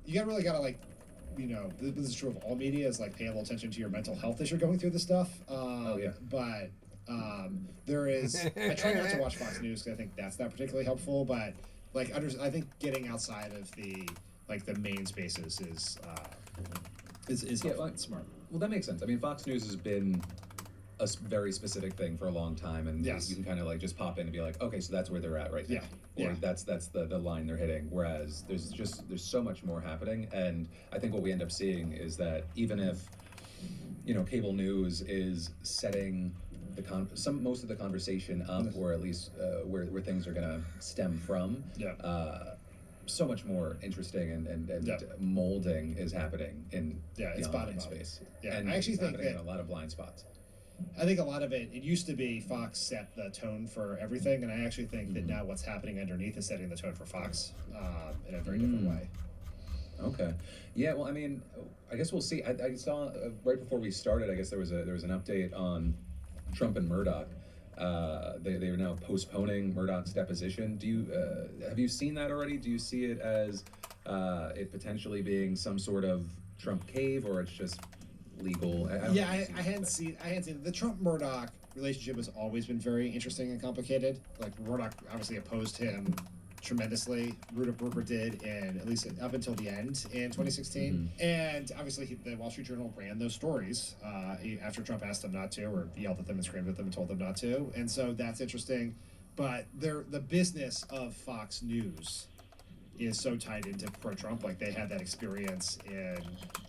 you really gotta like, this is true of all media, is like pay a little attention to your mental health as you're going through this stuff. But there is, I try not to watch Fox News because I think that's not particularly helpful. But like, I think getting outside of the main spaces is helpful and smart. Well, that makes sense. I mean, Fox News has been a very specific thing for a long time, and yes. you can kind of like just pop in and be like, okay, so that's where they're at right now. Or that's the line they're hitting. Whereas there's so much more happening, and I think what we end up seeing is that even if cable news is setting most of the conversation up, or at least where things are gonna stem from. So much more interesting and molding is happening in the online space. And I actually think that a lot of blind spots. I think a lot of it used to be Fox set the tone for everything, and I actually think that now what's happening underneath is setting the tone for Fox in a very different way. Okay. Yeah, well, I mean, I guess we'll see. I saw right before we started, I guess there was an update on Trump and Murdoch. They are now postponing Murdoch's deposition. Have you seen that already? Do you see it as it potentially being some sort of Trump cave, or it's just legal? I hadn't seen it. The Trump-Murdoch relationship has always been very interesting and complicated. Like, Murdoch obviously opposed him tremendously. Rupert did, and at least up until the end in 2016. And obviously, the Wall Street Journal ran those stories after Trump asked them not to, or yelled at them and screamed at them and told them not to. And so that's interesting. But the business of Fox News is so tied into pro-Trump. Like, they had that experience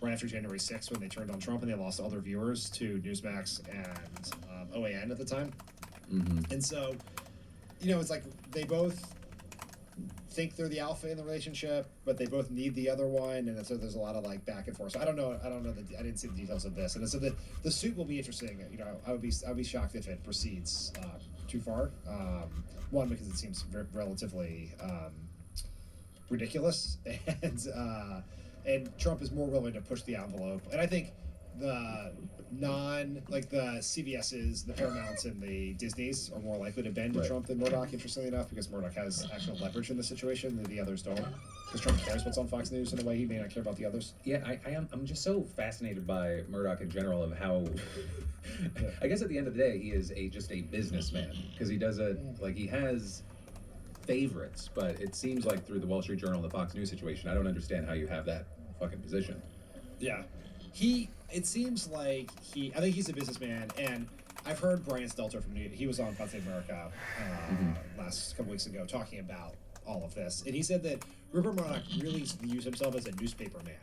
right after January 6th when they turned on Trump and they lost all their viewers to Newsmax and OAN at the time. And so, it's like they both think they're the alpha in the relationship, but they both need the other one, and so there's a lot of like back and forth. So I don't know. I didn't see the details of this, and so the suit will be interesting. I would be shocked if it proceeds too far. One, because it seems relatively ridiculous, and Trump is more willing to push the envelope, and I think the CBS's, the Paramounts, and the Disneys are more likely to bend to Trump than Murdoch, interestingly enough, because Murdoch has actual leverage in the situation that the others don't. Because Trump cares what's on Fox News in a way he may not care about the others. Yeah, I'm just so fascinated by Murdoch in general, of how I guess at the end of the day he is just a businessman, because he doesn't he has favorites, but it seems like through the Wall Street Journal, the Fox News situation, I don't understand how you have that fucking position. Yeah. It seems like I think he's a businessman, and I've heard Brian Stelter from he was on Pod Save America last couple weeks ago talking about all of this, and he said that Rupert Murdoch really views himself as a newspaper man.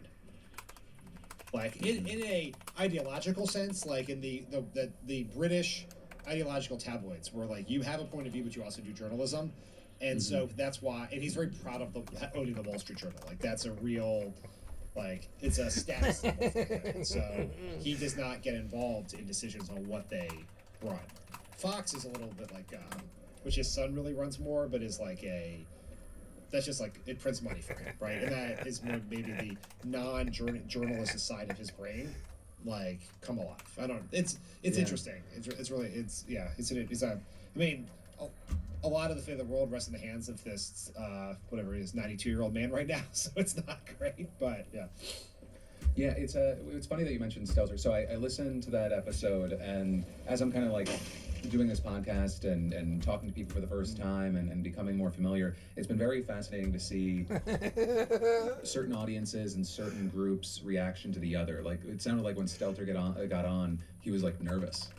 Like, in a ideological sense, like in the British ideological tabloids, where like you have a point of view, but you also do journalism, and so that's why, and he's very proud of owning the Wall Street Journal. Like, that's a real, like, it's a status symbol for him. So he does not get involved in decisions on what they run. Fox is a little bit like, which his son really runs more, but is like that's just like, it prints money for him, right? And that is more maybe the non-journalist side of his brain, like, come alive. I don't know. It's interesting. It's really, I mean, a lot of the fate of the world rests in the hands of this, whatever he is, 92-year-old man right now. So it's not great, but yeah. Yeah, it's funny that you mentioned Stelter. So I listened to that episode, and as I'm kind of like doing this podcast and talking to people for the first time and becoming more familiar, it's been very fascinating to see certain audiences and certain groups' reaction to the other. Like, it sounded like when Stelter got on, he was like nervous.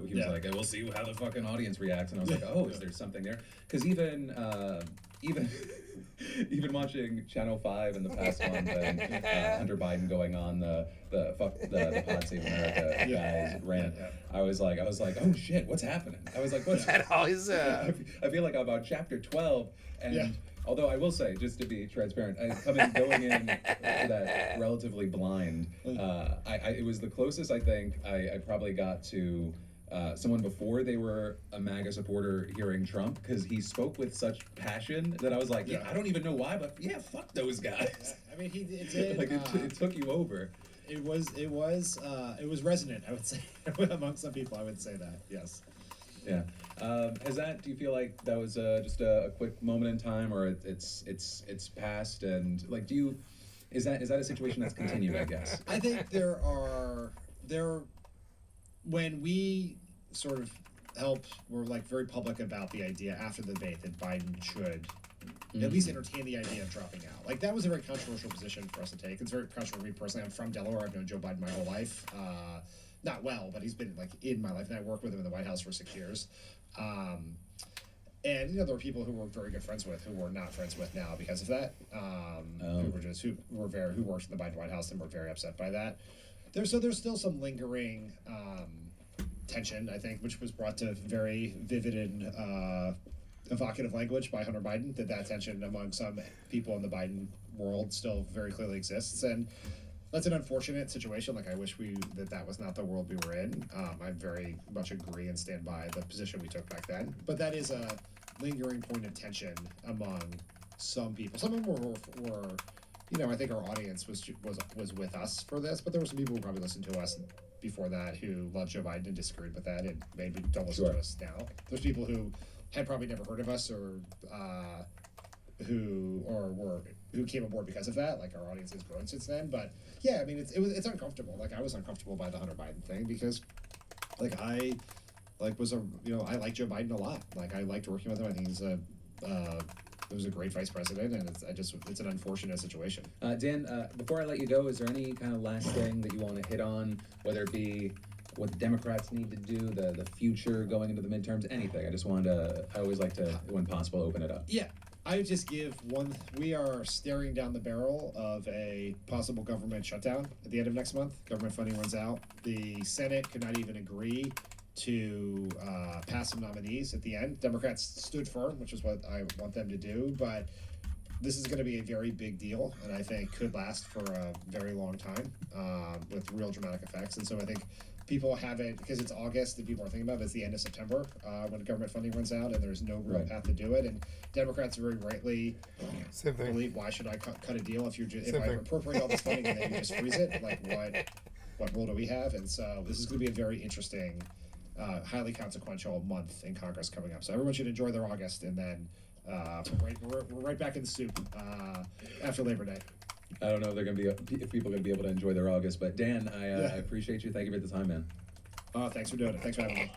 He was like, we'll see how the fucking audience reacts. And I was like, oh, is there something there? Because even watching Channel 5 in the past month, and Hunter Biden going on the Pod Save America guys rant, I was like, oh shit, what's happening? I was like, what's that always? I feel like I'm on chapter 12, and although I will say, just to be transparent, going in to that relatively blind, it was the closest I think I probably got to someone before they were a MAGA supporter hearing Trump, because he spoke with such passion that I was like, I don't even know why, but fuck those guys. I mean, it did. Like, it took you over. It was resonant, I would say, among some people. I would say that, yes. Yeah. Do you feel like that was just a quick moment in time, or it's passed? And like, do Is that a situation that's continued, I guess? I think when we sort of were like very public about the idea after the debate that Biden should at least entertain the idea of dropping out. Like, that was a very controversial position for us to take. It's very controversial for me personally. I'm from Delaware. I've known Joe Biden my whole life. Not well, but he's been like in my life, and I worked with him in the White House for 6 years. And there were people who we're very good friends with who we're not friends with now because of that. Who worked in the Biden White House and were very upset by that. There's still some lingering tension, I think, which was brought to very vivid and evocative language by Hunter Biden. That tension among some people in the Biden world still very clearly exists, and that's an unfortunate situation. Like, I wish that was not the world we were in. I very much agree and stand by the position we took back then. But that is a lingering point of tension among some people. Some of them were I think our audience was with us for this, but there were some people who probably listened to us before that who loved Joe Biden and disagreed with that and maybe don't listen to us now. There's people who had probably never heard of us or who came aboard because of that. Like, our audience has grown since then. But yeah, I mean, it's uncomfortable. Like, I was uncomfortable by the Hunter Biden thing because, like, I like Joe Biden a lot. Like, I liked working with him. I think he's it was a great vice president, and it's an unfortunate situation. Dan, before I let you go, is there any kind of last thing that you want to hit on, whether it be what the Democrats need to do, the future going into the midterms, anything? I always like to, when possible, open it up. Yeah. I would just give we are staring down the barrel of a possible government shutdown at the end of next month. Government funding runs out. The Senate could not even agree to pass some nominees at the end. Democrats stood firm, which is what I want them to do, but this is going to be a very big deal, and I think could last for a very long time with real dramatic effects. And so I think people have it, because it's August, that people are thinking about it, it's the end of September when government funding runs out, and there's no real path to do it. And Democrats very rightly believe, why should I cut a deal if I appropriate all this funding and then you just freeze it? Like, what role do we have? And so this is going to be a very interesting, highly consequential month in Congress coming up. So everyone should enjoy their August, and then we're right back in the soup after Labor Day. I don't know if people are going to be able to enjoy their August, but Dan, I appreciate you. Thank you for the time, man. Thanks for doing it. Thanks for having me.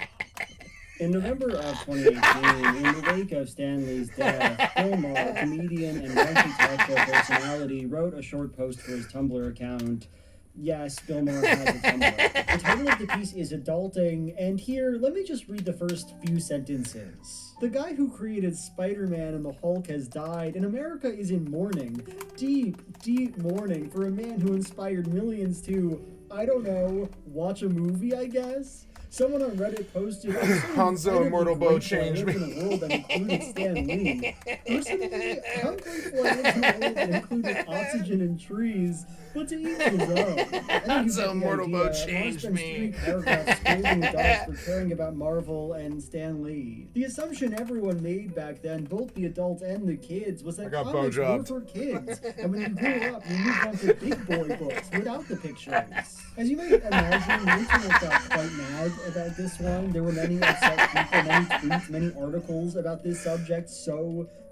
In November of 2018, in the wake of Stanley's death, Bill Maher, comedian and wealthy talk show personality, wrote a short post for his Tumblr account. Yes, Bill Maher has a Tumblr. The title of the piece is Adulting, and here, let me just read the first few sentences. The guy who created Spider-Man and the Hulk has died, and America is in mourning. Deep, deep mourning for a man who inspired millions to, I don't know, watch a movie, I guess? Someone on Reddit posted, Hanzo Immortal Bow changed me. In a world that included Stan Lee. Personally, I'm grateful I live in a world that included oxygen and trees, but to each his own. Hanzo Immortal Bow changed me. 3 paragraphs scolding adults for caring about Marvel and Stan Lee. The assumption everyone made back then, both the adults and the kids, was that comics were for kids, and when you grew up, you moved on to big boy books without the pictures. As you might imagine, the internet got quite mad about this one. There were many upset people, many tweets, many articles about this subject,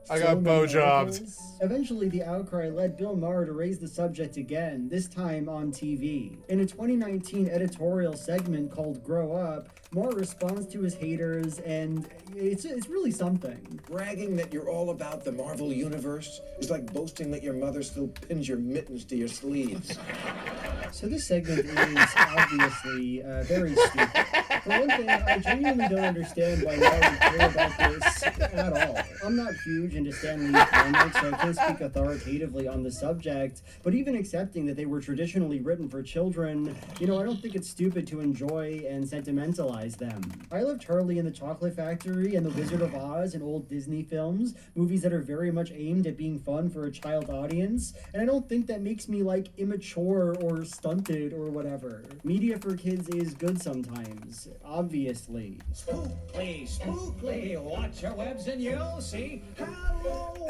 I got bow jobs. Eventually, the outcry led Bill Maher to raise the subject again, this time on TV. In a 2019 editorial segment called Grow Up, Maher responds to his haters, and it's really something. Bragging that you're all about the Marvel Universe is like boasting that your mother still pins your mittens to your sleeves. So this segment is obviously very stupid. For one thing, I genuinely don't understand why Maher would care about this at all. I'm not huge into Stan Lee comics, so I can't speak authoritatively on the subject, but even accepting that they were traditionally written for children, I don't think it's stupid to enjoy and sentimentalize them. I love Charlie and the Chocolate Factory and The Wizard of Oz and old Disney films, movies that are very much aimed at being fun for a child audience, and I don't think that makes me, immature or stunted or whatever. Media for kids is good sometimes, obviously. Spookly, watch your webs and you'll see Halloween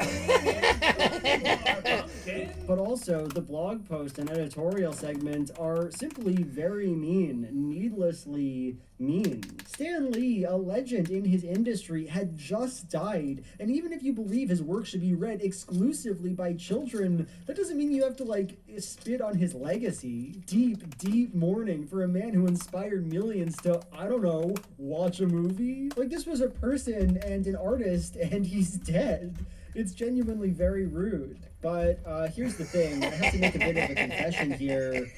is our pumpkin. But also, the blog post and editorial segment are simply very mean, needlessly mean. Stan Lee, a legend in his industry, had just died, and even if you believe his work should be read exclusively by children, that doesn't mean you have to, like, spit on his legacy. Deep, deep mourning for a man who inspired millions to, I don't know, watch a movie? Like, this was a person and an artist, and he's dead. It's genuinely very rude. But here's the thing, I have to make a bit of a confession here.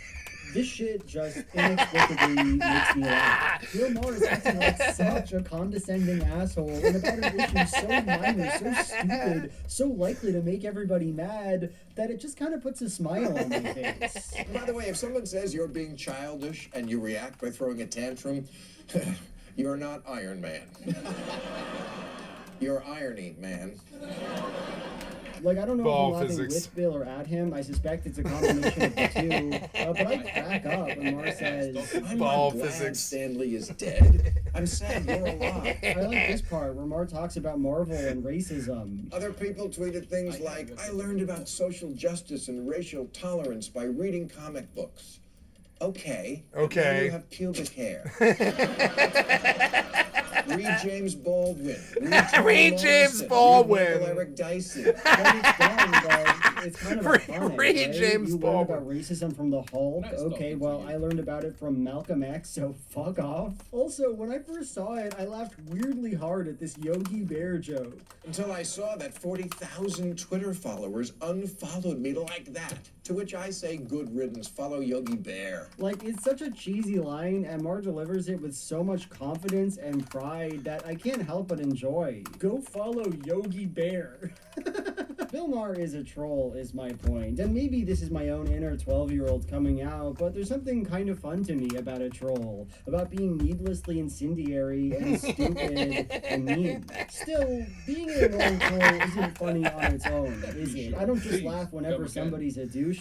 This shit just inexplicably makes me laugh. Bill Maher is acting like such a condescending asshole and about an issue so minor, so stupid, so likely to make everybody mad, that it just kind of puts a smile on my face. By the way, if someone says you're being childish and you react by throwing a tantrum, you're not Iron Man. You're Irony Man. Like, I don't know Ball if I'm laughing physics. with Bill or at him. I suspect it's a combination of the two. But I crack up when Mar says, I'm Ball not glad physics. Stan Lee is dead. I'm sad you're alive. I like this part where Mar talks about Marvel and racism. Other people tweeted things like, I learned about social justice and racial tolerance by reading comic books. Okay. but Okay. now you have pubic hair. Read James Baldwin. Read James Baldwin. Read Eric Dicey. But it's done, but it's kind of ironic, Read right? James You learned Baldwin. about racism from the Hulk. Nice Okay, talking well, to you. I learned about it from Malcolm X, so fuck off. Also, when I first saw it, I laughed weirdly hard at this Yogi Bear joke. Until I saw that 40,000 Twitter followers unfollowed me like that. To which I say, good riddance, follow Yogi Bear. Like, it's such a cheesy line, and Mar delivers it with so much confidence and pride that I can't help but enjoy. Go follow Yogi Bear. Bill Maher is a troll, is my point. And maybe this is my own inner 12-year-old coming out, but there's something kind of fun to me about a troll. About being needlessly incendiary and stupid and mean. Still, being an annoying troll isn't funny on its own, is it? I don't just laugh whenever somebody's a douchebag.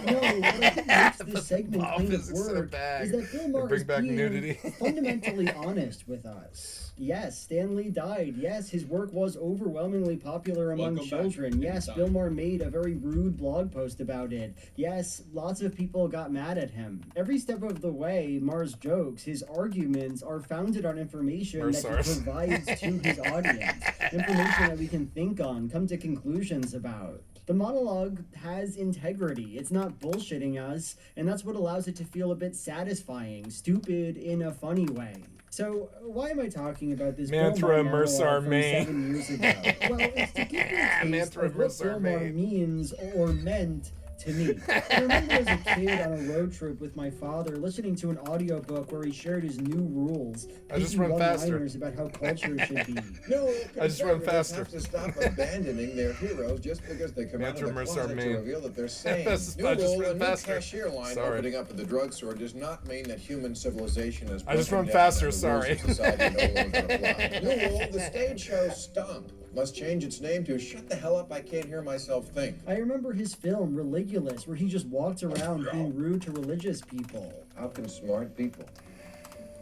No, what I think makes this segment Ball kind of physics in a work bag. is that Bill Maher Bring is back being nudity. fundamentally honest with us. Yes, Stan Lee died. Yes, his work was overwhelmingly popular among Welcome back. children. Yes, Anytime. Bill Maher made a very rude blog post about it. Yes, lots of people got mad at him. Every step of the way, Maher's jokes, his arguments, are founded on information that he Marsars. provides to his audience. Information that we can think on, come to conclusions about. The monologue has integrity. It's not bullshitting us, and that's what allows it to feel a bit satisfying, stupid in a funny way. So, why am I talking about this Bill Mantra Maher Mercer monologue from May. 7 years ago? Well, it's to give you a taste Mantra of what Mercer Bill Maher May. means or meant to me. I remember as a kid on a road trip with my father listening to an audiobook where he shared his new rules, I just pithy run faster. one-liners about how culture should be. No, I just run conservatives faster. have to stop abandoning their heroes just because they come out of the Mantra closet Mercer to May. reveal that they're sane. I just New run rule, a new faster. cashier line Sorry. opening up at the drugstore does not mean that human civilization is I just broken run down faster, and the sorry. rules of society no longer apply. New rule, the stage show Stomp must change its name to Shut the Hell Up, I Can't Hear Myself Think. I remember his film, Religulous, where he just walked around being rude to religious people. How can smart people,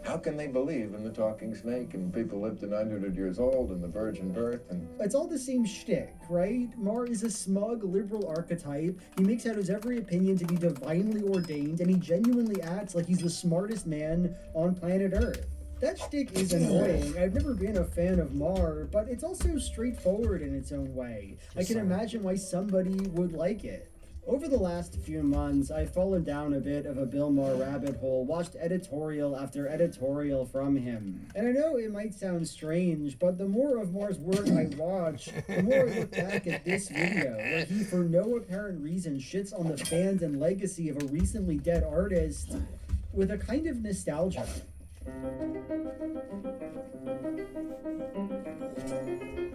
how can they believe in the talking snake and people live to 900 years old and the virgin birth and... It's all the same shtick, right? Mar is a smug liberal archetype. He makes out his every opinion to be divinely ordained, and he genuinely acts like he's the smartest man on planet Earth. That shtick is annoying. I've never been a fan of Mar, but it's also straightforward in its own way. I can imagine why somebody would like it. Over the last few months, I've fallen down a bit of a Bill Maher rabbit hole, watched editorial after editorial from him. And I know it might sound strange, but the more of Mar's work I watch, the more I look back at this video, where he, for no apparent reason, shits on the fans and legacy of a recently dead artist with a kind of nostalgia.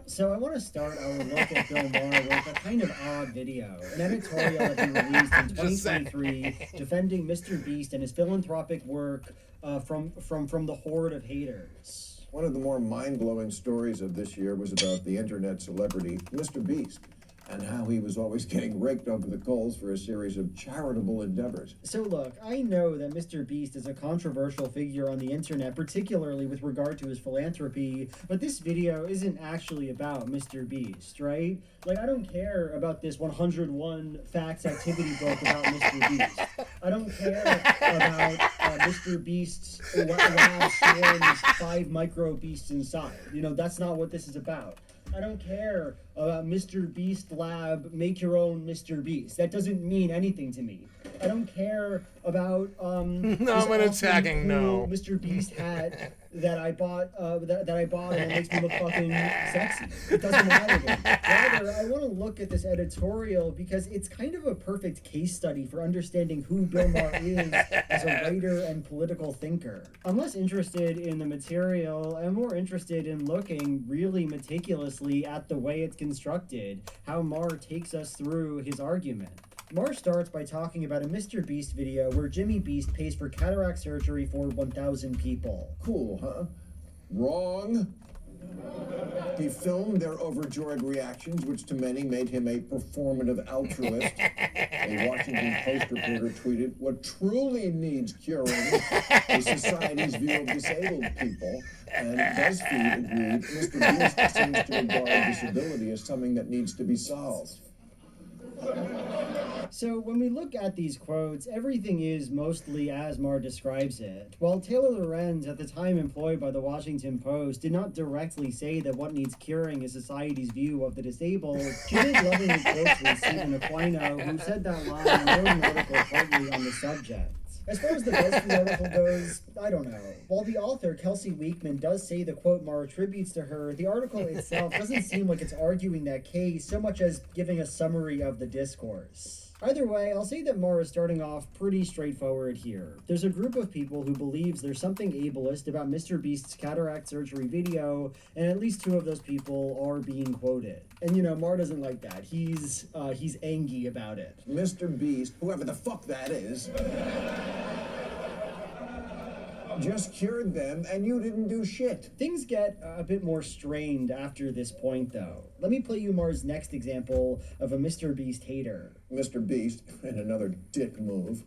So I want to start our look at Bill Maher with a kind of odd video, an editorial that he released in 2023 defending Mr. Beast and his philanthropic work from the horde of haters. One of the more mind-blowing stories of this year was about the internet celebrity, Mr. Beast. and how he was always getting raked over the coals for a series of charitable endeavors. So look, I know that Mr. Beast is a controversial figure on the internet, particularly with regard to his philanthropy, but this video isn't actually about Mr. Beast, right? Like, I don't care about this 101 facts activity book about Mr. Beast. I don't care about Mr. Beast's lab storms 5 micro beasts inside. You know, that's not what this is about. I don't care about Mr. Beast Lab, make your own Mr. Beast. That doesn't mean anything to me. I don't care about No, I'm attacking, no. Mr. Beast hat that I bought that I bought and it makes me look fucking sexy. It doesn't matter to me. Rather, I want to look at this editorial because it's kind of a perfect case study for understanding who Bill Maher is as a writer and political thinker. I'm less interested in the material. I'm more interested in looking really meticulously at the way it's constructed, how Maher takes us through his argument. Maher starts by talking about a Mr. Beast video where Jimmy Beast pays for cataract surgery for 1,000 people. Cool, huh? Wrong. He filmed their overjoyed reactions, which to many made him a performative altruist. A Washington Post reporter tweeted, "What truly needs curing is society's view of disabled people." And BuzzFeed agreed, Mr. Beast seems to regard disability as something that needs to be solved. So when we look at these quotes, everything is mostly as Maher describes it. While Taylor Lorenz, at the time employed by the Washington Post, did not directly say that what needs curing is society's view of the disabled, she did lovingly quote with Stephen Aquino, who said that line and wrote an article partly on the subject. As far as the BuzzFeed article goes, I don't know. While the author, Kelsey Weekman, does say the quote Maher attributes to her, the article itself doesn't seem like it's arguing that case so much as giving a summary of the discourse. Either way, I'll say that Maher is starting off pretty straightforward here. There's a group of people who believes there's something ableist about Mr. Beast's cataract surgery video, and at least 2 of those people are being quoted. And you know, Maher doesn't like that. He's angry about it. Mr. Beast, whoever the fuck that is, just cured them and you didn't do shit. Things get a bit more strained after this point, though. Let me play you Maher's next example of a Mr. Beast hater. Mr. Beast, in another dick move,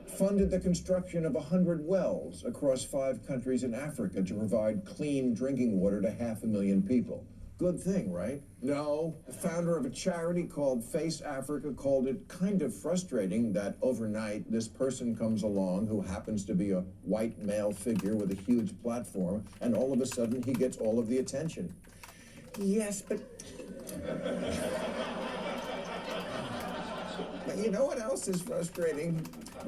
funded the construction of 100 wells across 5 countries in Africa to provide clean drinking water to 500,000 people. Good thing, right? No, the founder of a charity called Face Africa called it kind of frustrating that overnight this person comes along who happens to be a white male figure with a huge platform, and all of a sudden he gets all of the attention. Yes, but you know what else is frustrating?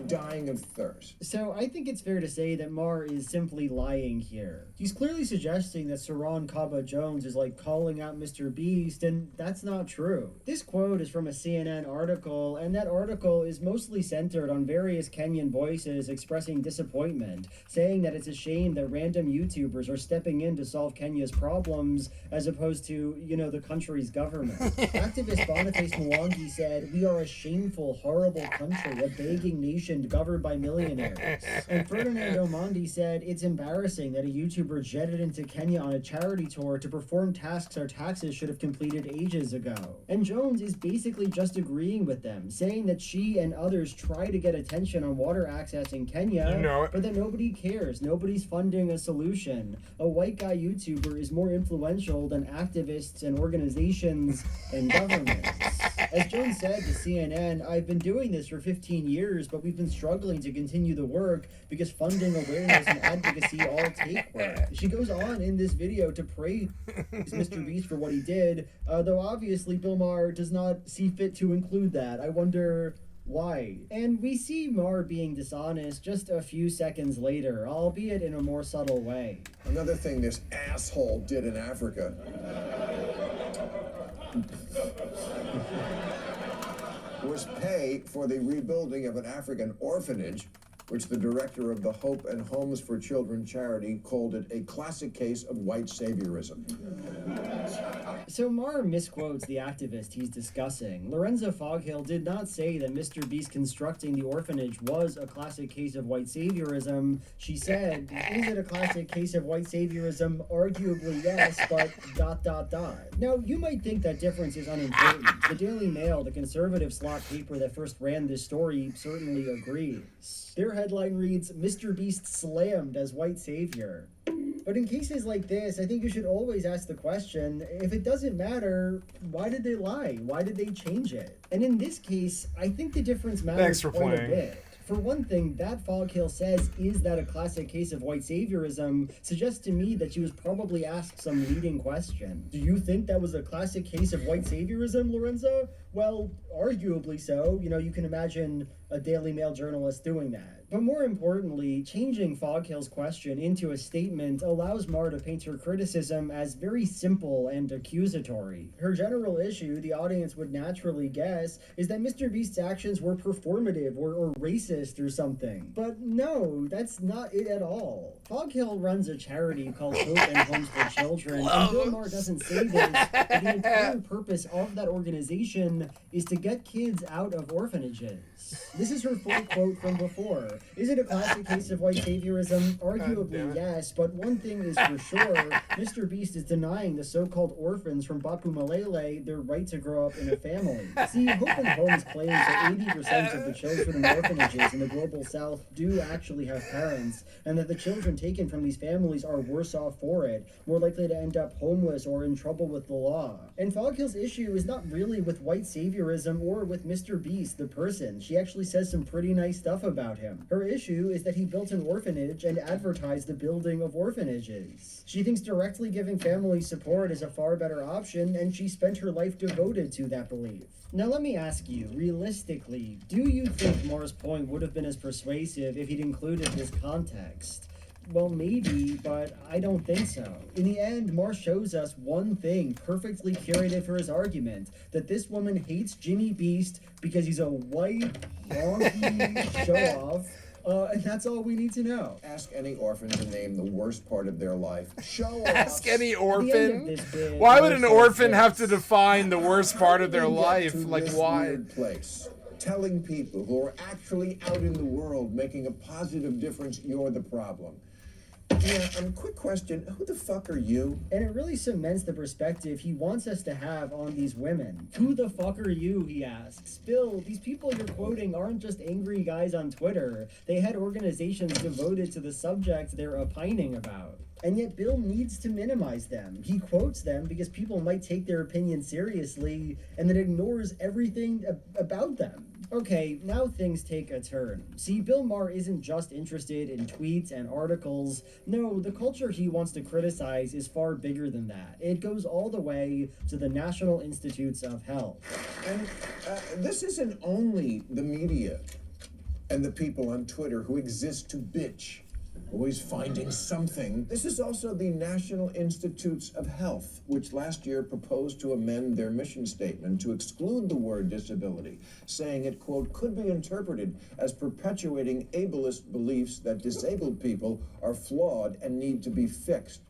Dying of thirst. So I think it's fair to say that Maher is simply lying here. He's clearly suggesting that Saron Kaba Jones is like calling out Mr. Beast, and that's not true. This quote is from a CNN article, and that article is mostly centered on various Kenyan voices expressing disappointment, saying that it's a shame that random YouTubers are stepping in to solve Kenya's problems as opposed to, you know, the country's government. Activist Boniface Mwangi said, "We are a shameful, horrible country, a begging nation governed by millionaires." And Ferdinand Omondi said, "It's embarrassing that a YouTuber jetted into Kenya on a charity tour to perform tasks our taxes should have completed ages ago." And Jones is basically just agreeing with them, saying that she and others try to get attention on water access in Kenya, You know it. but that nobody cares. Nobody's funding a solution. A white guy YouTuber is more influential than activists and organizations and governments. As Jones said to CNN, "I've been doing this for 15 years, but we've been struggling to continue the work because funding, awareness, and advocacy all take work." She goes on in this video to praise Mr. Beast for what he did, though obviously Bill Maher does not see fit to include that. I wonder why. And we see Maher being dishonest just a few seconds later, albeit in a more subtle way. Another thing this asshole did in Africa was pay for the rebuilding of an African orphanage, which the director of the Hope and Homes for Children charity called it a classic case of white saviorism. So Maher misquotes the activist he's discussing. Lorenzo Foghill did not say that Mr. Beast constructing the orphanage was a classic case of white saviorism. She said, is it a classic case of white saviorism? Arguably yes, but ... Now, you might think that difference is unimportant. The Daily Mail, the conservative slot paper that first ran this story, certainly agrees. Their headline reads, Mr. Beast slammed as white savior. But in cases like this, I think you should always ask the question, if it doesn't matter, why did they lie? Why did they change it? And in this case, I think the difference matters quite a bit. For one thing, that Foghill says, is that a classic case of white saviorism, suggests to me that she was probably asked some leading question. Do you think that was a classic case of white saviorism, Lorenzo? Well, arguably so. You know, you can imagine a Daily Mail journalist doing that. But more importantly, changing Foghill's question into a statement allows Maher to paint her criticism as very simple and accusatory. Her general issue, the audience would naturally guess, is that Mr. Beast's actions were performative or racist or something. But no, that's not it at all. Foghill runs a charity called Hope and Homes for Children, and Bill Maher doesn't say this, but the entire purpose of that organization is to get kids out of orphanages. This is her full quote from before. Is it a classic case of white saviorism? Arguably yes, but one thing is for sure, Mr. Beast is denying the so-called orphans from Bapu Malele their right to grow up in a family. See, Hope and Homes claims that 80% of the children in orphanages in the global south do actually have parents, and that the children taken from these families are worse off for it, more likely to end up homeless or in trouble with the law. And Foghill's issue is not really with white saviorism or with Mr. Beast, the person. She actually says some pretty nice stuff about him. Her issue is that he built an orphanage and advertised the building of orphanages. She thinks directly giving families support is a far better option, and she spent her life devoted to that belief. Now let me ask you, realistically, do you think Maher's point would have been as persuasive if he'd included this context? Well, maybe, but I don't think so. In the end, Maher shows us one thing perfectly curated for his argument, that this woman hates Jimmy Beast because he's a white, wonky show-off, and that's all we need to know. Ask any orphan to name the worst part of their life. Show Ask us. any orphan? Why would an orphan have to define the worst part of their life? Like, why? Weird place. Telling people who are actually out in the world making a positive difference you're the problem. Yeah, quick question. Who the fuck are you? And it really cements the perspective he wants us to have on these women. Who the fuck are you, he asks. Bill, these people you're quoting aren't just angry guys on Twitter. They had organizations devoted to the subject they're opining about. And yet Bill needs to minimize them. He quotes them because people might take their opinion seriously and then ignores everything about them. Okay, now things take a turn. See, Bill Maher isn't just interested in tweets and articles. No, the culture he wants to criticize is far bigger than that. It goes all the way to the National Institutes of Health. And this isn't only the media and the people on Twitter who exist to bitch, always finding something. This is also the National Institutes of Health, which last year proposed to amend their mission statement to exclude the word disability, saying it, quote, could be interpreted as perpetuating ableist beliefs that disabled people are flawed and need to be fixed.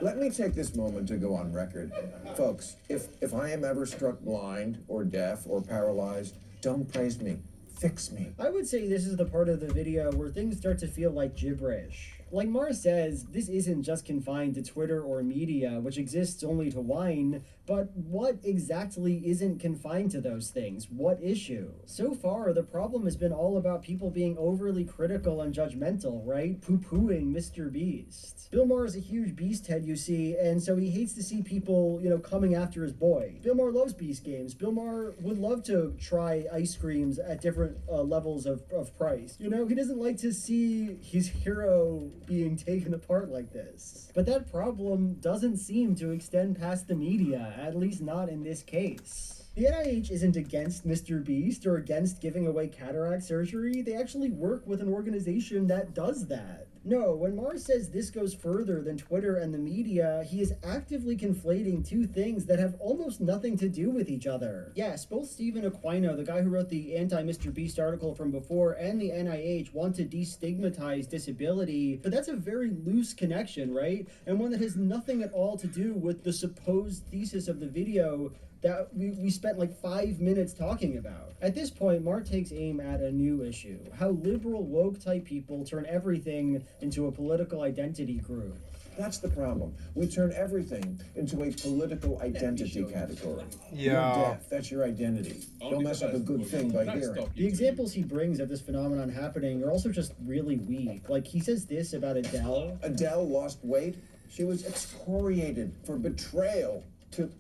Let me take this moment to go on record. Folks, if I am ever struck blind or deaf or paralyzed, don't praise me. Fix me. I would say this is the part of the video where things start to feel like gibberish. Like Maher says, this isn't just confined to Twitter or media, which exists only to whine, but what exactly isn't confined to those things? What issue? So far, the problem has been all about people being overly critical and judgmental, right? Poo-pooing Mr. Beast. Bill Maher is a huge Beast head, you see, and so he hates to see people, coming after his boy. Bill Maher loves Beast games. Bill Maher would love to try ice creams at different levels of price. He doesn't like to see his hero being taken apart like this. But that problem doesn't seem to extend past the media, at least not in this case. The NIH isn't against Mr. Beast or against giving away cataract surgery. They actually work with an organization that does that. No, when Mars says this goes further than Twitter and the media, he is actively conflating two things that have almost nothing to do with each other. Yes, both Stephen Aquino, the guy who wrote the anti-Mr. Beast article from before, and the NIH want to destigmatize disability, but that's a very loose connection, right? And one that has nothing at all to do with the supposed thesis of the video that we spent like 5 minutes talking about. At this point, Mark takes aim at a new issue: how liberal woke type people turn everything into a political identity group. That's the problem. We turn everything into a political identity category. Yeah. You're deaf. That's your identity. Don't mess up a good thing by hearing. The examples he brings of this phenomenon happening are also just really weak. Like, he says this about Adele. Adele lost weight. She was excoriated for betrayal.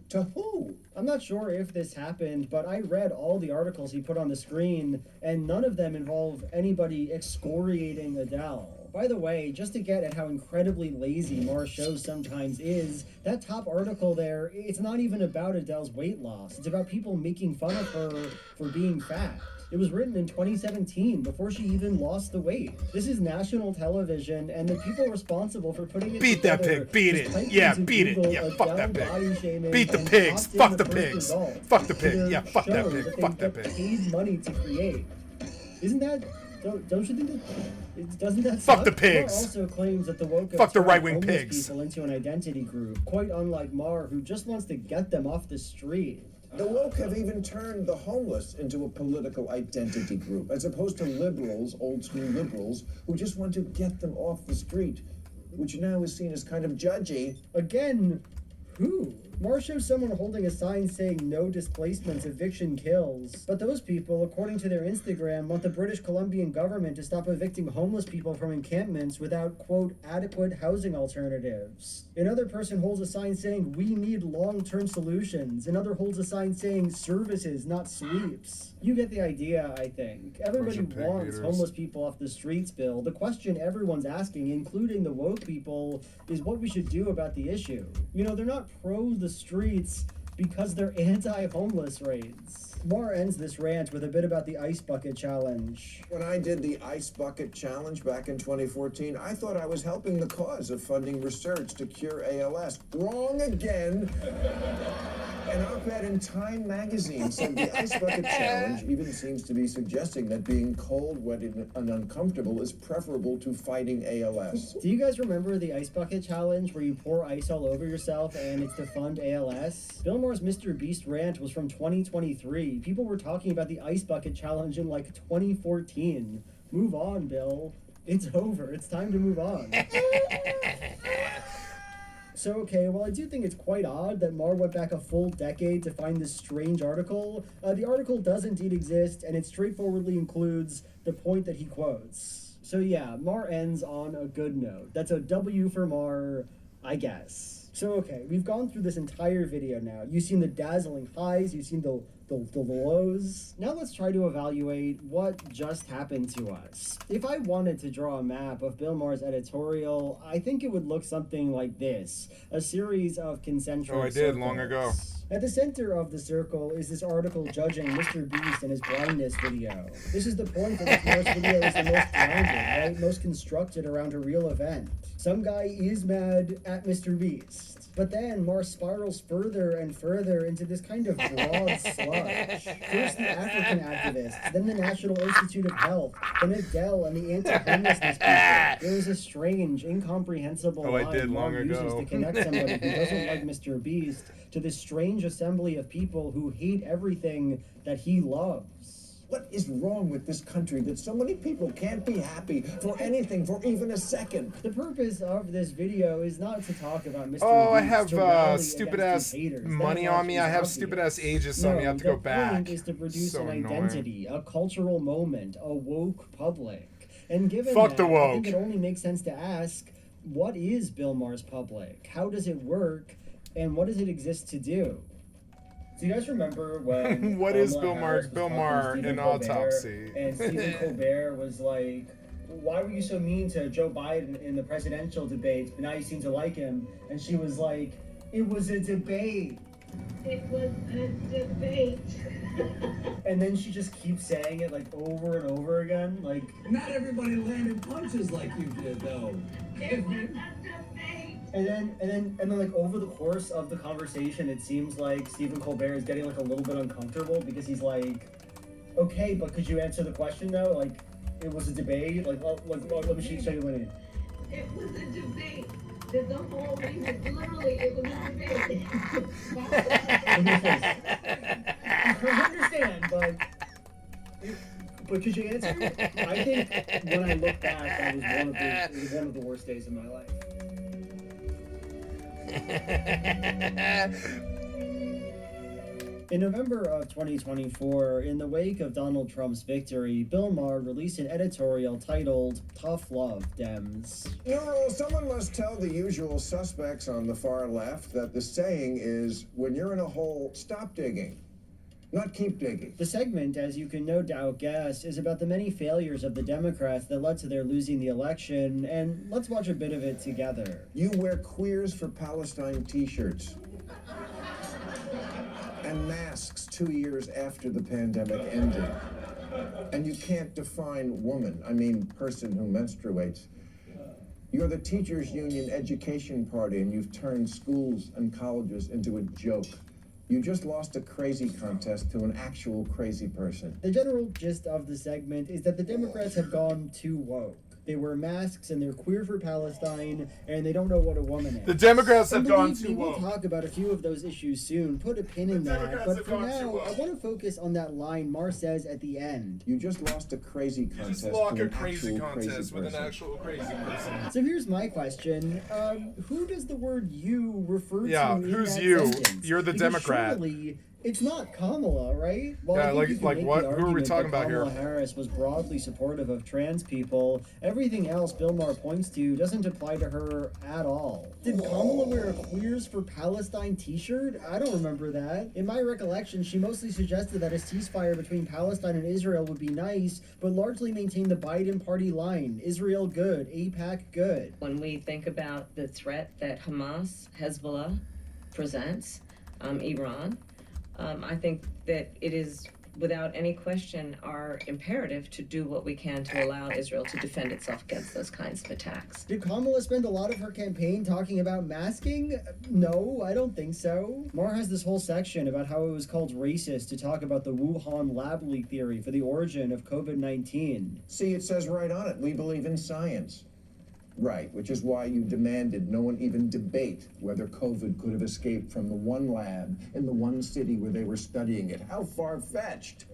To who? I'm not sure if this happened, but I read all the articles he put on the screen, and none of them involve anybody excoriating Adele. By the way, just to get at how incredibly lazy Mars shows sometimes is, that top article there, it's not even about Adele's weight loss. It's about people making fun of her for being fat. It was written in 2017, before she even lost the weight. This is national television, and the people responsible for putting it Beat that together pig, beat just it. typed Yeah, into beat it. Google Yeah, fuck that Adele body pig. shaming Beat the and pigs. popped in Fuck the the first pigs. result Fuck the to pig. the Yeah, fuck that show pig. they Fuck that get pig. paid money to create. Isn't that... Don't you think that... Doesn't that Fuck suck? the pigs. Mar also claims that the woke have Fuck the turned right-wing homeless pigs. people into an identity group, quite unlike Mar, who just wants to get them off the street. The woke have even turned the homeless into a political identity group, as opposed to liberals, old-school liberals, who just want to get them off the street, which now is seen as kind of judgy. Again, who? Mar shows someone holding a sign saying no displacements, eviction kills. But those people, according to their Instagram, want the British Columbian government to stop evicting homeless people from encampments without, quote, adequate housing alternatives. Another person holds a sign saying we need long-term solutions. Another holds a sign saying services, not sweeps. You get the idea, I think. Everybody Bunch of pig wants beaters. homeless people off the streets, Bill. The question everyone's asking, including the woke people, is what we should do about the issue. You know, they're not pro the streets because they're anti-homeless raids. Mar ends this rant with a bit about the ice bucket challenge. When I did the Ice Bucket Challenge back in 2014, I thought I was helping the cause of funding research to cure ALS. Wrong again. An op-ed in Time magazine said the Ice Bucket Challenge even seems to be suggesting that being cold, wet, and uncomfortable is preferable to fighting ALS. Do you guys remember the ice bucket challenge where you pour ice all over yourself and it's to fund ALS? Bill Maher's Mr. Beast rant was from 2023. People were talking about the ice bucket challenge in like 2014. Move on, Bill. It's over. It's time to move on. So, okay, well, I do think it's quite odd that Mar went back a full decade to find this strange article. The article does indeed exist, and it straightforwardly includes the point that he quotes. So yeah, Mar ends on a good note. That's a W for Mar, I guess. So okay, we've gone through this entire video now. You've seen the dazzling highs, you've seen the lows. Now let's try to evaluate what just happened to us. If I wanted to draw a map of Bill Maher's editorial, I think it would look something like this. A series of concentric Oh, I did long ago. At the center of the circle is this article judging Mr. Beast and his blindness video. This is the point that this Maher's video is the most grounded, right? Most constructed around a real event. Some guy is mad at Mr. Beast. But then Mar spirals further and further into this kind of broad sludge. First the African activists, then the National Institute of Health, then Adele and the anti-homelessness people. There is a strange, incomprehensible line Mar uses to connect somebody who doesn't like Mr. Beast to this strange assembly of people who hate everything that he loves. What is wrong with this country that so many people can't be happy for anything for even a second? The purpose of this video is not to talk about Mr. Oh, I Beast, have to rally stupid against ass his haters. money That on me. much I is have obvious. stupid ass ages, so I have to go back. The point is to produce So an annoying. identity, a cultural moment, a woke public. And given Fuck that, the I think woke. it only makes sense to ask, what is Bill Maher's public? How does it work? And what does it exist to do? Do you guys remember when What is Kamala Bill Harris was Bill talking to Maher Stephen in Colbert, autopsy? And Stephen Colbert was like, why were you so mean to Joe Biden in the presidential debates, but now you seem to like him? And she was like, it was a debate. It was a debate. And then she just keeps saying it like over and over again. Like, Not everybody landed punches like you did, though. It was a debate. and then like over the course of the conversation, it seems like Stephen Colbert is getting like a little bit uncomfortable because he's like, okay, but could you answer the question though? Like, it was a debate. Like, let me show you what it is. It was a debate. The whole reason, literally, it was a debate. I understand, but could you answer it? I think when I look back, that was one of the worst days of my life. In November of 2024, in the wake of Donald Trump's victory, Bill Maher released an editorial titled Tough Love, Dems. Someone must tell the usual suspects on the far left that the saying is, when you're in a hole, stop digging, not keep digging. The segment, as you can no doubt guess, is about the many failures of the Democrats that led to their losing the election, and let's watch a bit of it together. You wear Queers for Palestine t-shirts and masks 2 years after the pandemic ended. And you can't define woman, I mean person who menstruates. You're the teachers union education party and you've turned schools and colleges into a joke. You just lost a crazy contest to an actual crazy person. The general gist of the segment is that the Democrats have gone too woke. They wear masks and they're queer for Palestine and they don't know what a woman is. The Democrats have And gone believe me, too we'll woke. talk about a few of those issues soon. Put a pin in that. Democrats But have for gone too now, woke. I want to focus on that line Maher says at the end. You just lost a crazy contest Just lock to a an crazy actual contest crazy with an person. actual crazy person. So here's my question. Who does the word you refer Yeah, to in who's that you? sentence? You're the Because Democrat. surely it's not Kamala, right? Well, Yeah, I think you can like make what? the Who are we argument talking that about here? Kamala Harris was broadly supportive of trans people. Everything else Bill Maher points to doesn't apply to her at all. Did Kamala wear a Queers for Palestine t-shirt? I don't remember that. In my recollection, she mostly suggested that a ceasefire between Palestine and Israel would be nice, but largely maintained the Biden party line. Israel good, AIPAC good. When we think about the threat that Hamas, Hezbollah presents, Iran, I think that it is without any question our imperative to do what we can to allow Israel to defend itself against those kinds of attacks. Did Kamala spend a lot of her campaign talking about masking? No, I don't think so. Maher has this whole section about how it was called racist to talk about the Wuhan lab leak theory for the origin of COVID-19. See, it says right on it, we believe in science. Right, which is why you demanded no one even debate whether COVID could have escaped from the one lab in the one city where they were studying it. How far-fetched.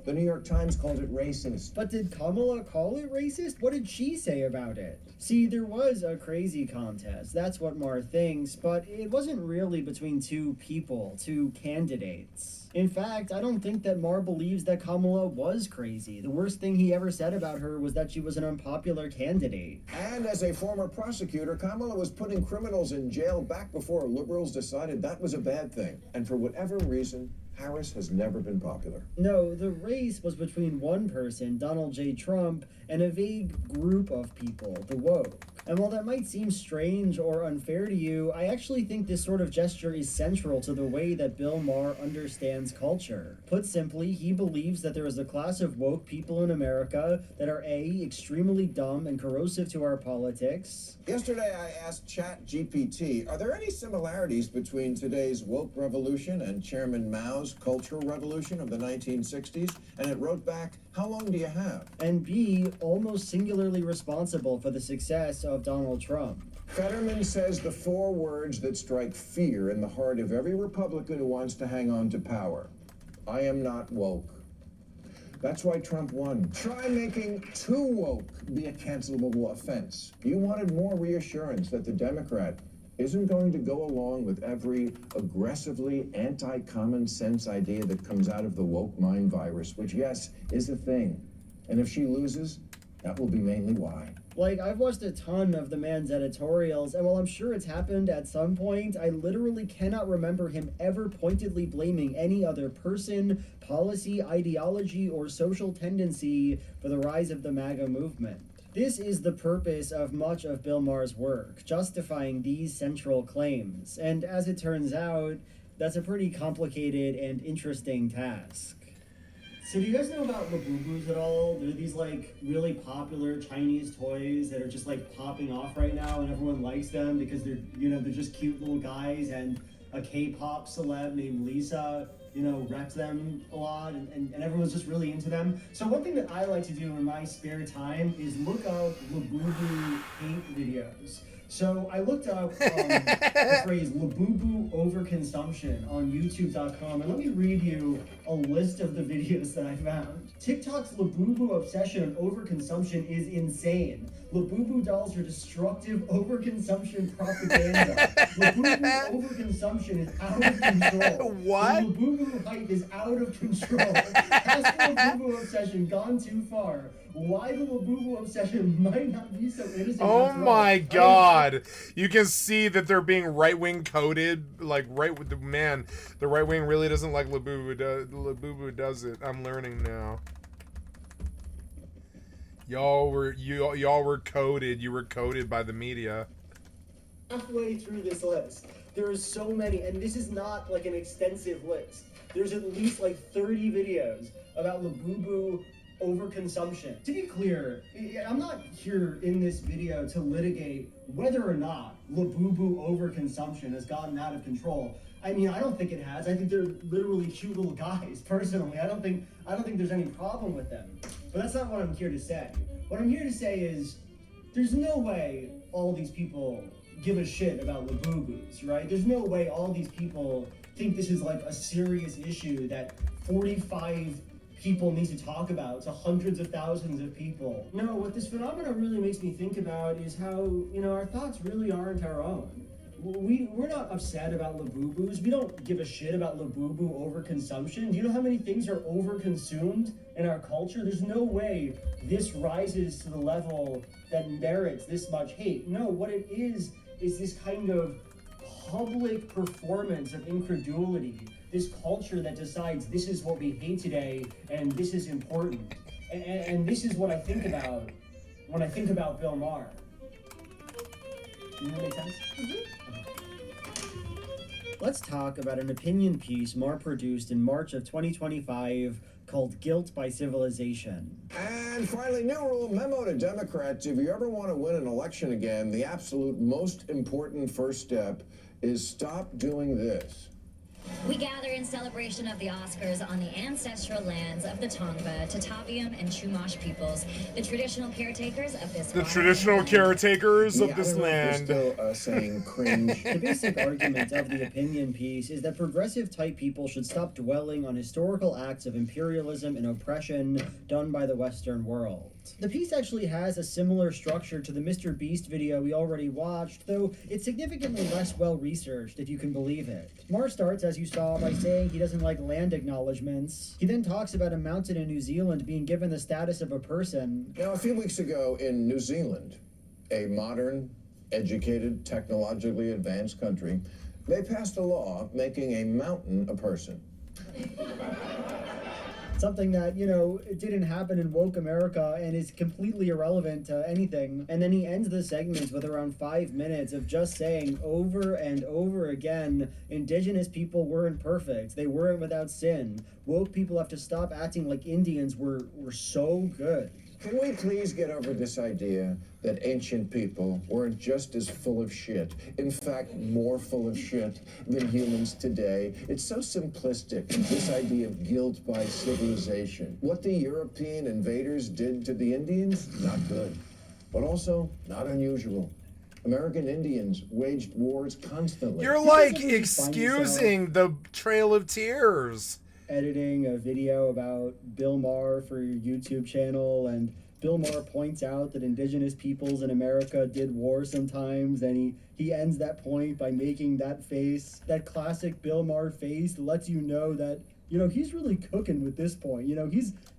The New York Times called it racist. But did Kamala call it racist? What did she say about it? See, there was a crazy contest. That's what Maher thinks, but it wasn't really between two people, two candidates. In fact, I don't think that Maher believes that Kamala was crazy. The worst thing he ever said about her was that she was an unpopular candidate. And as a former prosecutor, Kamala was putting criminals in jail back before liberals decided that was a bad thing. And for whatever reason, Harris has never been popular. No, the race was between one person, Donald J. Trump, and a vague group of people, the woke. And while that might seem strange or unfair to you, I actually think this sort of gesture is central to the way that Bill Maher understands culture. Put simply, he believes that there is a class of woke people in America that are A, extremely dumb and corrosive to our politics. Yesterday, I asked ChatGPT, are there any similarities between today's woke revolution and Chairman Mao's Cultural Revolution of the 1960s? And it wrote back, how long do you have? And B, almost singularly responsible for the success of Donald Trump. Fetterman says the four words that strike fear in the heart of every Republican who wants to hang on to power. I am not woke. That's why Trump won. Try making too woke be a cancelable offense. You wanted more reassurance that the Democrat isn't going to go along with every aggressively anti-common sense idea that comes out of the woke mind virus, which, yes, is a thing. And if she loses, that will be mainly why. Like, I've watched a ton of the man's editorials, and while I'm sure it's happened at some point, I literally cannot remember him ever pointedly blaming any other person, policy, ideology, or social tendency for the rise of the MAGA movement. This is the purpose of much of Bill Maher's work, justifying these central claims. And as it turns out, That's a pretty complicated and interesting task. So do you guys know about Labubus at all? They're these like really popular Chinese toys that are just like popping off right now, and everyone likes them because they're they're just cute little guys, and a K-pop celeb named Lisa reps them a lot, and everyone's just really into them. So one thing that I like to do in my spare time is look up Labubu hate videos. So I looked up the phrase Labubu overconsumption on YouTube.com, and let me read you a list of the videos that I found. TikTok's Labubu obsession and overconsumption is insane. Labubu dolls are destructive overconsumption propaganda. Labubu overconsumption is out of control. What? The Labubu hype is out of control. Has the Labubu obsession gone too far? Why the Labubu obsession might not be so innocent. Oh my god. You can see that they're being right-wing coded, like right with the right wing really doesn't like Labubu. Labubu does it. I'm learning now. Y'all were coded. You were coded by the media. Halfway through this list, there are so many, and this is not like an extensive list. There's at least like 30 videos about Labubu overconsumption. To be clear, I'm not here in this video to litigate whether or not Labubu overconsumption has gotten out of control. I mean, I don't think it has. I think they're literally cute little guys, personally. I don't think there's any problem with them. But that's not what I'm here to say. What I'm here to say is there's no way all these people give a shit about Labubus, right? There's no way all these people think this is like a serious issue that 45 people need to talk about to hundreds of thousands of people. No, what this phenomenon really makes me think about is how, our thoughts really aren't our own. We're not upset about Labubus. We don't give a shit about Labubu overconsumption. Do you know how many things are overconsumed in our culture? There's no way this rises to the level that merits this much hate. No, what it is this kind of public performance of incredulity. This culture that decides this is what we hate today and this is important. And this is what I think about when I think about Bill Maher. Does that make sense? Let's talk about an opinion piece Maher produced in March of 2025 called Guilt by Civilization. And finally, new rule, memo to Democrats. If you ever want to win an election again, the absolute most important first step is stop doing this. We gather in celebration of the Oscars on the ancestral lands of the Tongva, Tataviam, and Chumash peoples, the traditional caretakers of this land. Still saying cringe. The basic argument of the opinion piece is that progressive-type people should stop dwelling on historical acts of imperialism and oppression done by the Western world. The piece actually has a similar structure to the Mr. Beast video we already watched, though it's significantly less well-researched, if you can believe it. Maher starts, as you saw, by saying he doesn't like land acknowledgements. He then talks about a mountain in New Zealand being given the status of a person. Now, a few weeks ago in New Zealand, a modern, educated, technologically advanced country, they passed a law making a mountain a person. Something that, it didn't happen in woke America and is completely irrelevant to anything. And then he ends the segment with around 5 minutes of just saying over and over again, indigenous people weren't perfect. They weren't without sin. Woke people have to stop acting like Indians were so good. Can we please get over this idea that ancient people weren't just as full of shit, in fact, more full of shit than humans today? It's so simplistic, this idea of guilt by civilization. What the European invaders did to the Indians, not good, but also not unusual. American Indians waged wars constantly. You're like excusing the Trail of Tears. Editing a video about Bill Maher for your YouTube channel, and Bill Maher points out that indigenous peoples in America did war sometimes, and he ends that point by making that face, that classic Bill Maher face that lets you know that, he's really cooking with this point.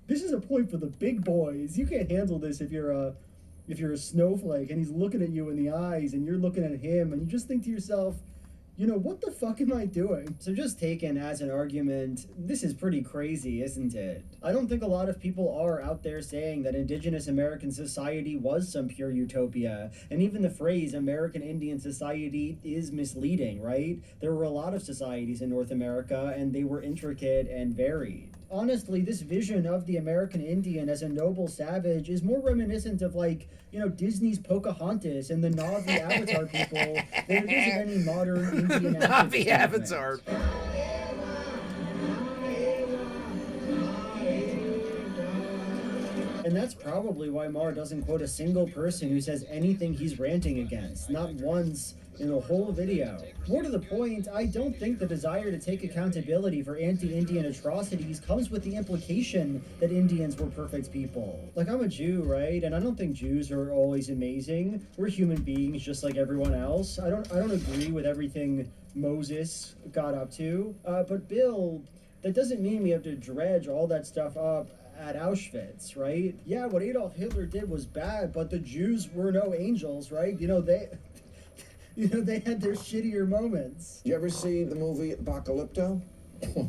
This is a point for the big boys. You can't handle this if you're a snowflake, and he's looking at you in the eyes, and you're looking at him, and you just think to yourself, What the fuck am I doing? So just taken as an argument, this is pretty crazy, isn't it? I don't think a lot of people are out there saying that indigenous American society was some pure utopia, and even the phrase American Indian society is misleading, right? There were a lot of societies in North America, and they were intricate and varied. Honestly, this vision of the American Indian as a noble savage is more reminiscent of, Disney's Pocahontas and the Na'vi Avatar people than it is of any modern Indian Na'vi Avatar. And that's probably why Mar doesn't quote a single person who says anything he's ranting against, not once in the whole video. More to the point, I don't think the desire to take accountability for anti-Indian atrocities comes with the implication that Indians were perfect people. Like, I'm a Jew, right? And I don't think Jews are always amazing. We're human beings just like everyone else. I don't agree with everything Moses got up to. But Bill, that doesn't mean we have to dredge all that stuff up at Auschwitz, right? Yeah, what Adolf Hitler did was bad, but the Jews were no angels, right? They had their shittier moments. Did you ever see the movie Apocalypto?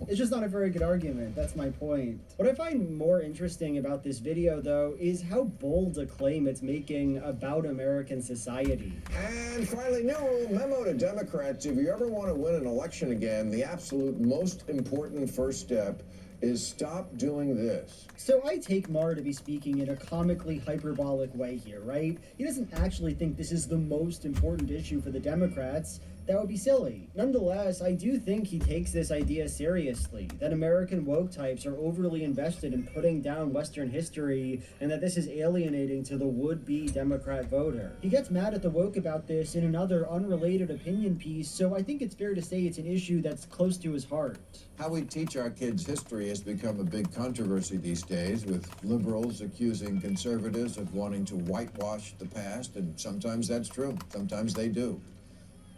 It's just not a very good argument, that's my point. What I find more interesting about this video, though, is how bold a claim it's making about American society. And finally, new rule memo to Democrats. If you ever want to win an election again, the absolute most important first step is stop doing this. So I take Mar to be speaking in a comically hyperbolic way here, right? He doesn't actually think this is the most important issue for the Democrats. That would be silly. Nonetheless, I do think he takes this idea seriously, that American woke types are overly invested in putting down Western history, and that this is alienating to the would-be Democrat voter. He gets mad at the woke about this in another unrelated opinion piece, so I think it's fair to say it's an issue that's close to his heart. How we teach our kids history has become a big controversy these days, with liberals accusing conservatives of wanting to whitewash the past, and sometimes that's true. Sometimes they do.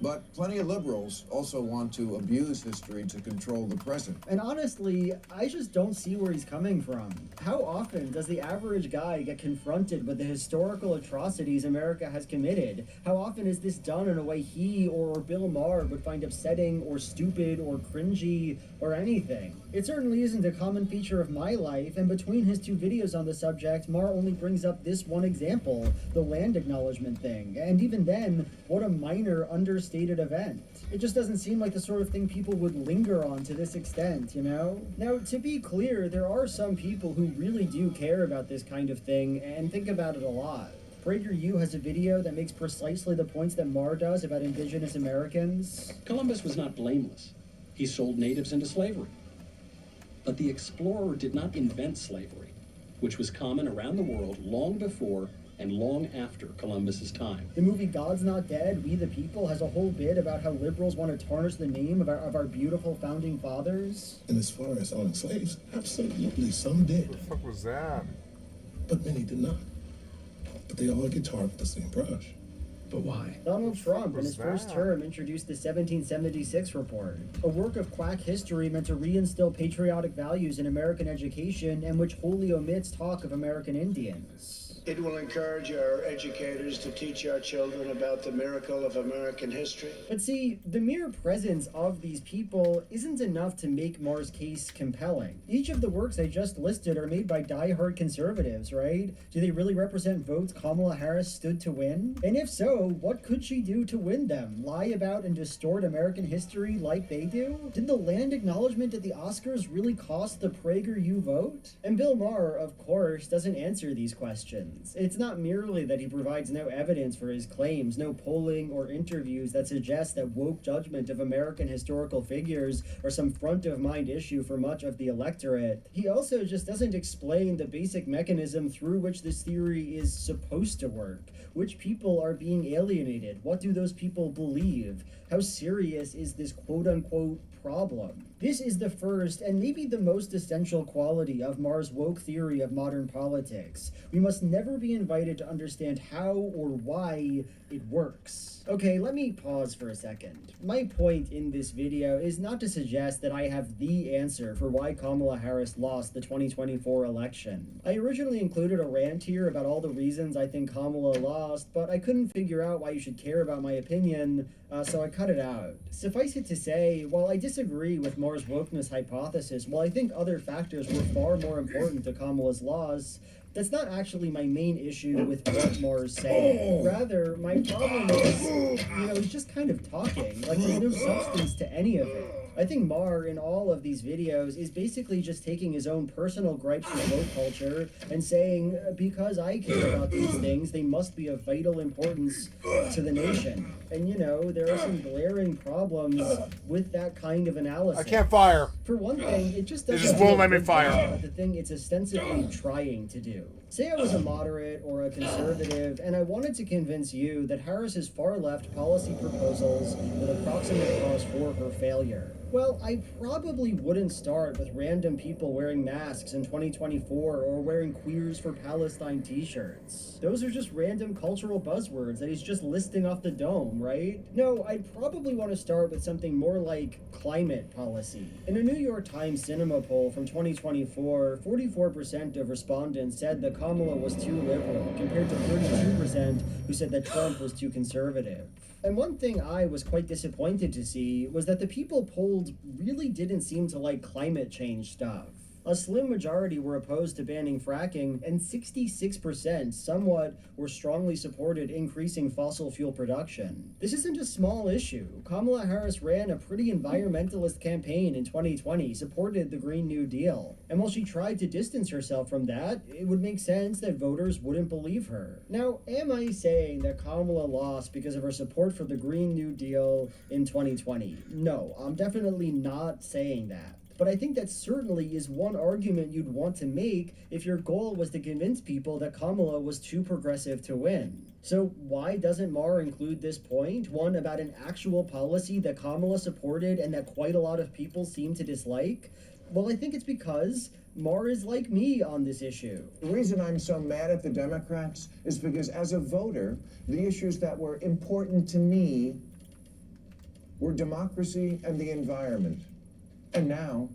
But plenty of liberals also want to abuse history to control the present. And honestly, I just don't see where he's coming from. How often does the average guy get confronted with the historical atrocities America has committed? How often is this done in a way he or Bill Maher would find upsetting or stupid or cringy or anything? It certainly isn't a common feature of my life, and between his two videos on the subject, Maher only brings up this one example, the land acknowledgement thing. And even then, what a minor, understated event. It just doesn't seem like the sort of thing people would linger on to this extent, Now, to be clear, there are some people who really do care about this kind of thing and think about it a lot. PragerU has a video that makes precisely the points that Maher does about indigenous Americans. Columbus was not blameless. He sold natives into slavery. But the explorer did not invent slavery, which was common around the world long before and long after Columbus's time. The movie God's Not Dead, We the People, has a whole bit about how liberals want to tarnish the name of our beautiful founding fathers. And as far as owning slaves, absolutely some did. What the fuck was that? But many did not. But they all get tarred with the same brush. But why? Donald Trump, in his first term, introduced the 1776 Report, a work of quack history meant to reinstill patriotic values in American education and which wholly omits talk of American Indians. It will encourage our educators to teach our children about the miracle of American history. But see, the mere presence of these people isn't enough to make Maher's case compelling. Each of the works I just listed are made by diehard conservatives, right? Do they really represent votes Kamala Harris stood to win? And if so, what could she do to win them? Lie about and distort American history like they do? Did the land acknowledgement at the Oscars really cost the PragerU vote? And Bill Maher, of course, doesn't answer these questions. It's not merely that he provides no evidence for his claims, no polling or interviews that suggest that woke judgment of American historical figures are some front-of-mind issue for much of the electorate. He also just doesn't explain the basic mechanism through which this theory is supposed to work. Which people are being alienated? What do those people believe? How serious is this quote-unquote problem? This is the first and maybe the most essential quality of Maher's woke theory of modern politics. We must never be invited to understand how or why it works. Okay, let me pause for a second. My point in this video is not to suggest that I have the answer for why Kamala Harris lost the 2024 election. I originally included a rant here about all the reasons I think Kamala lost, but I couldn't figure out why you should care about my opinion so I cut it out. Suffice it to say, while I disagree with Mar's wokeness hypothesis, while I think other factors were far more important to Kamala's loss, that's not actually my main issue with what Mar's saying. Rather, my problem is, he's just kind of talking, like there's no substance to any of it. I think Mar, in all of these videos, is basically just taking his own personal gripes with woke culture and saying, because I care about these things, they must be of vital importance to the nation. And, there are some glaring problems with that kind of analysis. I can't fire. For one thing, it just doesn't just won't let me do fire. the thing it's ostensibly trying to do. Say I was a moderate or a conservative, and I wanted to convince you that Harris's far-left policy proposals were the proximate cause for her failure. Well, I probably wouldn't start with random people wearing masks in 2024 or wearing Queers for Palestine t-shirts. Those are just random cultural buzzwords that he's just listing off the dome, right? No, I'd probably want to start with something more like climate policy. In a New York Times cinema poll from 2024, 44% of respondents said that Kamala was too liberal, compared to 32% who said that Trump was too conservative. And one thing I was quite disappointed to see was that the people polled really didn't seem to like climate change stuff. A slim majority were opposed to banning fracking, and 66% somewhat were strongly supported increasing fossil fuel production. This isn't a small issue. Kamala Harris ran a pretty environmentalist campaign in 2020, supported the Green New Deal. And while she tried to distance herself from that, it would make sense that voters wouldn't believe her. Now, am I saying that Kamala lost because of her support for the Green New Deal in 2020? No, I'm definitely not saying that. But I think that certainly is one argument you'd want to make if your goal was to convince people that Kamala was too progressive to win. So why doesn't Mar include this point, one about an actual policy that Kamala supported and that quite a lot of people seem to dislike? Well, I think it's because Mar is like me on this issue. The reason I'm so mad at the Democrats is because as a voter, the issues that were important to me were democracy and the environment. And now,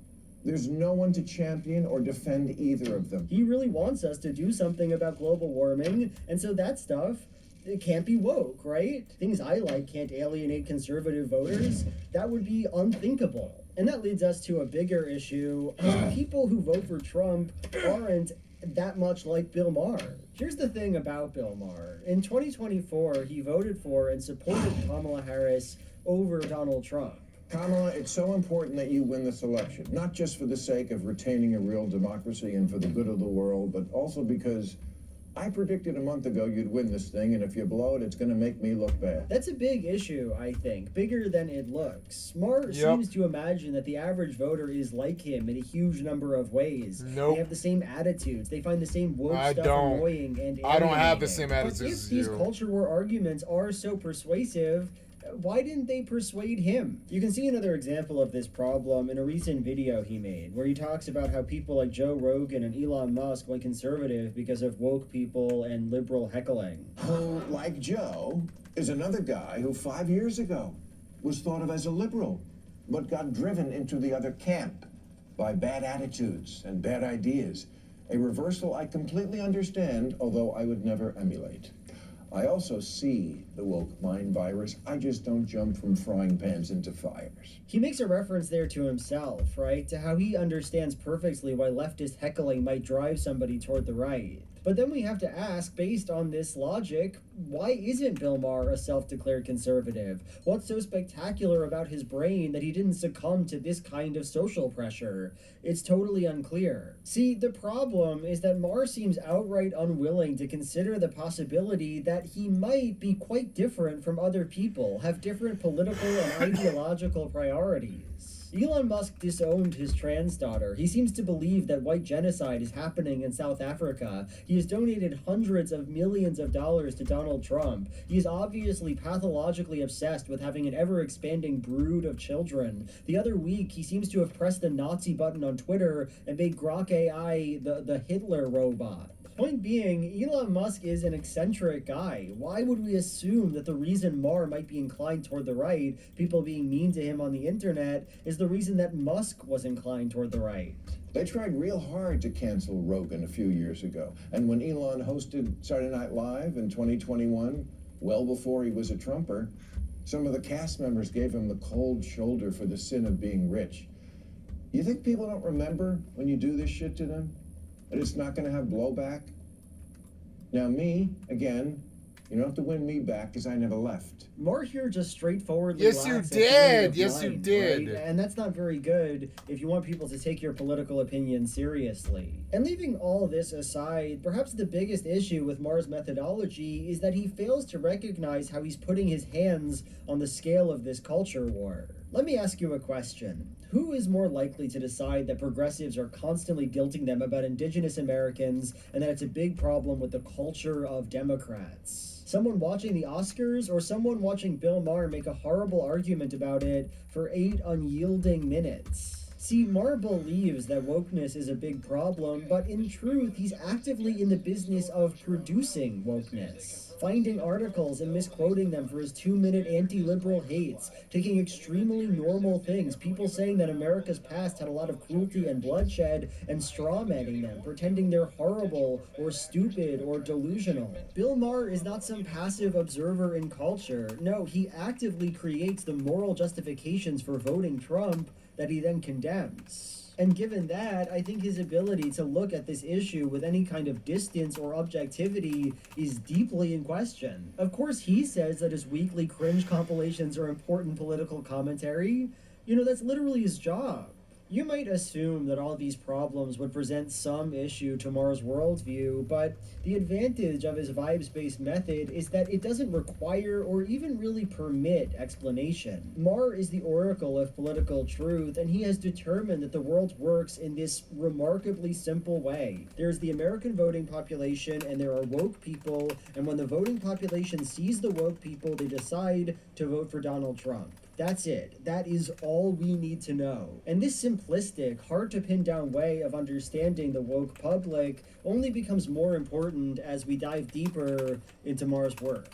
there's no one to champion or defend either of them. He really wants us to do something about global warming, and so that stuff, it can't be woke, right? Things I like can't alienate conservative voters. That would be unthinkable. And that leads us to a bigger issue. People who vote for Trump aren't that much like Bill Maher. Here's the thing about Bill Maher. In 2024, he voted for and supported Kamala Harris over Donald Trump. Kamala, it's so important that you win this election, not just for the sake of retaining a real democracy and for the good of the world, but also because I predicted a month ago you'd win this thing, and if you blow it, it's going to make me look bad. That's a big issue, I think. Bigger than it looks. Mar seems to imagine that the average voter is like him in a huge number of ways. Nope. They have the same attitudes. They find the same woke stuff annoying and I don't have the alienating. same attitudes But if as these you. culture war arguments are so persuasive, why didn't they persuade him? You can see another example of this problem in a recent video he made, where he talks about how people like Joe Rogan and Elon Musk went conservative because of woke people and liberal heckling. Who, like Joe, is another guy who 5 years ago was thought of as a liberal, but got driven into the other camp by bad attitudes and bad ideas. A reversal I completely understand, although I would never emulate. I also see the woke mind virus. I just don't jump from frying pans into fires. He makes a reference there to himself, right? To how he understands perfectly why leftist heckling might drive somebody toward the right. But then we have to ask, based on this logic, why isn't Bill Maher a self-declared conservative? What's so spectacular about his brain that he didn't succumb to this kind of social pressure? It's totally unclear. See, the problem is that Maher seems outright unwilling to consider the possibility that he might be quite different from other people, have different political and ideological priorities. Elon Musk disowned his trans daughter. He seems to believe that white genocide is happening in South Africa. He has donated hundreds of millions of dollars to Donald Trump. He is obviously pathologically obsessed with having an ever-expanding brood of children. The other week, he seems to have pressed the Nazi button on Twitter and made Grok AI the Hitler robot. Point being, Elon Musk is an eccentric guy. Why would we assume that the reason Maher might be inclined toward the right, people being mean to him on the internet, is the reason that Musk was inclined toward the right? They tried real hard to cancel Rogan a few years ago. And when Elon hosted Saturday Night Live in 2021, well before he was a Trumper, Some of the cast members gave him the cold shoulder for the sin of being rich. You think people don't remember when you do this shit to them? That it's not going to have blowback? Now me, again, you don't have to win me back because I never left. Marr here just straightforwardly Yes, you lacks a did. theory of Yes, you mind, did. right? And that's not very good if you want people to take your political opinion seriously. And leaving all this aside, perhaps the biggest issue with Marr's methodology is that he fails to recognize how he's putting his hands on the scale of this culture war. Let me ask you a question. Who is more likely to decide that progressives are constantly guilting them about indigenous Americans and that it's a big problem with the culture of Democrats? Someone watching the Oscars or someone watching Bill Maher make a horrible argument about it for 8 unyielding minutes? See, Marr believes that wokeness is a big problem, but in truth, he's actively in the business of producing wokeness. Finding articles and misquoting them for his 2-minute anti-liberal hates, taking extremely normal things, people saying that America's past had a lot of cruelty and bloodshed, and strawmanning them, pretending they're horrible or stupid or delusional. Bill Maher is not some passive observer in culture. No, he actively creates the moral justifications for voting Trump that he then condemns. And given that, I think his ability to look at this issue with any kind of distance or objectivity is deeply in question. Of course, he says that his weekly cringe compilations are important political commentary. You know, that's literally his job. You might assume that all these problems would present some issue to Marr's worldview, but the advantage of his vibes-based method is that it doesn't require or even really permit explanation. Marr is the oracle of political truth, and he has determined that the world works in this remarkably simple way. There's the American voting population, and there are woke people, and when the voting population sees the woke people, they decide to vote for Donald Trump. That's it. That is all we need to know. And this simplistic, hard to pin down way of understanding the woke public only becomes more important as we dive deeper into Marr's work.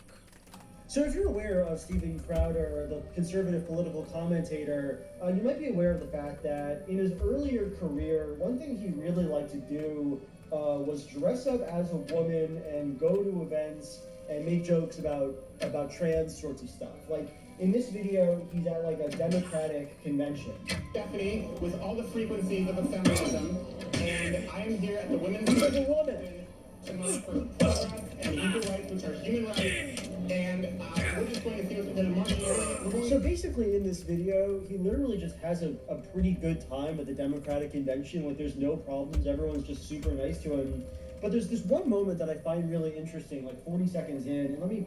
So if you're aware of Steven Crowder, the conservative political commentator, you might be aware of the fact that in his earlier career, one thing he really liked to do was dress up as a woman and go to events and make jokes about trans sorts of stuff. Like, in this video, he's at like a Democratic convention. Stephanie, with all the frequencies of a feminism, and I am here at the Women's He's like a woman. to march for progress and equal rights, which are human rights, and we're just going to see what they're marching. So basically in this video, he literally just has a pretty good time at the Democratic convention. Like, there's no problems, everyone's just super nice to him. But there's this one moment that I find really interesting, like 40 seconds in, and let me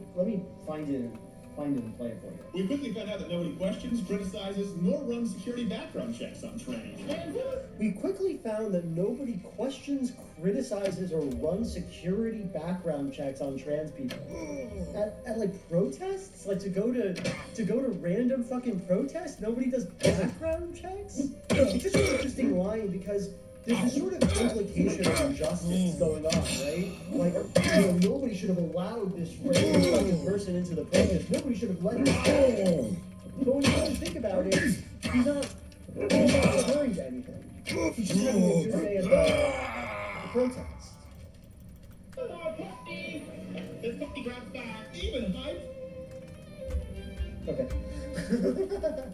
find it and play it for you. We quickly found out that nobody questions, criticizes, nor runs security background checks on trans. We quickly found that nobody questions, criticizes, or runs security background checks on trans people. At like protests, like to go to random fucking protests, nobody does background checks. It's just an interesting line because there's this sort of implication of injustice going on, right? Like, nobody should have allowed this random fucking person into the protest. Nobody should have let him go. But when you really think about it, he's not referring to anything. He's just having a good day at the protest. Okay.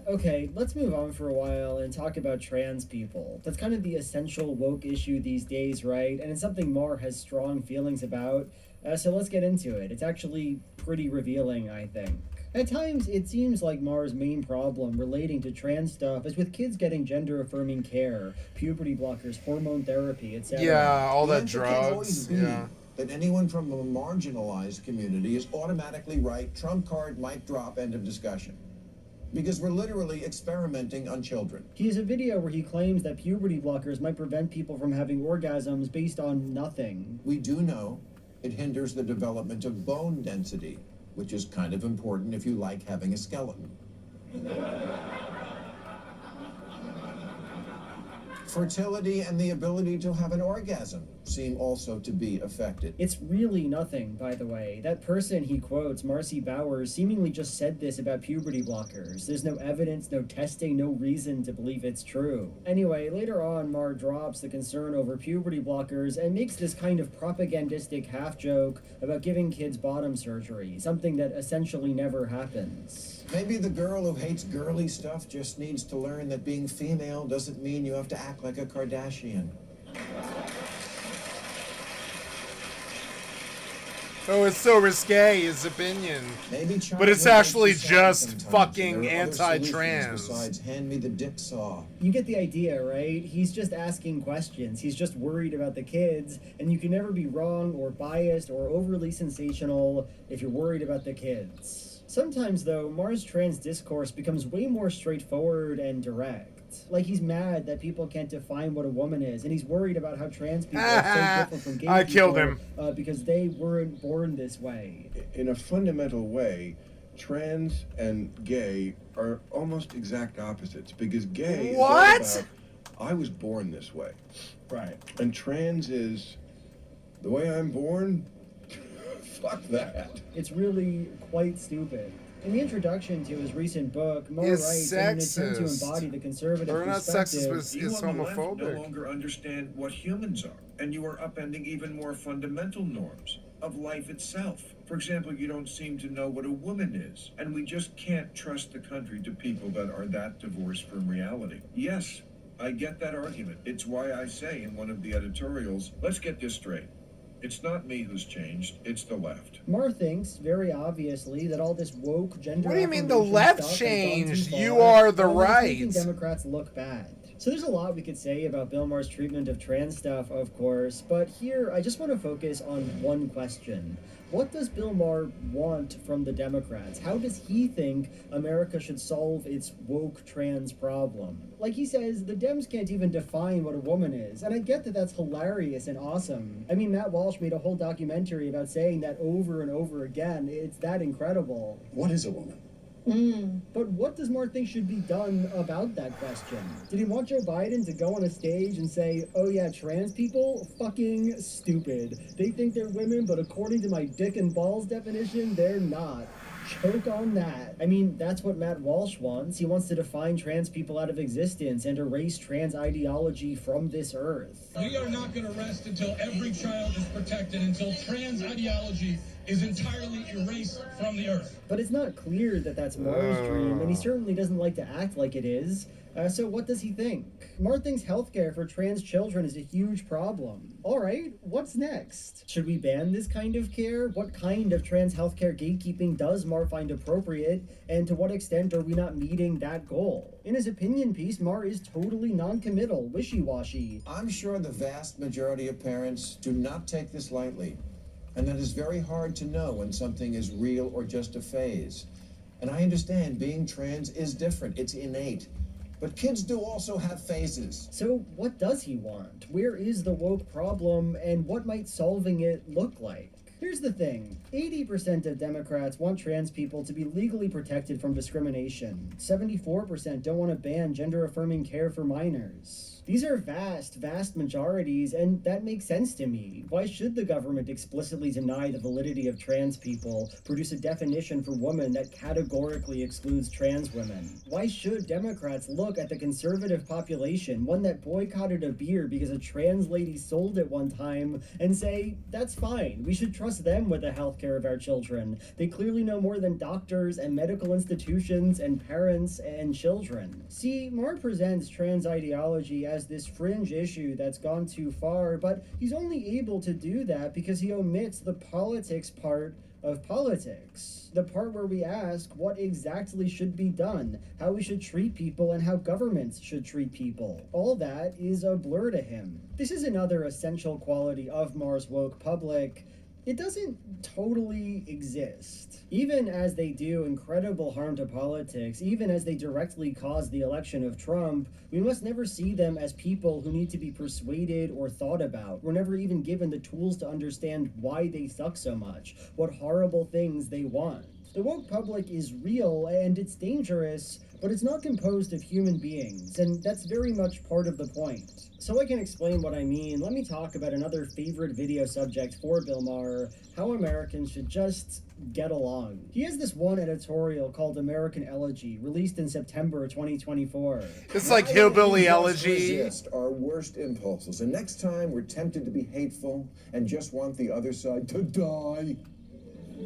Okay, let's move on for a while and talk about trans people. That's kind of the essential woke issue these days, right? And it's something Marr has strong feelings about. So let's get into it. It's actually pretty revealing, I think. At times, it seems like Marr's main problem relating to trans stuff is with kids getting gender-affirming care, puberty blockers, hormone therapy, etc. Yeah, all that The answer can't drugs. always be Yeah. that anyone from a marginalized community is automatically right, trump card, mic drop, end of discussion. Because we're literally experimenting on children. He has a video where he claims that puberty blockers might prevent people from having orgasms based on nothing. We do know it hinders the development of bone density, which is kind of important if you like having a skeleton. Fertility and the ability to have an orgasm seem also to be affected. It's really nothing, by the way. That person he quotes, Marcy Bowers, seemingly just said this about puberty blockers. There's no evidence, no testing, no reason to believe it's true. Anyway, later on, Marr drops the concern over puberty blockers and makes this kind of propagandistic half-joke about giving kids bottom surgery, something that essentially never happens. Maybe the girl who hates girly stuff just needs to learn that being female doesn't mean you have to act like a Kardashian. Oh, it's so risque, his opinion. Maybe but it's actually just fucking anti-trans. Besides, hand me the dick saw. You get the idea, right? He's just asking questions. He's just worried about the kids, and you can never be wrong or biased or overly sensational if you're worried about the kids. Sometimes, though, Mars trans discourse becomes way more straightforward and direct. Like, he's mad that people can't define what a woman is, and he's worried about how trans people are so different from gay people. I killed him. Because they weren't born this way. In a fundamental way, trans and gay are almost exact opposites, because gay is all about, I was born this way. Right. And trans is, the way I'm born, fuck that. It's really quite stupid. In the introduction to his recent book, Moore writes, in an attempt to embody the conservative perspective, you on the left no longer understand what humans are, and you are upending even more fundamental norms of life itself. For example, you don't seem to know what a woman is, and we just can't trust the country to people that are that divorced from reality. Yes, I get that argument. It's why I say in one of the editorials, let's get this straight. It's not me who's changed, it's the left. Moore thinks, very obviously, that all this woke gender... What do you mean the left changed? You are the right. Making Democrats look bad. So there's a lot we could say about Bill Maher's treatment of trans stuff, of course, but here I just want to focus on one question. What does Bill Maher want from the Democrats? How does he think America should solve its woke trans problem? Like he says, the Dems can't even define what a woman is, and I get that that's hilarious and awesome. I mean, Matt Walsh made a whole documentary about saying that over and over again. It's that incredible. What is a woman? But what does Mark think should be done about that question? Did he want Joe Biden to go on a stage and say, oh yeah, trans people? Fucking stupid. They think they're women, but according to my dick and balls definition, they're not. Choke on that. I mean, that's what Matt Walsh wants. He wants to define trans people out of existence and erase trans ideology from this earth. We are not going to rest until every child is protected, until trans ideology is entirely erased from the earth. But it's not clear that that's Maher's dream, and he certainly doesn't like to act like it is. So what does he think? Maher thinks healthcare for trans children is a huge problem. Alright, what's next? Should we ban this kind of care? What kind of trans healthcare gatekeeping does Maher find appropriate, and to what extent are we not meeting that goal? In his opinion piece, Maher is totally non-committal, wishy-washy. I'm sure the vast majority of parents do not take this lightly, and that is very hard to know when something is real or just a phase. And I understand being trans is different, it's innate. But kids do also have phases. So what does he want? Where is the woke problem, and what might solving it look like? Here's the thing. 80% of Democrats want trans people to be legally protected from discrimination. 74% don't want to ban gender-affirming care for minors. These are vast, vast majorities, and that makes sense to me. Why should the government explicitly deny the validity of trans people, produce a definition for women that categorically excludes trans women? Why should Democrats look at the conservative population, one that boycotted a beer because a trans lady sold it one time, and say, that's fine, we should trust them with the healthcare of our children. They clearly know more than doctors and medical institutions and parents and children. See, Maher presents trans ideology as this fringe issue that's gone too far, but he's only able to do that because he omits the politics part of politics. The part where we ask what exactly should be done, how we should treat people, and how governments should treat people. All that is a blur to him. This is another essential quality of Maher's woke public. It doesn't totally exist. Even as they do incredible harm to politics, even as they directly cause the election of Trump, we must never see them as people who need to be persuaded or thought about. We're never even given the tools to understand why they suck so much, what horrible things they want. The woke public is real and it's dangerous, but it's not composed of human beings, and that's very much part of the point. So I can explain what I mean, let me talk about another favorite video subject for Bill Maher, how Americans should just get along. He has this one editorial called American Elegy, released in September 2024. It's like hillbilly elegy. Resist our worst impulses, and next time we're tempted to be hateful and just want the other side to die,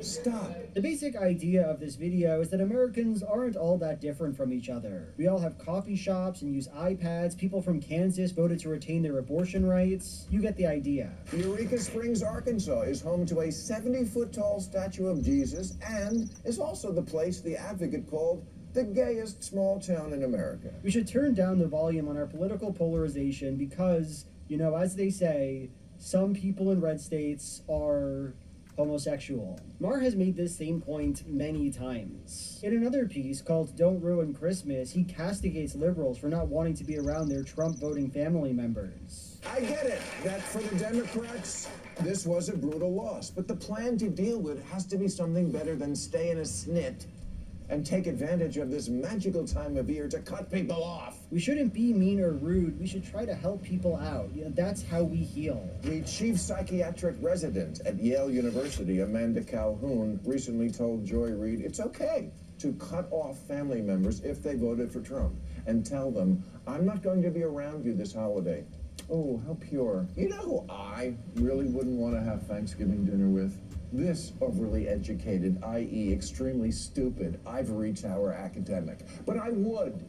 Stop. The basic idea of this video is that Americans aren't all that different from each other. We all have coffee shops and use iPads. People from Kansas voted to retain their abortion rights. You get the idea. Eureka Springs, Arkansas is home to a 70-foot-tall statue of Jesus and is also the place the Advocate called the gayest small town in America. We should turn down the volume on our political polarization because, you know, as they say, some people in red states are homosexual. Maher has made this same point many times. In another piece called Don't Ruin Christmas, he castigates liberals for not wanting to be around their Trump-voting family members. I get it that for the Democrats, this was a brutal loss, but the plan to deal with has to be something better than stay in a snit and take advantage of this magical time of year to cut people off. We shouldn't be mean or rude. We should try to help people out. You know, that's how we heal. The chief psychiatric resident at Yale University, Amanda Calhoun, recently told Joy Reid it's okay to cut off family members if they voted for Trump and tell them, I'm not going to be around you this holiday. Oh, how pure. You know who I really wouldn't want to have Thanksgiving dinner with? This overly educated, i.e. extremely stupid, ivory tower academic. But I would,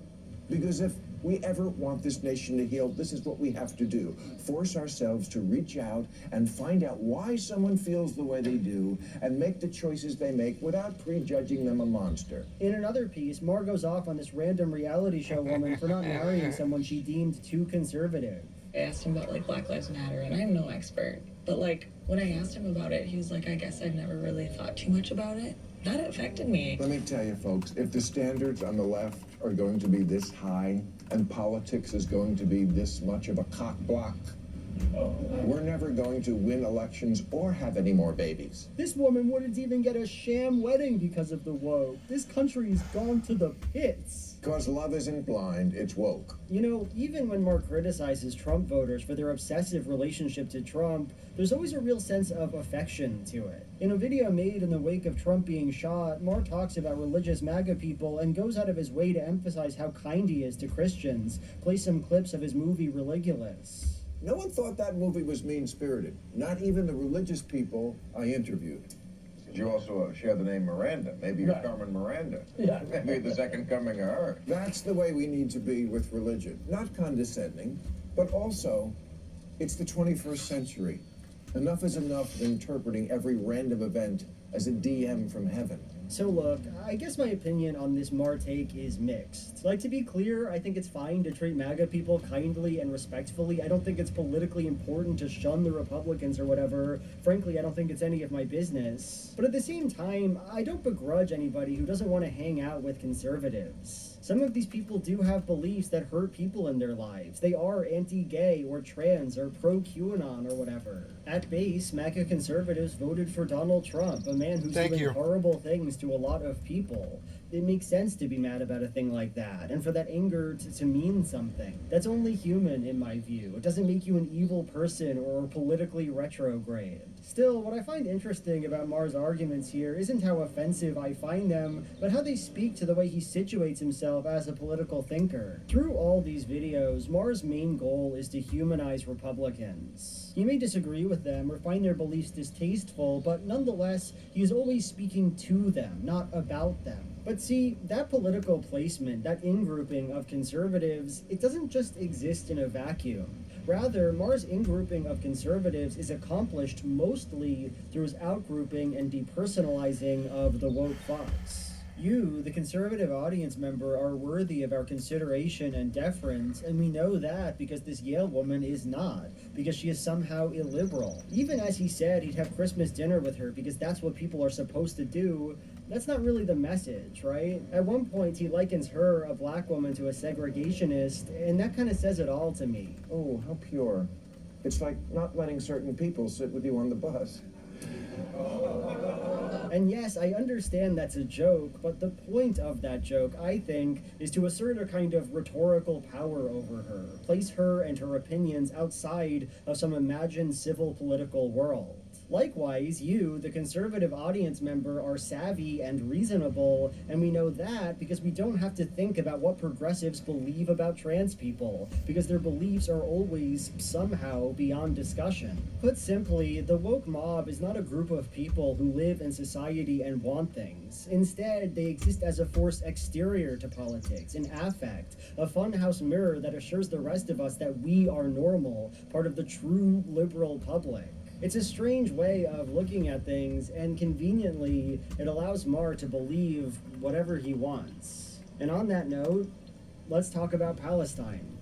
because if we ever want this nation to heal, this is what we have to do. Force ourselves to reach out and find out why someone feels the way they do and make the choices they make without prejudging them a monster. In another piece, Maher goes off on this random reality show woman for not marrying someone she deemed too conservative. I asked him about, like, Black Lives Matter, and I'm no expert. But, like, when I asked him about it, he was like, I guess I've never really thought too much about it. That affected me. Let me tell you, folks, if the standards on the left are going to be this high and politics is going to be this much of a cock block, we're never going to win elections or have any more babies. This woman wouldn't even get a sham wedding because of the woke. This country's gone to the pits. Because love isn't blind, it's woke. You know, even when Maher criticizes Trump voters for their obsessive relationship to Trump, there's always a real sense of affection to it. In a video made in the wake of Trump being shot, Maher talks about religious MAGA people and goes out of his way to emphasize how kind he is to Christians. Play some clips of his movie Religulous. No one thought that movie was mean-spirited. Not even the religious people I interviewed. You also share the name Miranda. Maybe you're Carmen Miranda. Yeah. Maybe the second coming of her. That's the way we need to be with religion. Not condescending, but also, it's the 21st century. Enough is enough of interpreting every random event as a DM from heaven. So look, I guess my opinion on this Maher take is mixed. Like, to be clear, I think it's fine to treat MAGA people kindly and respectfully. I don't think it's politically important to shun the Republicans or whatever. Frankly, I don't think it's any of my business. But at the same time, I don't begrudge anybody who doesn't want to hang out with conservatives. Some of these people do have beliefs that hurt people in their lives. They are anti-gay or trans or pro-QAnon or whatever. At base, MAGA conservatives voted for Donald Trump, a man who's doing horrible things to a lot of people. It makes sense to be mad about a thing like that, and for that anger to mean something. That's only human, in my view. It doesn't make you an evil person or politically retrograde. Still, what I find interesting about Maher's arguments here isn't how offensive I find them, but how they speak to the way he situates himself as a political thinker. Through all these videos, Maher's main goal is to humanize Republicans. You may disagree with them or find their beliefs distasteful, but nonetheless, he is always speaking to them, not about them. But see, that political placement, that in-grouping of conservatives, it doesn't just exist in a vacuum. Rather, Maher's in-grouping of conservatives is accomplished mostly through his out-grouping and depersonalizing of the woke fucks. You, the conservative audience member, are worthy of our consideration and deference, and we know that because this Yale woman is not, because she is somehow illiberal. Even as he said he'd have Christmas dinner with her because that's what people are supposed to do, that's not really the message, right? At one point, he likens her, a black woman, to a segregationist, and that kind of says it all to me. Oh, how pure. It's like not letting certain people sit with you on the bus. And yes, I understand that's a joke, but the point of that joke, I think, is to assert a kind of rhetorical power over her, place her and her opinions outside of some imagined civil political world. Likewise, you, the conservative audience member, are savvy and reasonable, and we know that because we don't have to think about what progressives believe about trans people, because their beliefs are always somehow beyond discussion. Put simply, the woke mob is not a group of people who live in society and want things. Instead, they exist as a force exterior to politics, an affect, a funhouse mirror that assures the rest of us that we are normal, part of the true liberal public. It's a strange way of looking at things, and conveniently, it allows Marr to believe whatever he wants. And on that note, let's talk about Palestine.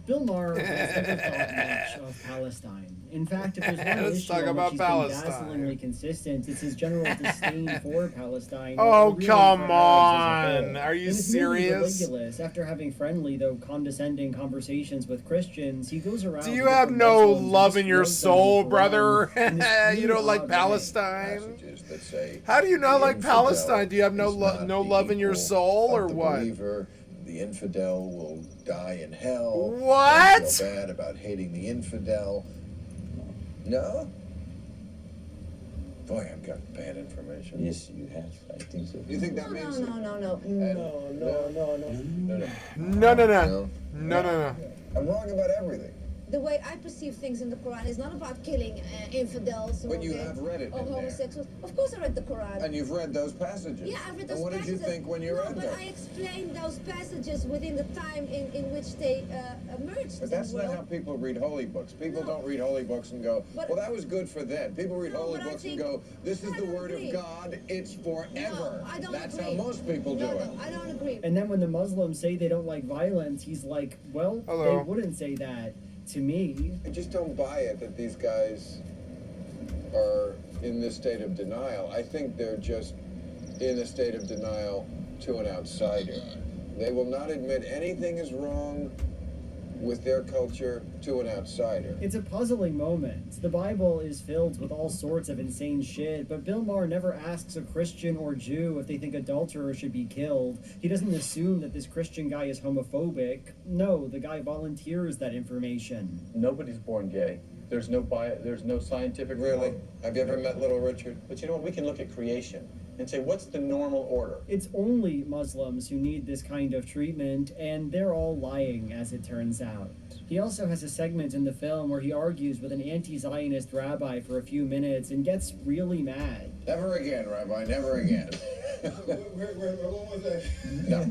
Bill Maher has never thought much of Palestine. In fact, if there's one Let's issue talk on about which he's been Palestine. dazzlingly consistent, it's his general disdain for Palestine. Oh, and really come for Arabs as a on. whole. Are you In his movie serious? Religulous, after having friendly, though condescending, conversations with Christians, he goes around... Do to you have different no Muslims, love in your disclose them in soul, the brother? Quran in this You really don't like odd way. Palestine? That say How do you not the like infidel Palestine? Do you have no is not no the love in your equal soul, of or the what? believer. The infidel will die in hell. What? Don't feel bad about hating the infidel. No? Boy, I've got bad information. Yes, you have. I think so. You think that means... No. No. I'm wrong about everything. The way I perceive things in the Quran is not about killing infidels But you have read it or in there. homosexuals. Of course I read the Quran. And you've read those passages. Yeah, I've read those And what passages. did you think when you read but them? I explained those passages within the time in which they emerged. But that's in the not world. how people read holy books. People don't read holy books and go, But- well, that was good for them. People read holy but I books and think- go, this is I the don't word agree. of God. It's forever. No, I don't That's agree. how most people do it. I don't agree. And then when the Muslims say they don't like violence, he's like, well, Hello. they wouldn't say that to me. I just don't buy it that these guys are in this state of denial. I think they're just in a state of denial to an outsider. They will not admit anything is wrong with their culture to an outsider. It's a puzzling moment. The Bible is filled with all sorts of insane shit, but Bill Maher never asks a Christian or Jew if they think adulterers should be killed. He doesn't assume that this Christian guy is homophobic. No, the guy volunteers that information. Nobody's born gay. There's no scientific... Really? Have you ever met Little Richard? But you know what? We can look at creation and say, what's the normal order? It's only Muslims who need this kind of treatment, and they're all lying, as it turns out. He also has a segment in the film where he argues with an anti-Zionist rabbi for a few minutes and gets really mad. Never again, Rabbi, never again. What was that? No.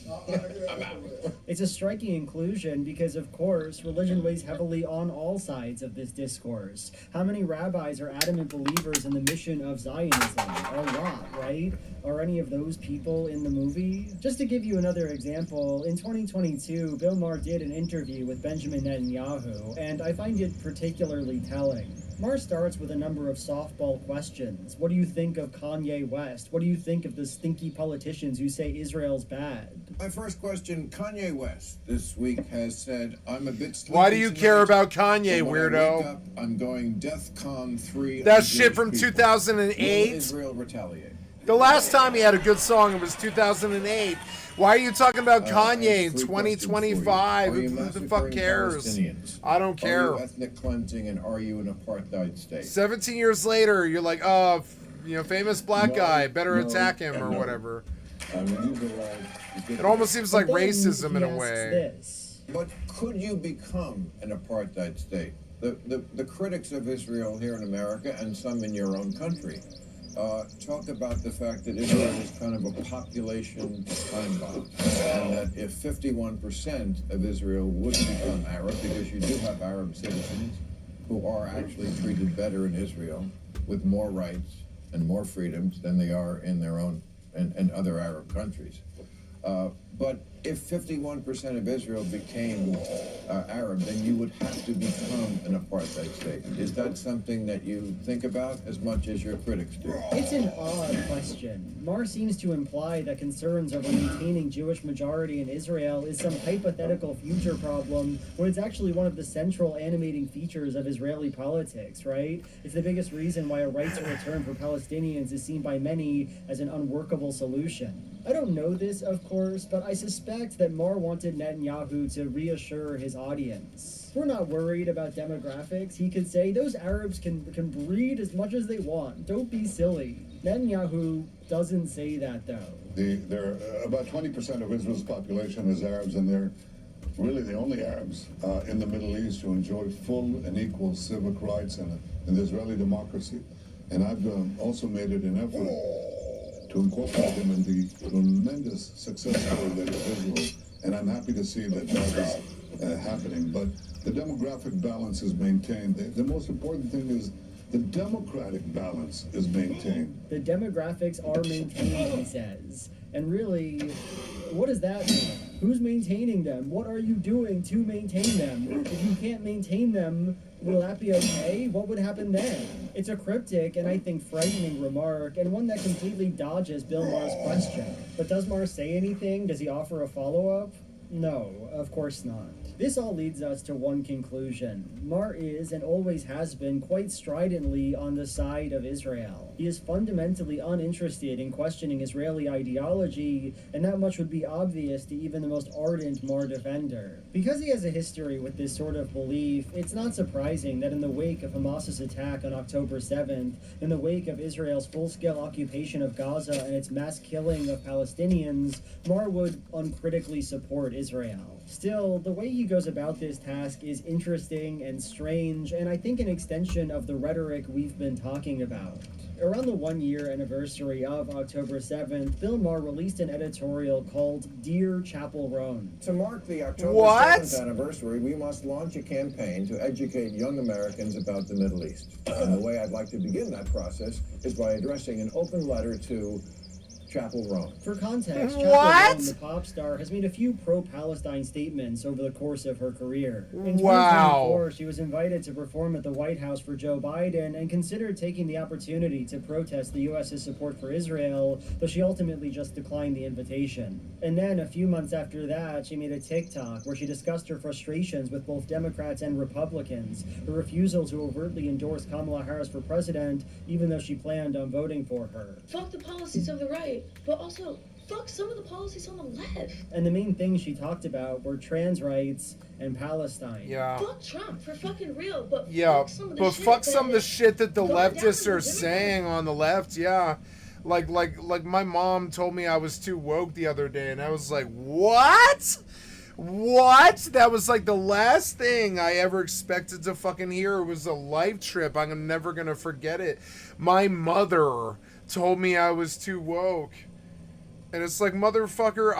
I'm out. It's a striking inclusion because, of course, religion weighs heavily on all sides of this discourse. How many rabbis are adamant believers in the mission of Zionism? A lot, right? Are any of those people in the movie? Just to give you another example, in 2022, Bill Maher did an interview with Benjamin Netanyahu, and I find it particularly telling. Maher starts with a number of softball questions. What do you think of Kanye West? What do you think of the stinky politicians who say Israel's bad? My first question, Kanye West this week has said, I'm a bit sleepy Why do you care tonight, about Kanye, so when I weirdo? wake up, I'm going DEFCON 3. That on shit Jewish from people. 2008? Will Israel retaliate? The last time he had a good song, it was 2008. Why are you talking about Kanye in 2025? Are you Who the massacring fuck cares? Palestinians? I don't care. Are you ethnic cleansing and are you an apartheid state? 17 years later, you're like, oh, famous black guy, better no, attack him or no. whatever. It It almost seems like But then racism he in a asks way. This. But could you become an apartheid state? The critics of Israel here in America and some in your own country talk about the fact that Israel is kind of a population time bomb, and that if 51% of Israel would become Arab, because you do have Arab citizens who are actually treated better in Israel with more rights and more freedoms than they are in their own and other Arab countries. But if 51% of Israel became Arab, then you would have to become an apartheid state. Is that something that you think about as much as your critics do? It's an odd question. Maher seems to imply that concerns over maintaining Jewish majority in Israel is some hypothetical future problem when it's actually one of the central animating features of Israeli politics, right? It's the biggest reason why a right to return for Palestinians is seen by many as an unworkable solution. I don't know this, of course, but I suspect that Mar wanted Netanyahu to reassure his audience. We're not worried about demographics. He could say, those Arabs can breed as much as they want. Don't be silly. Netanyahu doesn't say that, though. There about 20% of Israel's population is Arabs, and they're really the only Arabs in the Middle East who enjoy full and equal civic rights in the Israeli democracy. And I've also made it an effort to incorporate them in the tremendous success story that is Israel. And I'm happy to see that that is happening. But the demographic balance is maintained. The most important thing is the democratic balance is maintained. The demographics are maintained, he says. And really, what does that mean? Who's maintaining them? What are you doing to maintain them? If you can't maintain them, will that be okay? What would happen then? It's a cryptic and I think frightening remark, and one that completely dodges Bill Maher's question. But does Maher say anything? Does he offer a follow-up? No, of course not. This all leads us to one conclusion. Maher is, and always has been, quite stridently on the side of Israel. He is fundamentally uninterested in questioning Israeli ideology, and that much would be obvious to even the most ardent Maher defender. Because he has a history with this sort of belief, it's not surprising that in the wake of Hamas's attack on October 7th, in the wake of Israel's full-scale occupation of Gaza and its mass killing of Palestinians, Maher would uncritically support Israel. Still, the way he goes about this task is interesting and strange, and I think an extension of the rhetoric we've been talking about. Around the one-year anniversary of October 7th, Bill Maher released an editorial called Dear Chapel Roan. To mark the October 7th anniversary, we must launch a campaign to educate young Americans about the Middle East. And the way I'd like to begin that process is by addressing an open letter to Chapel Roan. For context, Chapel Roan, the pop star, has made a few pro-Palestine statements over the course of her career. In 2024, she was invited to perform at the White House for Joe Biden and considered taking the opportunity to protest the U.S.'s support for Israel, but she ultimately just declined the invitation. And then, a few months after that, she made a TikTok where she discussed her frustrations with both Democrats and Republicans, her refusal to overtly endorse Kamala Harris for president, even though she planned on voting for her. Fuck the policies of the right, but also fuck some of the policies on the left. And the main things she talked about were trans rights and Palestine. Yeah. Fuck Trump for fucking real, but yeah, fuck some of the shit that the leftists are saying on the left. Yeah, like my mom told me I was too woke the other day, and I was like, what? What? That was like the last thing I ever expected to fucking hear. It was a life trip. I'm never gonna forget it. My mother told me I was too woke, and it's like, motherfucker,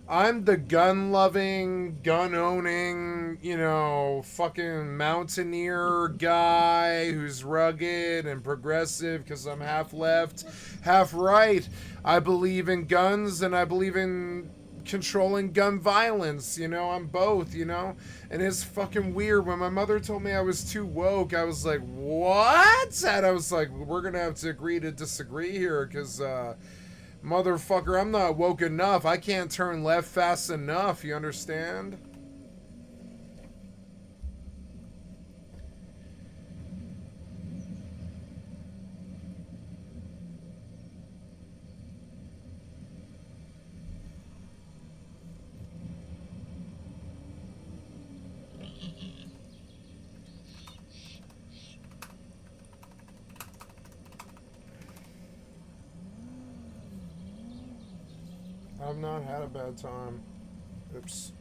I'm the gun-loving, gun-owning, fucking mountaineer guy who's rugged and progressive because I'm half left, half right. I believe in guns and I believe in controlling gun violence, I'm both, and it's fucking weird. When my mother told me I was too woke, I was like, what? And I was like, we're gonna have to agree to disagree here, because motherfucker, I'm not woke enough. I can't turn left fast enough, you understand? I've not had a bad time. Oops.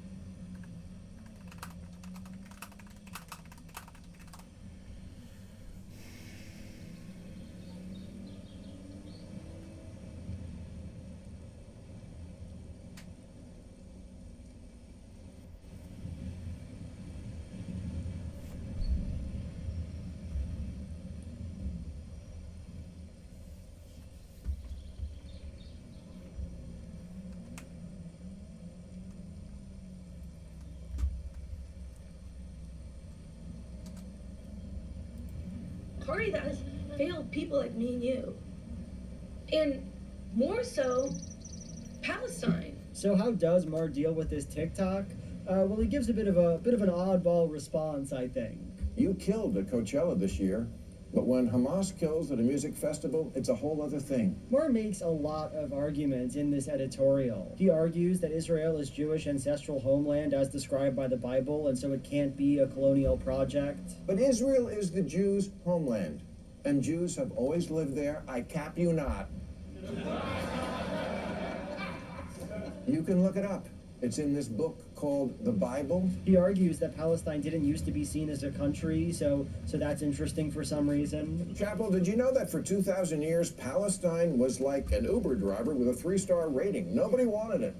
Party that has failed people like me and you, and more so Palestine. So how does Maher deal with this TikTok? Well, he gives a bit of an oddball response, I think. You killed at Coachella this year. But when Hamas kills at a music festival, it's a whole other thing. Moore makes a lot of arguments in this editorial. He argues that Israel is Jewish ancestral homeland as described by the Bible, and so it can't be a colonial project. But Israel is the Jews' homeland, and Jews have always lived there. I cap you not. You can look it up. It's in this book called The Bible. He argues that Palestine didn't used to be seen as a country, so that's interesting for some reason. Chapel, did you know that for 2,000 years, Palestine was like an Uber driver with a 3-star rating? Nobody wanted it.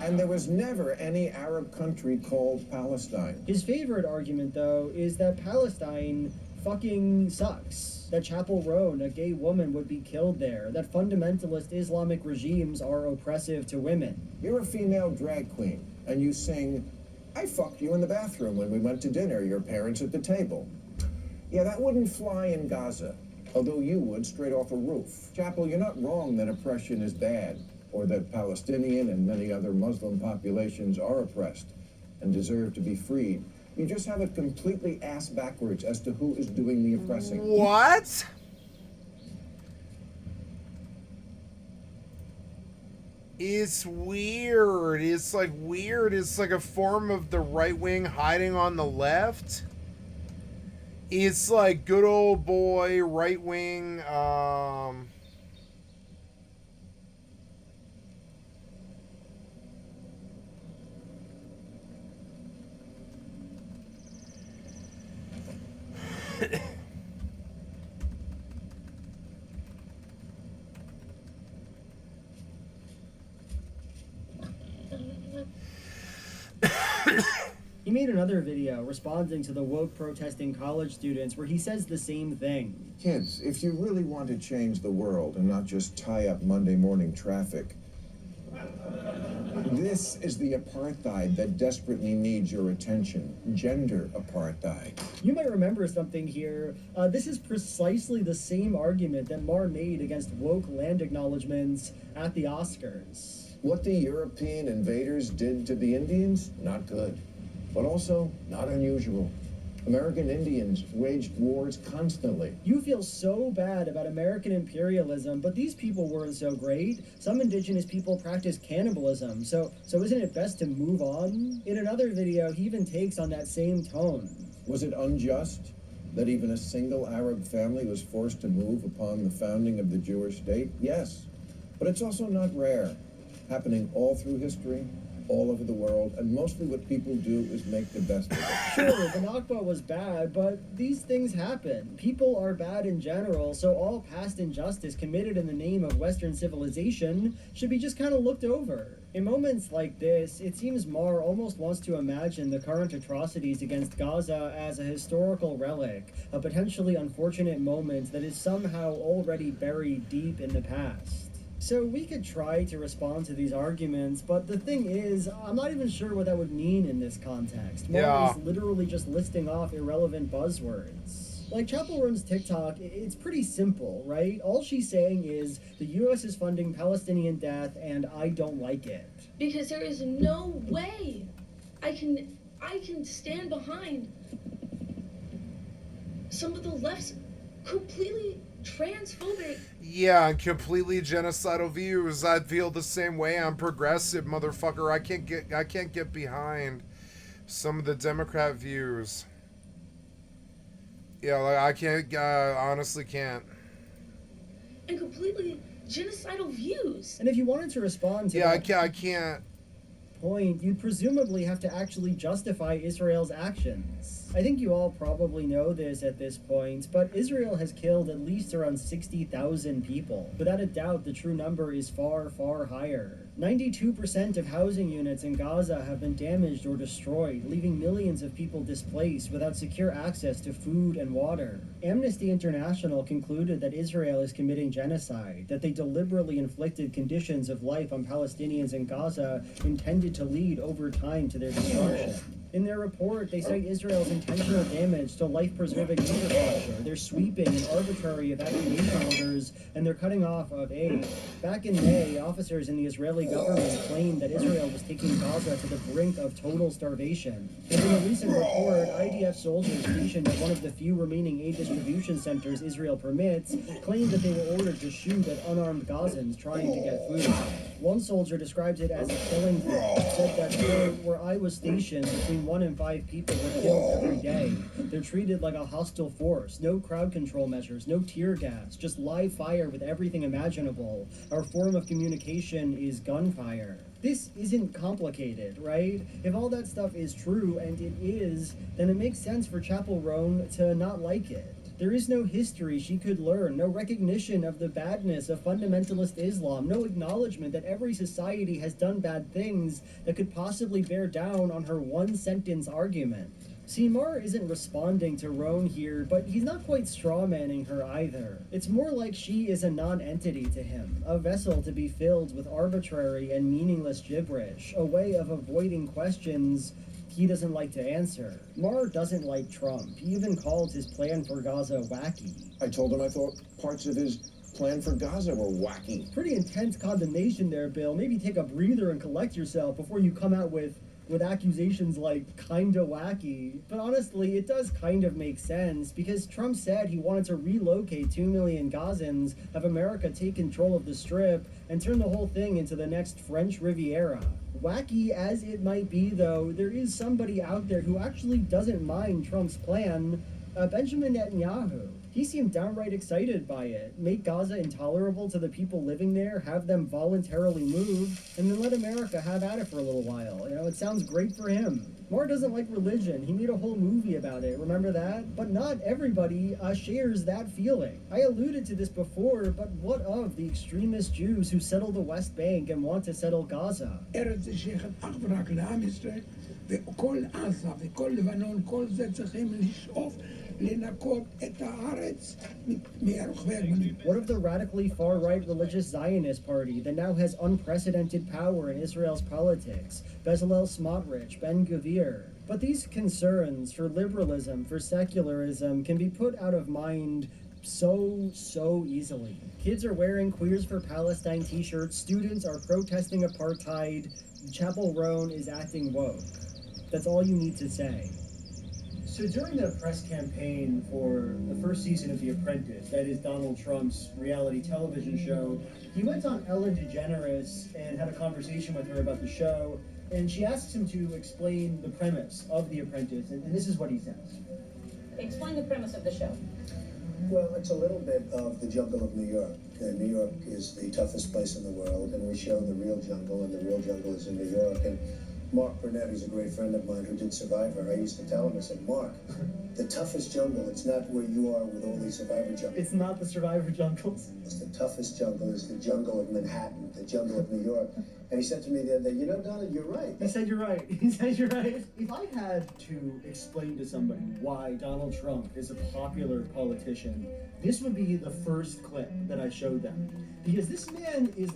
And there was never any Arab country called Palestine. His favorite argument, though, is that Palestine fucking sucks. That Chapel Roan, a gay woman, would be killed there. That fundamentalist Islamic regimes are oppressive to women. You're a female drag queen, and you sing, I fucked you in the bathroom when we went to dinner, your parents at the table. Yeah, that wouldn't fly in Gaza, although you would straight off a roof. Chapel, you're not wrong that oppression is bad, or that Palestinian and many other Muslim populations are oppressed and deserve to be freed. You just have it completely ass backwards as to who is doing the oppressing. What? It's weird. It's like weird. It's like a form of the right wing hiding on the left. It's like good old boy right wing. He made another video responding to the woke protesting college students where he says the same thing. Kids, if you really want to change the world and not just tie up Monday morning traffic, this is the apartheid that desperately needs your attention. Gender apartheid. You might remember something here. This is precisely the same argument that Marr made against woke land acknowledgements at the Oscars. What the European invaders did to the Indians, not good, but also not unusual. American Indians waged wars constantly. You feel so bad about American imperialism, but these people weren't so great. Some indigenous people practice cannibalism, so isn't it best to move on? In another video, he even takes on that same tone. Was it unjust that even a single Arab family was forced to move upon the founding of the Jewish state? Yes, but it's also not rare, happening all through history, all over the world, and mostly what people do is make the best of it. Sure, the Nakba was bad, but these things happen. People are bad in general, so all past injustice committed in the name of Western civilization should be just kind of looked over. In moments like this, it seems Marr almost wants to imagine the current atrocities against Gaza as a historical relic, a potentially unfortunate moment that is somehow already buried deep in the past. So we could try to respond to these arguments, but the thing is, I'm not even sure what that would mean in this context. Marr is literally just listing off irrelevant buzzwords. Like Chapel Roan's TikTok, it's pretty simple, right? All she's saying is, the US is funding Palestinian death and I don't like it. Because there is no way I can stand behind some of the left's completely transphobic. Yeah, and completely genocidal views. I feel the same way. I'm progressive, motherfucker. I can't get behind some of the Democrat views. Yeah, like I can't. Honestly, can't. And completely genocidal views. And if you wanted to respond to I can't. Point, you'd presumably have to actually justify Israel's actions. I think you all probably know this at this point, but Israel has killed at least around 60,000 people. Without a doubt, the true number is far, far higher. 92% of housing units in Gaza have been damaged or destroyed, leaving millions of people displaced without secure access to food and water. Amnesty International concluded that Israel is committing genocide, that they deliberately inflicted conditions of life on Palestinians in Gaza intended to lead over time to their destruction. In their report, they cite Israel's intentional damage to life-preserving infrastructure. They're sweeping and arbitrary evacuation orders, and they're cutting off of aid. Back in May, officers in the Israeli government claimed that Israel was taking Gaza to the brink of total starvation. And in a recent report, IDF soldiers stationed at one of the few remaining aid distribution centers Israel permits claimed that they were ordered to shoot at unarmed Gazans trying to get food. One soldier described it as a killing field, said that, quote, where I was stationed, between 1 and 5 people were killed every day. They're treated like a hostile force, no crowd control measures, no tear gas, just live fire with everything imaginable. Our form of communication is gunfire. This isn't complicated, right? If all that stuff is true, and it is, then it makes sense for Chapel Roan to not like it. There is no history she could learn, no recognition of the badness of fundamentalist Islam, no acknowledgement that every society has done bad things that could possibly bear down on her one-sentence argument. See, Mar isn't responding to Roan here, but he's not quite strawmanning her either. It's more like she is a non-entity to him, a vessel to be filled with arbitrary and meaningless gibberish, a way of avoiding questions he doesn't like to answer. Mar doesn't like Trump. He even called his plan for Gaza wacky. I told him I thought parts of his plan for Gaza were wacky. Pretty intense condemnation there, Bill. Maybe take a breather and collect yourself before you come out with accusations like kinda wacky. But honestly, it does kind of make sense, because Trump said he wanted to relocate 2 million Gazans, have America take control of the Strip, and turn the whole thing into the next French Riviera. Wacky as it might be, though, there is somebody out there who actually doesn't mind Trump's plan, Benjamin Netanyahu. He seemed downright excited by it. Make Gaza intolerable to the people living there, have them voluntarily move, and then let America have at it for a little while. You know, it sounds great for him. Mar doesn't like religion. He made a whole movie about it, remember that? But not everybody shares that feeling. I alluded to this before, but what of the extremist Jews who settle the West Bank and want to settle Gaza? ארץ זה שייכת אך ורק לעם ישראל, וכל עזה וכל לבנון, כל זה צריכים לשאוף לנקות את הארץ מרוכבי הגבלים. What of the radically far-right religious Zionist party that now has unprecedented power in Israel's politics? Bezalel Smotrich, Ben Gvir. But these concerns for liberalism, for secularism, can be put out of mind so easily. Kids are wearing Queers for Palestine t-shirts, students are protesting apartheid, Chapel Roan is acting woke. That's all you need to say. So during the press campaign for the first season of The Apprentice, that is Donald Trump's reality television show, he went on Ellen DeGeneres and had a conversation with her about the show, and she asks him to explain the premise of The Apprentice, and this is what he says. Explain the premise of the show. Well, it's a little bit of the jungle of New York. New York is the toughest place in the world, and we show the real jungle, and the real jungle is in New York. And Mark Burnett, who's a great friend of mine who did Survivor, I used to tell him, I said, Mark, the toughest jungle, it's not where you are with all these Survivor jungles. It's not the Survivor jungles. It's the toughest jungle is the jungle of Manhattan, the jungle of New York. And he said to me the other day, you know, Donald, you're right. He said you're right. He said you're right. If I had to explain to somebody why Donald Trump is a popular politician, this would be the first clip that I showed them. Because this man is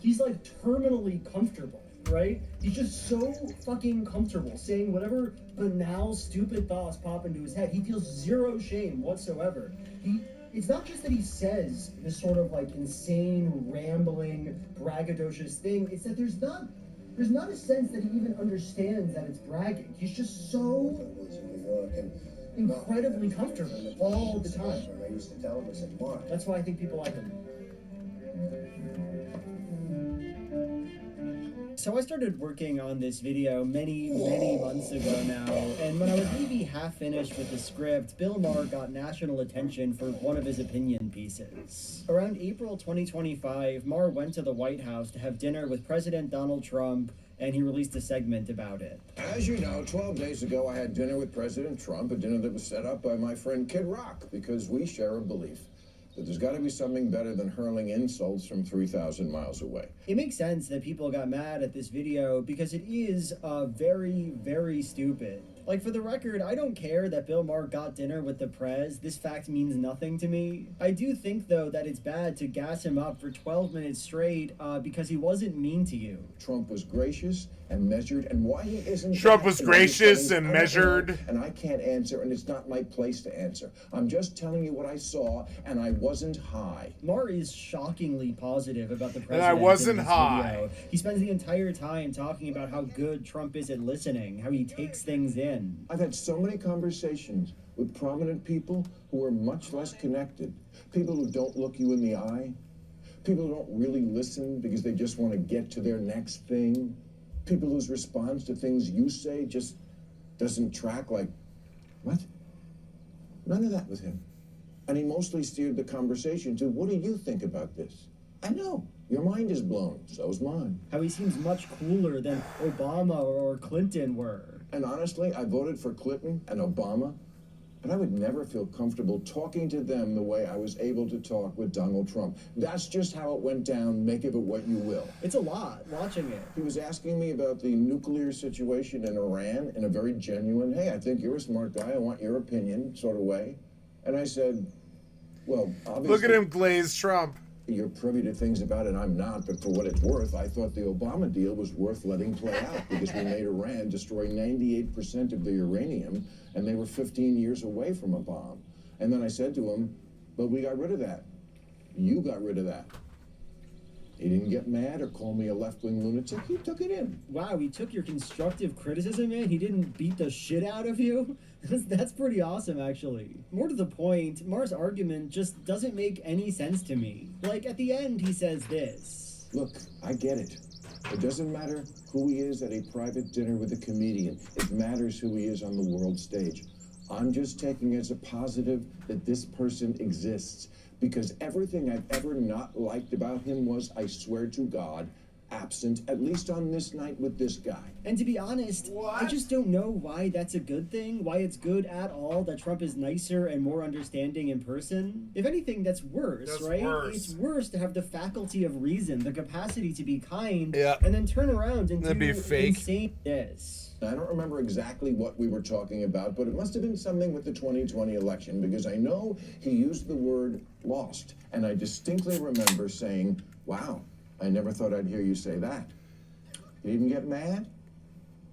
he's terminally comfortable, right? He's just so fucking comfortable saying whatever banal, stupid thoughts pop into his head. He feels zero shame whatsoever. It's not just that he says this sort of insane, rambling, braggadocious thing. It's that there's not a sense that he even understands that it's bragging. He's just so incredibly comfortable all the time. I used to tell him, I said, Mark. That's why I think people like him. So I started working on this video many months ago now, and when I was maybe half finished with the script, Bill Maher got national attention for one of his opinion pieces. Around April 2025, Maher went to the White House to have dinner with President Donald Trump, and he released a segment about it. As you know, 12 days ago, I had dinner with President Trump, a dinner that was set up by my friend Kid Rock, because we share a belief that there's got to be something better than hurling insults from 3,000 miles away. It makes sense that people got mad at this video because it is very stupid. Like, for the record, I don't care that Bill Maher got dinner with the prez. This fact means nothing to me. I do think, though, that it's bad to gas him up for 12 minutes straight because he wasn't mean to you. Trump was gracious and measured, and why he isn't... Trump was gracious and measured. And I can't answer, and it's not my place to answer. I'm just telling you what I saw, and I wasn't high. Maher is shockingly positive about the president. And I wasn't in this high. Video. He spends the entire time talking about how good Trump is at listening, how he takes things in. I've had so many conversations with prominent people who are much less connected. People who don't look you in the eye. People who don't really listen because they just want to get to their next thing. People whose response to things you say just doesn't track, like, what? None of that with him. And he mostly steered the conversation to, what do you think about this? I know. Your mind is blown. So's mine. How he seems much cooler than Obama or Clinton were. And honestly, I voted for Clinton and Obama, but I would never feel comfortable talking to them the way I was able to talk with Donald Trump. That's just how it went down. Make of it what you will. It's a lot, watching it. He was asking me about the nuclear situation in Iran in a very genuine, hey, I think you're a smart guy, I want your opinion sort of way. And I said, well, obviously... Look at him glaze Trump. You're privy to things about it, I'm not, but for what it's worth, I thought the Obama deal was worth letting play out because we made Iran destroy 98% of the uranium, and they were 15 years away from a bomb. And then I said to him, but we got rid of that. You got rid of that. He didn't get mad or call me a left-wing lunatic. He took it in. Wow, he took your constructive criticism, man. He didn't beat the shit out of you. That's pretty awesome, actually. More to the point, Maher's argument just doesn't make any sense to me. Like, at the end, he says this. Look, I get it. It doesn't matter who he is at a private dinner with a comedian. It matters who he is on the world stage. I'm just taking as a positive that this person exists. Because everything I've ever not liked about him was, I swear to God, absent, at least on this night with this guy. And to be honest, I just don't know why that's a good thing, why it's good at all that Trump is nicer and more understanding in person. If anything, that's worse, right? Worse. It's worse to have the faculty of reason, the capacity to be kind, Yeah. and then turn around and That'd do be fake. insane this. I don't remember exactly what we were talking about, but it must have been something with the 2020 election, because I know he used the word lost. And I distinctly remember saying, wow, I never thought I'd hear you say that. He didn't get mad.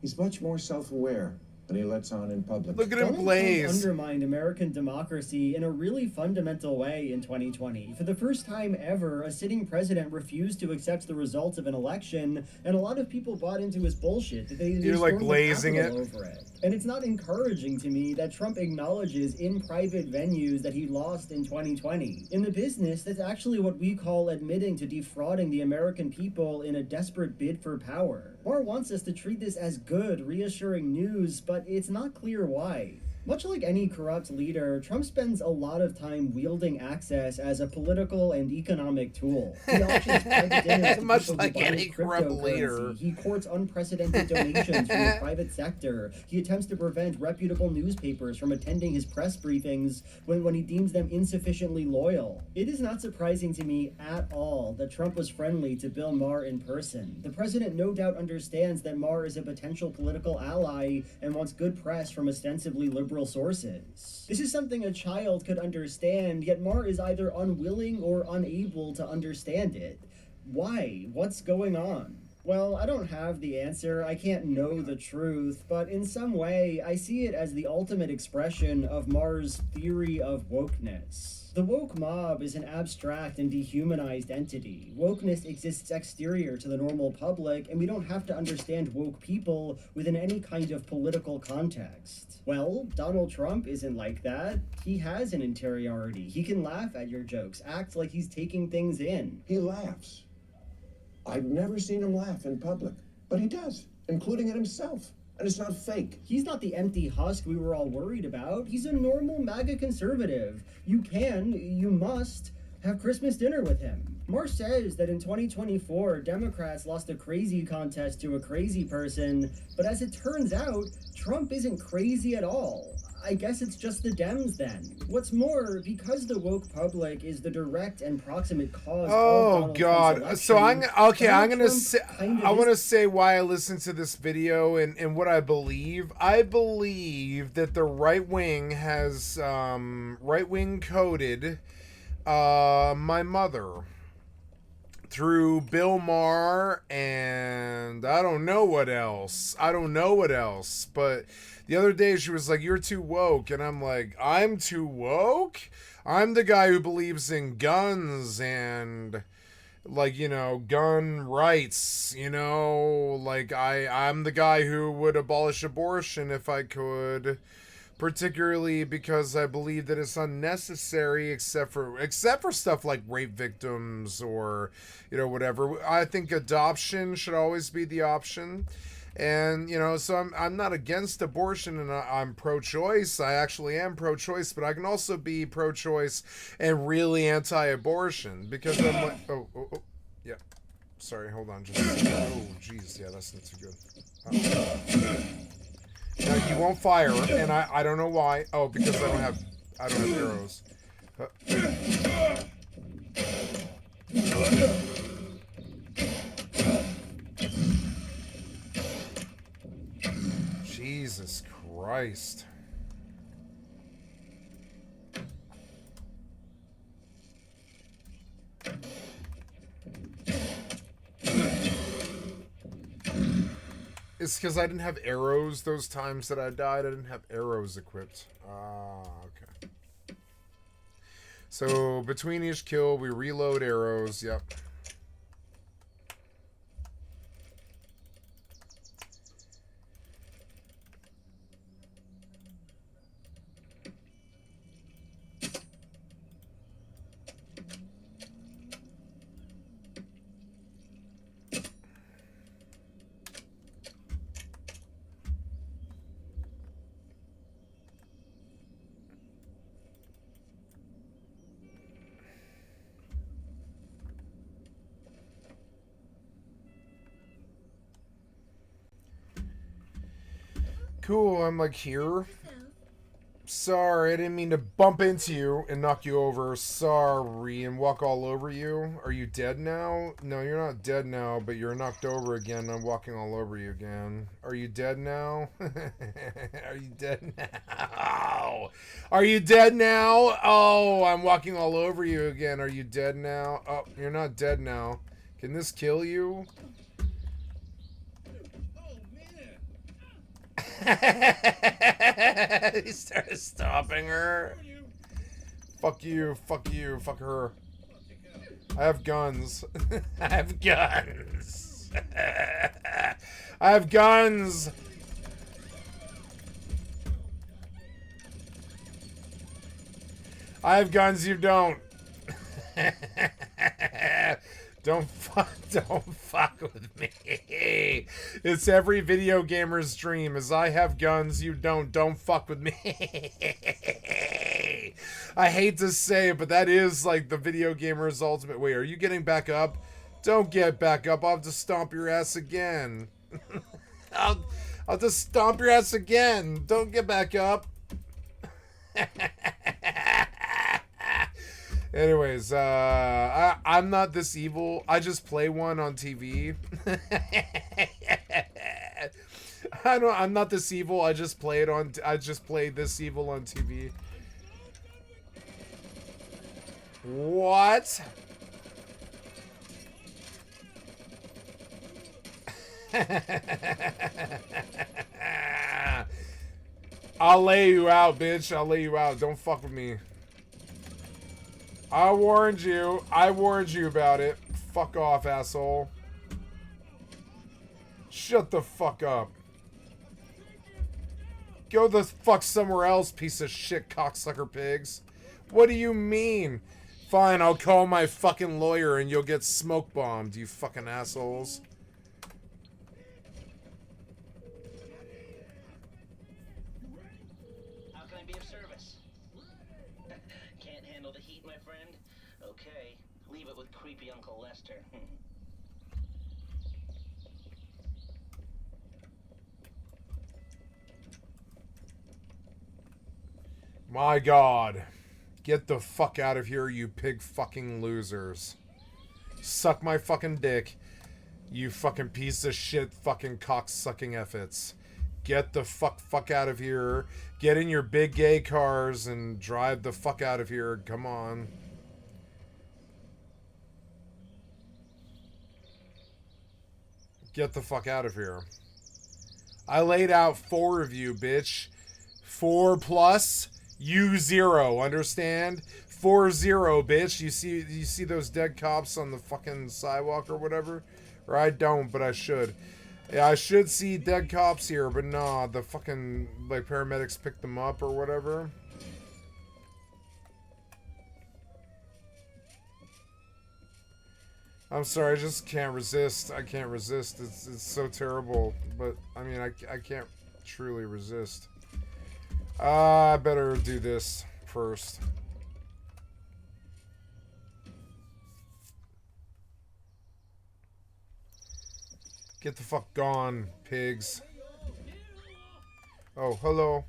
He's much more self-aware than he lets on in public. Look at him Donald glaze. Trump undermined American democracy in a really fundamental way in 2020. For the first time ever, a sitting president refused to accept the results of an election, and a lot of people bought into his bullshit. They You're like stormed the glazing Capitol it. over it. And it's not encouraging to me that Trump acknowledges in private venues that he lost in 2020. In the business, that's actually what we call admitting to defrauding the American people in a desperate bid for power. Maher wants us to treat this as good, reassuring news, but it's not clear why. Much like any corrupt leader, Trump spends a lot of time wielding access as a political and economic tool. He auctions private dinners to Much people like who buy any corrupt leader. cryptocurrency. He courts unprecedented donations from the private sector. He attempts to prevent reputable newspapers from attending his press briefings when he deems them insufficiently loyal. It is not surprising to me at all that Trump was friendly to Bill Maher in person. The president no doubt understands that Maher is a potential political ally and wants good press from ostensibly liberal sources. This is something a child could understand, yet Maher is either unwilling or unable to understand it. Why? What's going on? Well, I don't have the answer. I can't know the truth, but in some way, I see it as the ultimate expression of Maher's theory of wokeness. The woke mob is an abstract and dehumanized entity. Wokeness exists exterior to the normal public, and we don't have to understand woke people within any kind of political context. Well, Donald Trump isn't like that. He has an interiority. He can laugh at your jokes, act like he's taking things in. He laughs. I've never seen him laugh in public, but he does, including at himself. And it's not fake. He's not the empty husk we were all worried about. He's a normal MAGA conservative. You must have Christmas dinner with him. Maher says that in 2024, Democrats lost a crazy contest to a crazy person, but as it turns out, Trump isn't crazy at all. I guess it's just the Dems then. What's more, because the woke public is the direct and proximate cause of Donald God. Trump's So I'm election, okay. I'm Donald gonna Trump say. kind of I want to is- say why I listened to this video and what I believe. I believe that the right wing has right wing coded my mother through Bill Maher and I don't know what else. But the other day she was like, "You're too woke," and I'm like, "I'm too woke? I'm the guy who believes in guns and like, you know, gun rights, you know, like I'm the guy who would abolish abortion if I could, particularly because I believe that it's unnecessary except for stuff like rape victims or, you know, whatever. I think adoption should always be the option. And, you know, so I'm not against abortion and I'm pro-choice. I actually am pro-choice, but I can also be pro-choice and really anti-abortion because I'm like, oh, yeah. Sorry, hold on. Just, oh, jeez. Yeah, that's not too good. Now, you won't fire, and I don't know why. Oh, because I don't have arrows. Jesus Christ. It's because I didn't have arrows those times that I died. I didn't have arrows equipped. Okay. So, between each kill, we reload arrows. Yep. Cool, I'm like here. Sorry, I didn't mean to bump into you and knock you over. Sorry, and walk all over you. Are you dead now? No, you're not dead now, but you're knocked over again. I'm walking all over you again. Are you dead now? Are you dead now? Are you dead now? Oh, I'm walking all over you again. Are you dead now? Oh, you're not dead now. Can this kill you? He started stopping her. Fuck you, fuck you, fuck her. I have guns. I have guns. I have guns. I have guns, you don't. Don't fuck with me. It's every video gamer's dream is I have guns, you don't fuck with me. I hate to say it, but that is like the video gamer's ultimate. Wait, are you getting back up? Don't get back up. I'll have to stomp your ass again. I'll just stomp your ass again. Don't get back up. Anyways, I'm not this evil. I just play one on TV. I'm not this evil. I just played this evil on TV. What? I'll lay you out, bitch. I'll lay you out. Don't fuck with me. I warned you. I warned you about it. Fuck off, asshole. Shut the fuck up. Go the fuck somewhere else, piece of shit cocksucker pigs. What do you mean? Fine, I'll call my fucking lawyer and you'll get smoke bombed, you fucking assholes. How can I be of service? Can't handle the heat, my friend? Okay, leave it with creepy Uncle Lester. My God. Get the fuck out of here, you pig fucking losers. Suck my fucking dick, you fucking piece of shit fucking cock-sucking efforts. Get the fuck out of here. Get in your big gay cars and drive the fuck out of here. Come on. Get the fuck out of here. I laid out 4 of you, bitch. 4 plus, you 0. Understand? 4-0, bitch. You see those dead cops on the fucking sidewalk or whatever? Or I don't, but I should. Yeah, I should see dead cops here, but nah, the fucking, like, paramedics picked them up or whatever. I'm sorry, I just can't resist. I can't resist. It's so terrible, but, I mean, I can't truly resist. I better do this first. Get the fuck gone, pigs. Oh, hello.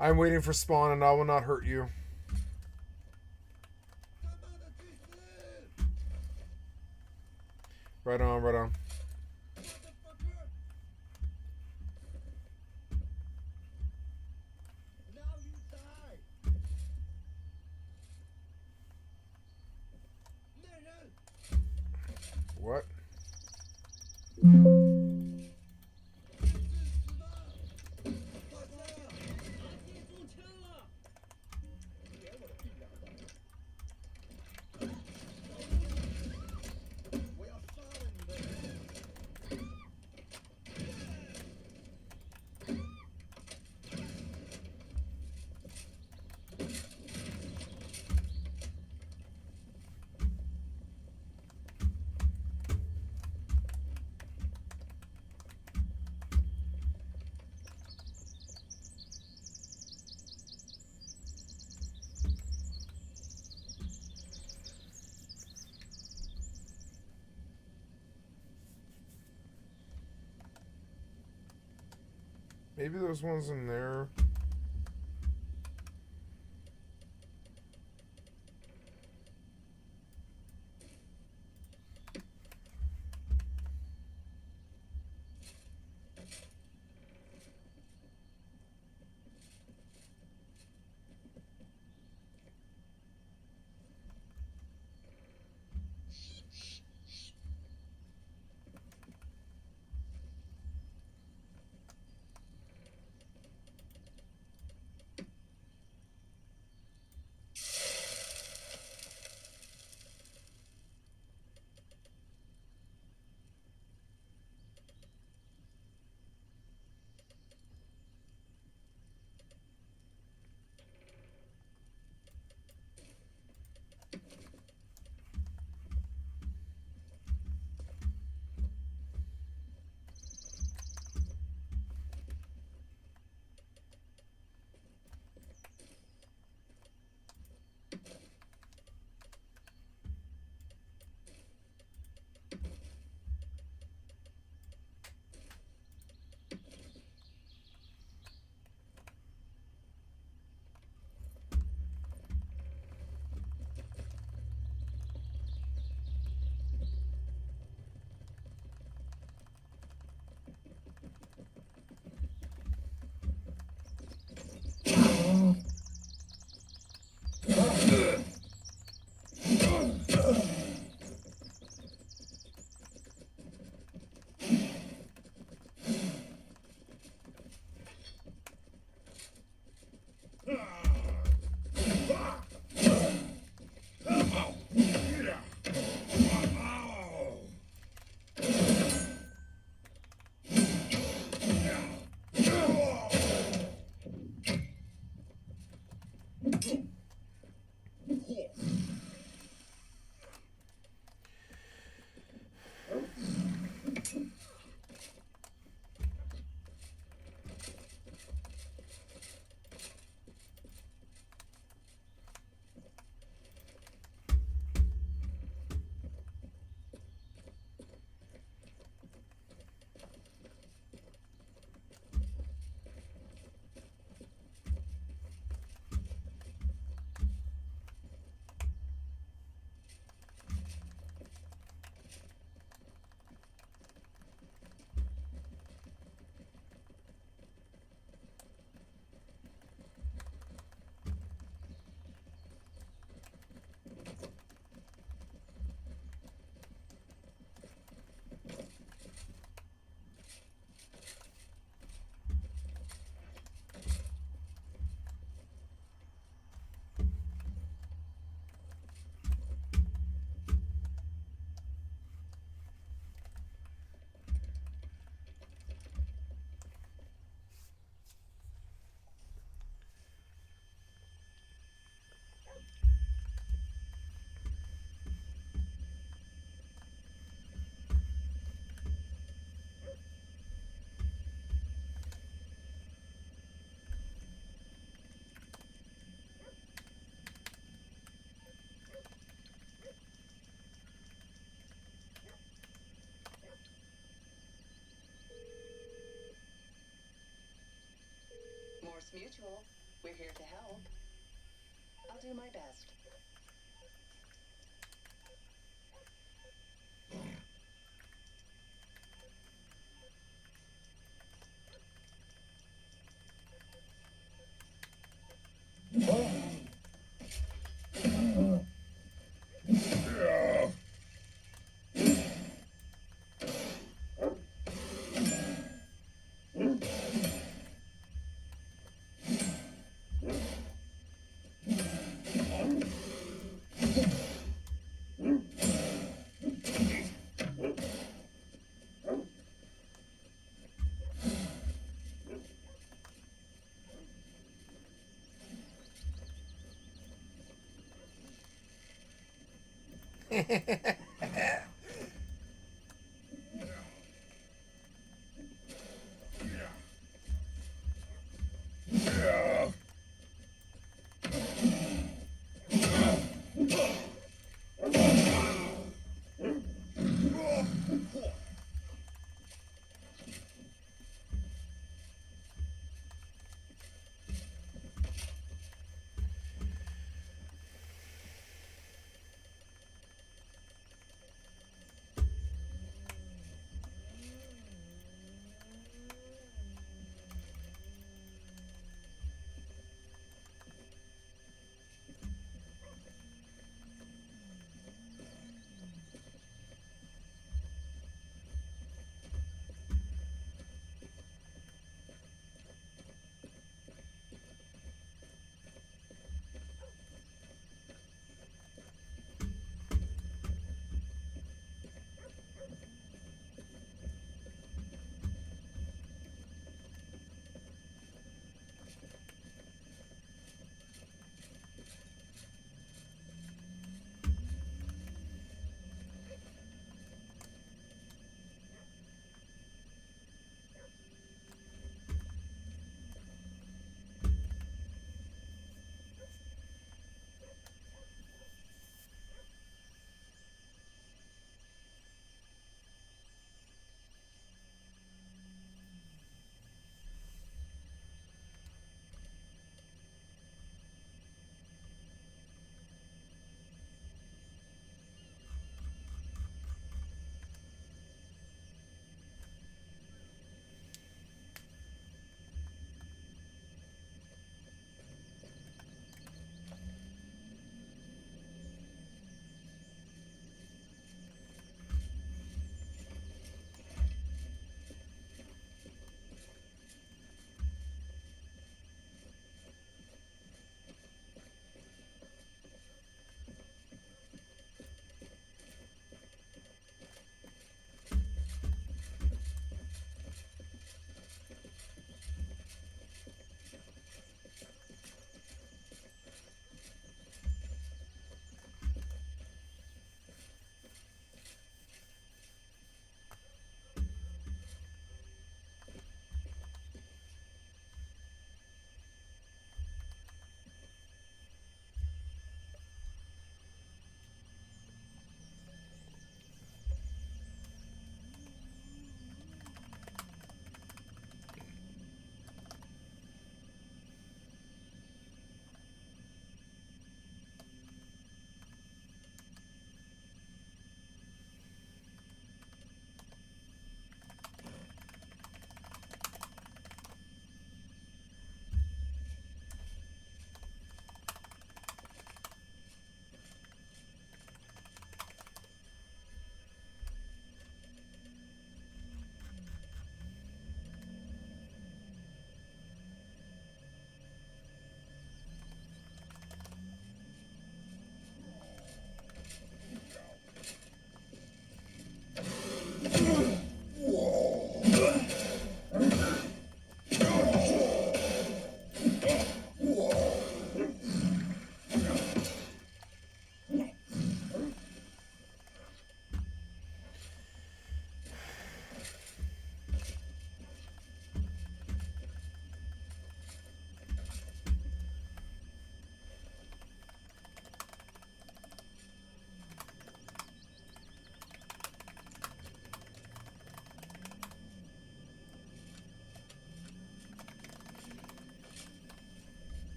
I'm waiting for spawn and I will not hurt you. Right on, right on. What? Maybe there's ones in there. Mass Mutual. We're here to help. I'll do my best.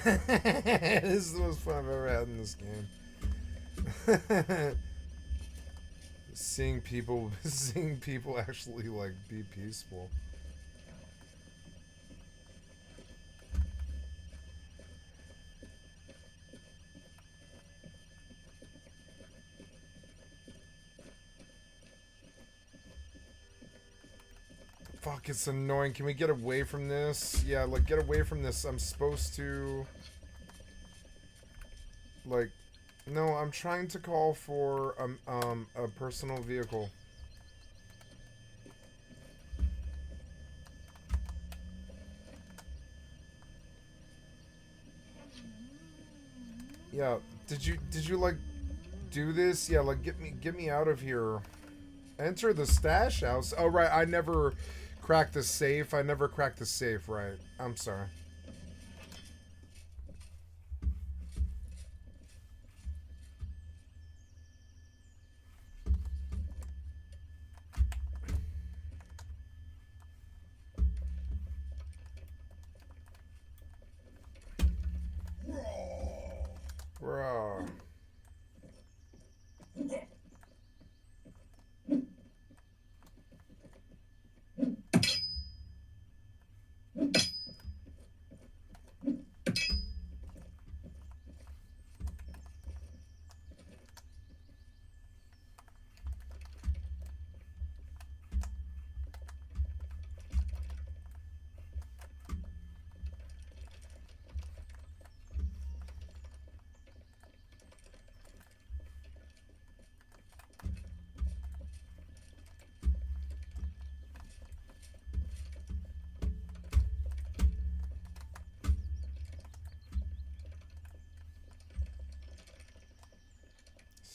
This is the most fun I've ever had in this game. seeing people actually like be peaceful. Fuck, it's annoying. Can we get away from this? Yeah, like, get away from this. I'm supposed to... Like... No, I'm trying to call for a personal vehicle. Yeah, did you like do this? Yeah, like get me out of here. Enter the stash house. Oh right, I never cracked the safe. I never cracked the safe, right. I'm sorry. Bro.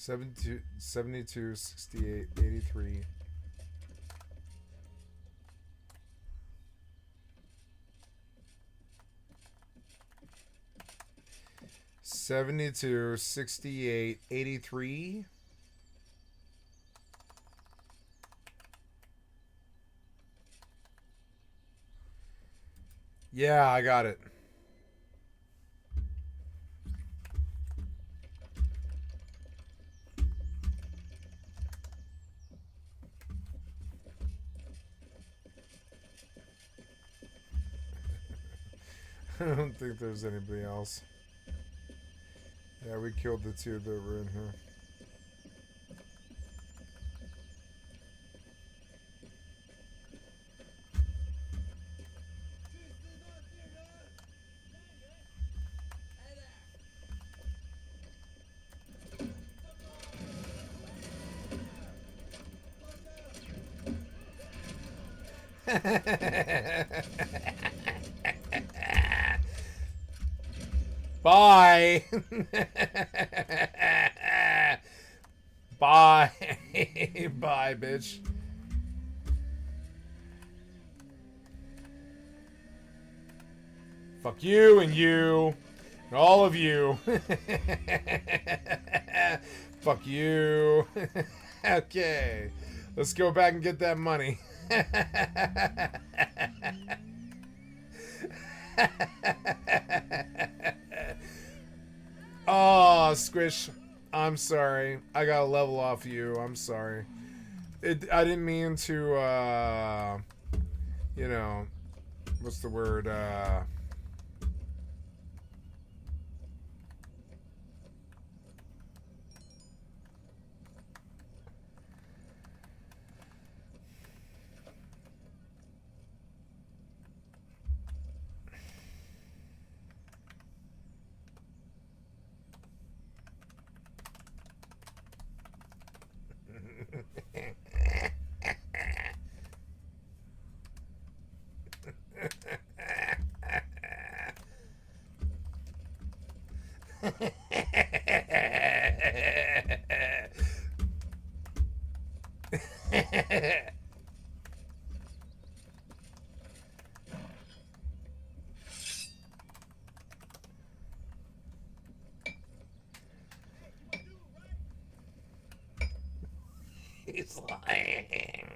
72, 68, 83. 72, 68, 83. Yeah, I got it. I don't think there's anybody else. Yeah, we killed the two that were in here. Bye. Bye. Bye, bitch. Fuck you and you. And all of you. Fuck you. Okay. Let's go back and get that money. Oh, Squish. I'm sorry. I gotta level off you. I'm sorry. I didn't mean to, you know, what's the word, he's lying.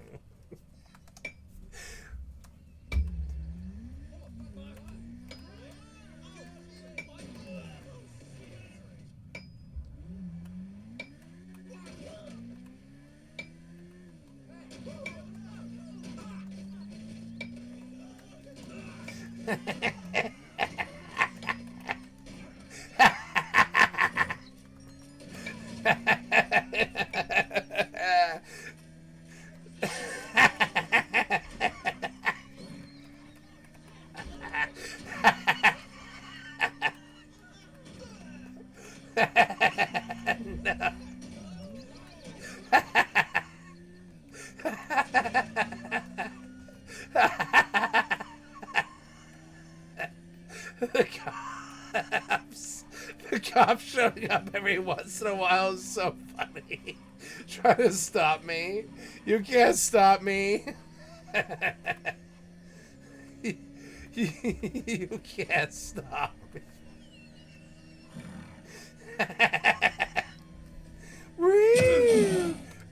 The cops showing up every once in a while is so funny. Trying to stop me. You can't stop me. You can't stop me.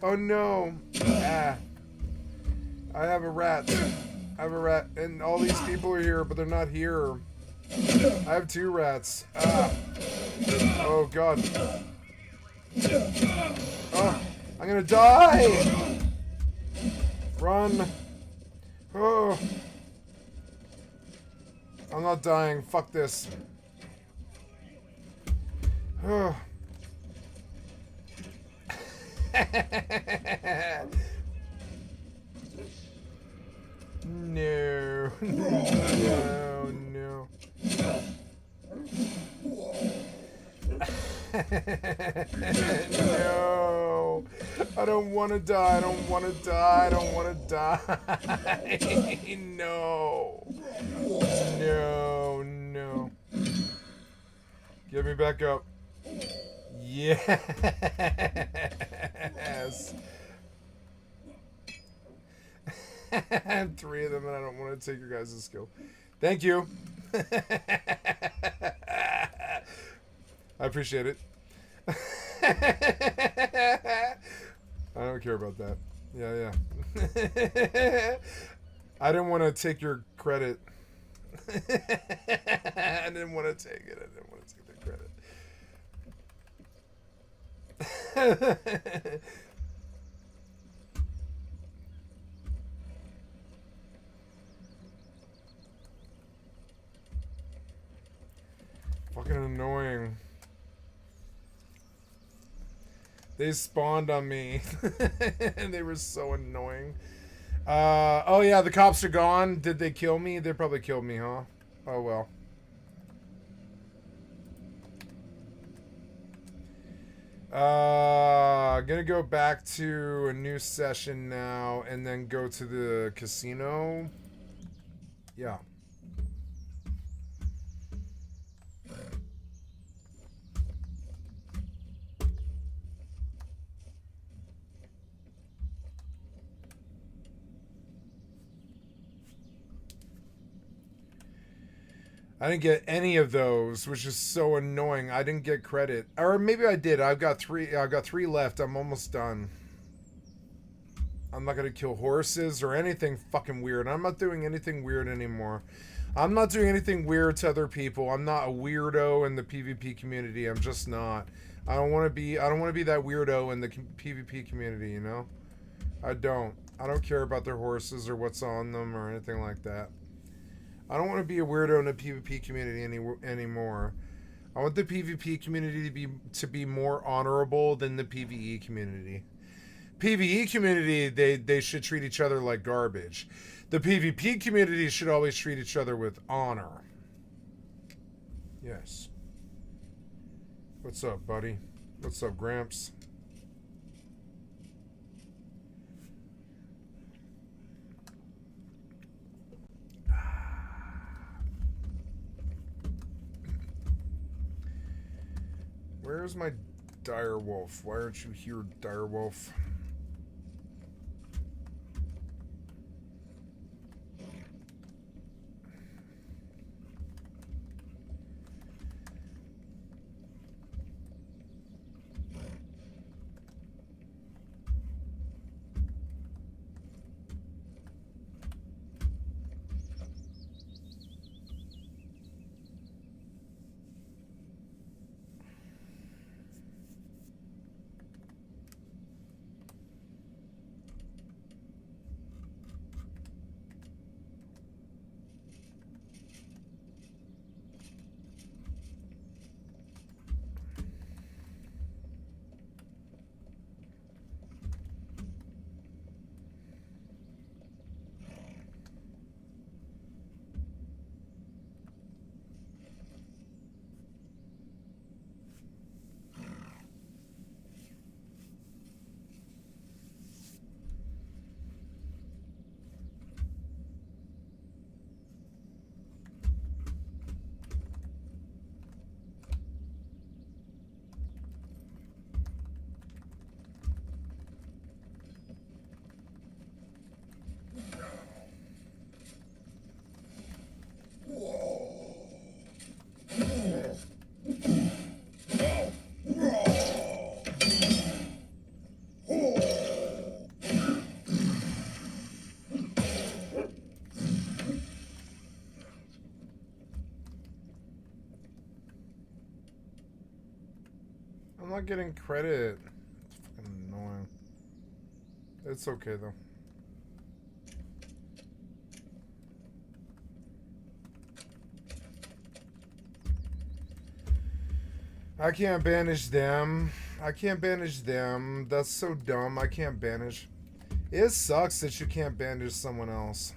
Oh no. Ah. I have a rat. I have a rat. And all these people are here, but they're not here. I have 2 rats. Ah. Oh god. Oh, I'm gonna die! Run. Oh. I'm not dying. Fuck this. Oh. No. No, no. No. I don't want to die. I don't want to die. I don't want to die. No. No, no. Get me back up. Yes. I have 3 of them and I don't want to take your guys' skill. Thank you. I appreciate it. I don't care about that. Yeah. I didn't want to take your credit. I didn't want to take it. I didn't want to take the credit. Fucking annoying. They spawned on me. And they were so annoying. Oh yeah, the cops are gone. Did they kill me? They probably killed me, huh? Oh well. Gonna go back to a new session now and then go to the casino. Yeah. I didn't get any of those, which is so annoying. I didn't get credit. Or maybe I did. I've got 3 left. I'm almost done. I'm not going to kill horses or anything fucking weird. I'm not doing anything weird anymore. I'm not doing anything weird to other people. I'm not a weirdo in the PvP community. I'm just not. I don't want to be that weirdo in the PvP community, you know? I don't care about their horses or what's on them or anything like that. I don't want to be a weirdo in the PvP community anymore. I want the PvP community to be more honorable than the PvE community. PvE community, they should treat each other like garbage. The PvP community should always treat each other with honor. Yes. What's up, buddy? What's up, Gramps? Where's my direwolf? Why aren't you here, direwolf? not getting credit. It's fucking annoying. It's okay though. I can't banish them. I can't banish them. That's so dumb. I can't banish. It sucks that you can't banish someone else.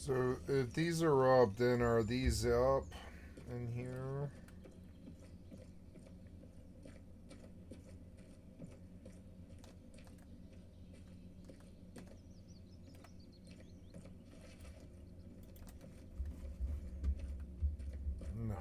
So if these are up, then are these up in here? No.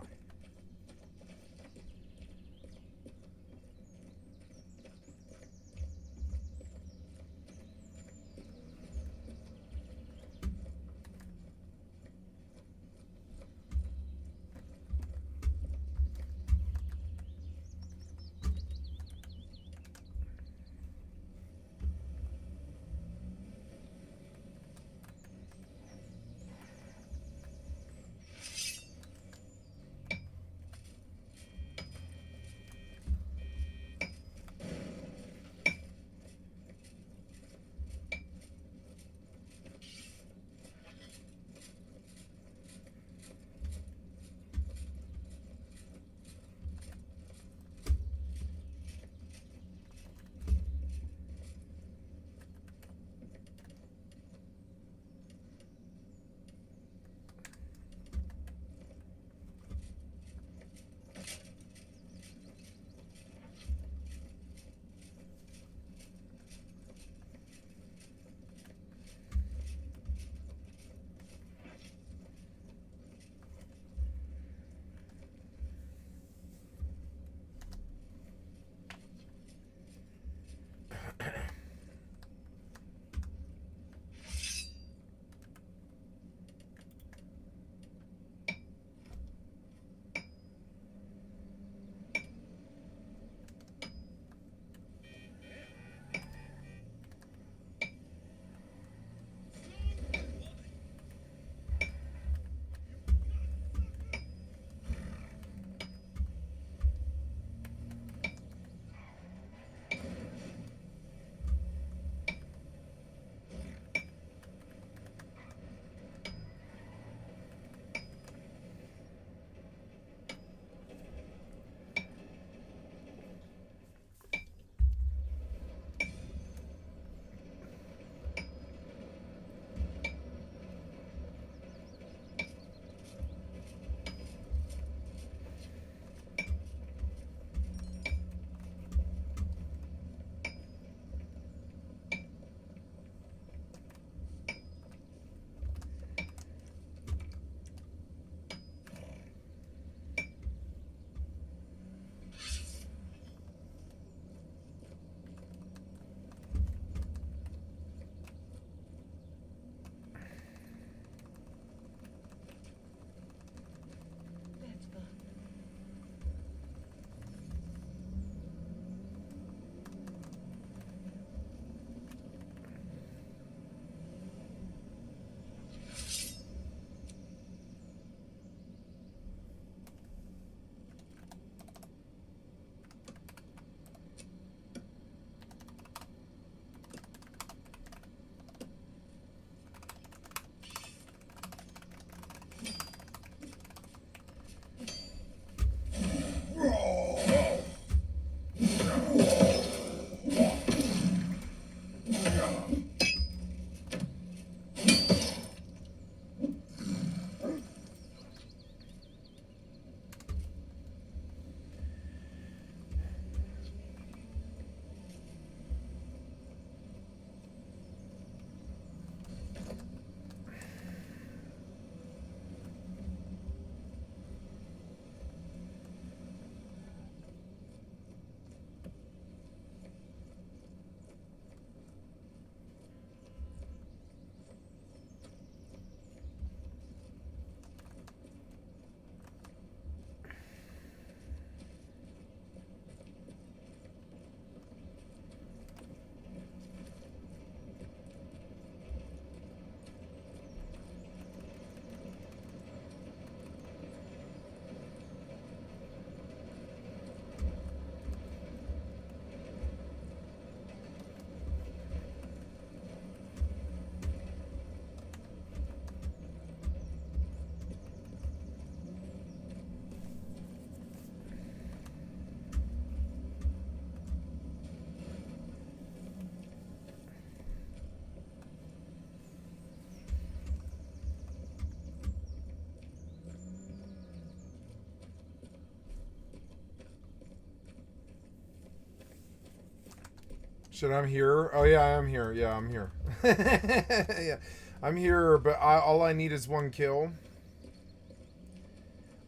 Shit, I'm here. Oh yeah, I am here. Yeah, I'm here. Yeah, I'm here, but all I need is one kill.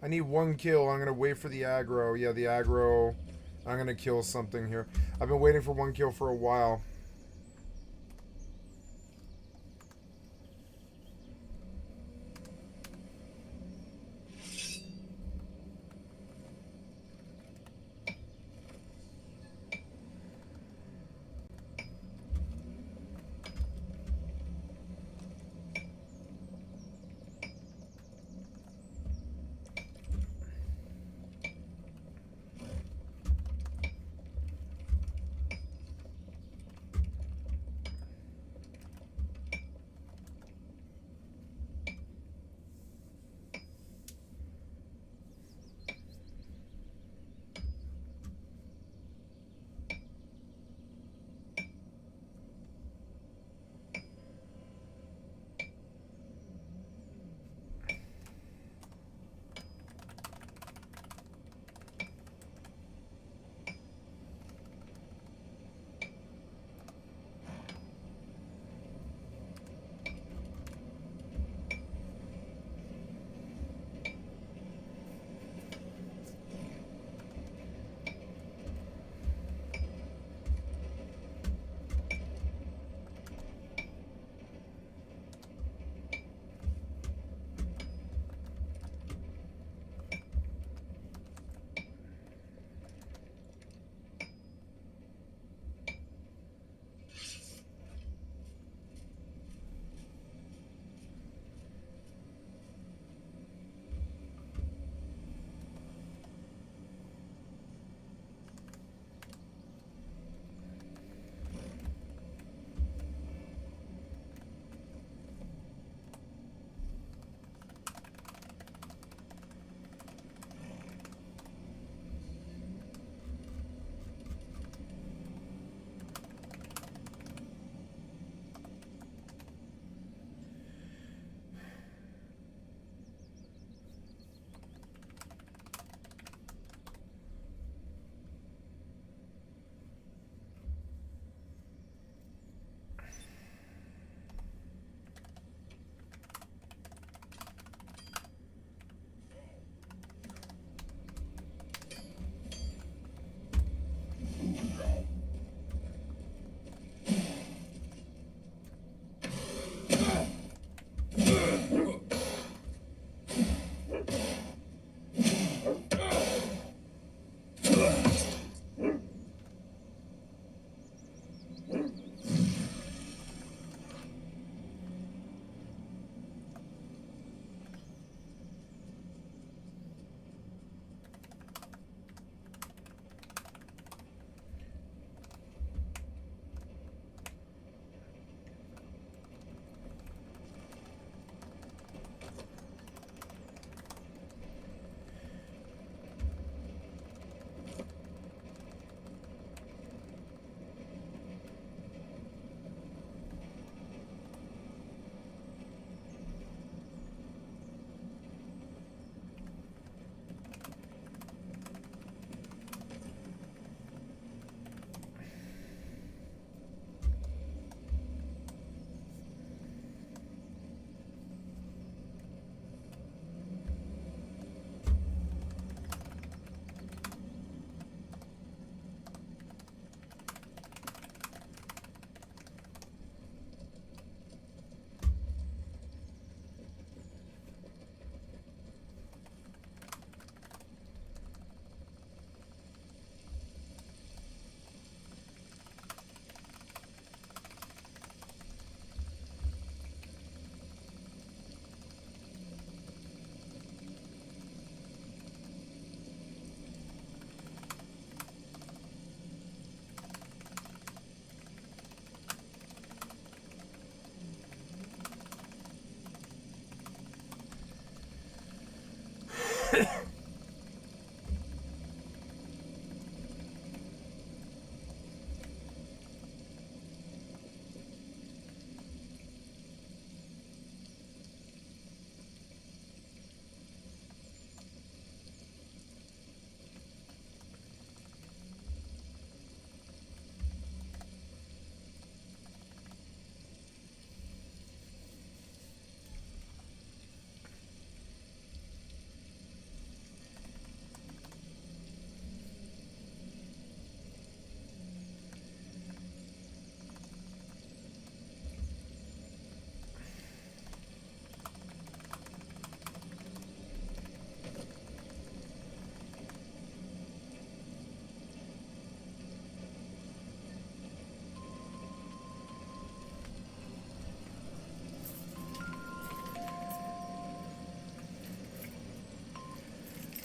I need one kill. I'm gonna wait for the aggro. Yeah, the aggro. I'm gonna kill something here. I've been waiting for one kill for a while.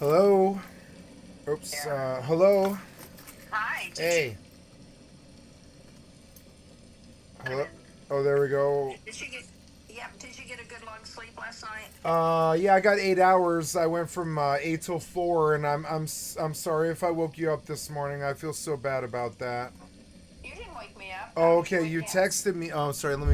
Hello? Oops. Hello? Hi. Hey. Hello? Oh, there we go. Did you get? Yep. Did you get a good long sleep last night? Yeah, I got 8 hours. I went from 8 till 4, and I'm sorry if I woke you up this morning. I feel so bad about that. You didn't wake me up. Oh, okay. You texted me. Oh, sorry. Let me.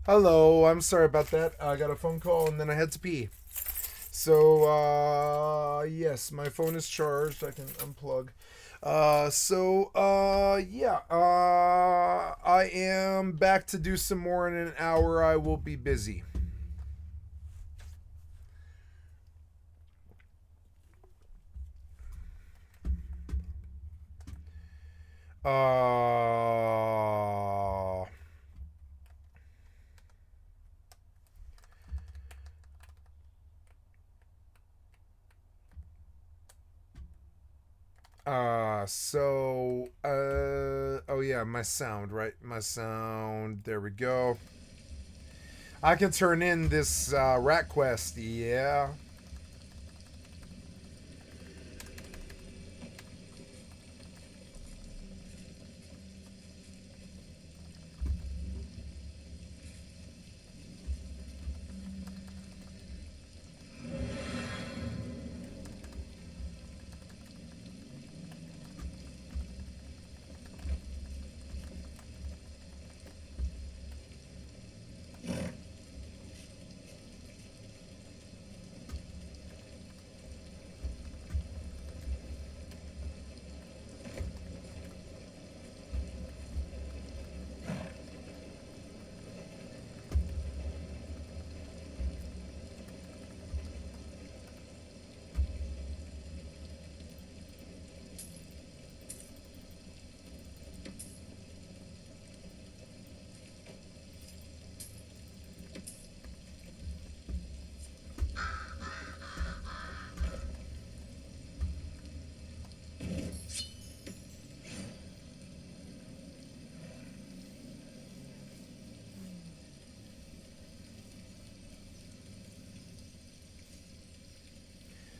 Hello, I'm sorry about that. I got a phone call and then I had to pee. So, yes, my phone is charged. I can unplug. Yeah, I am back to do some more in an hour. I will be busy. Oh yeah, my sound, right? My sound, there we go. I can turn in this, rat quest, yeah.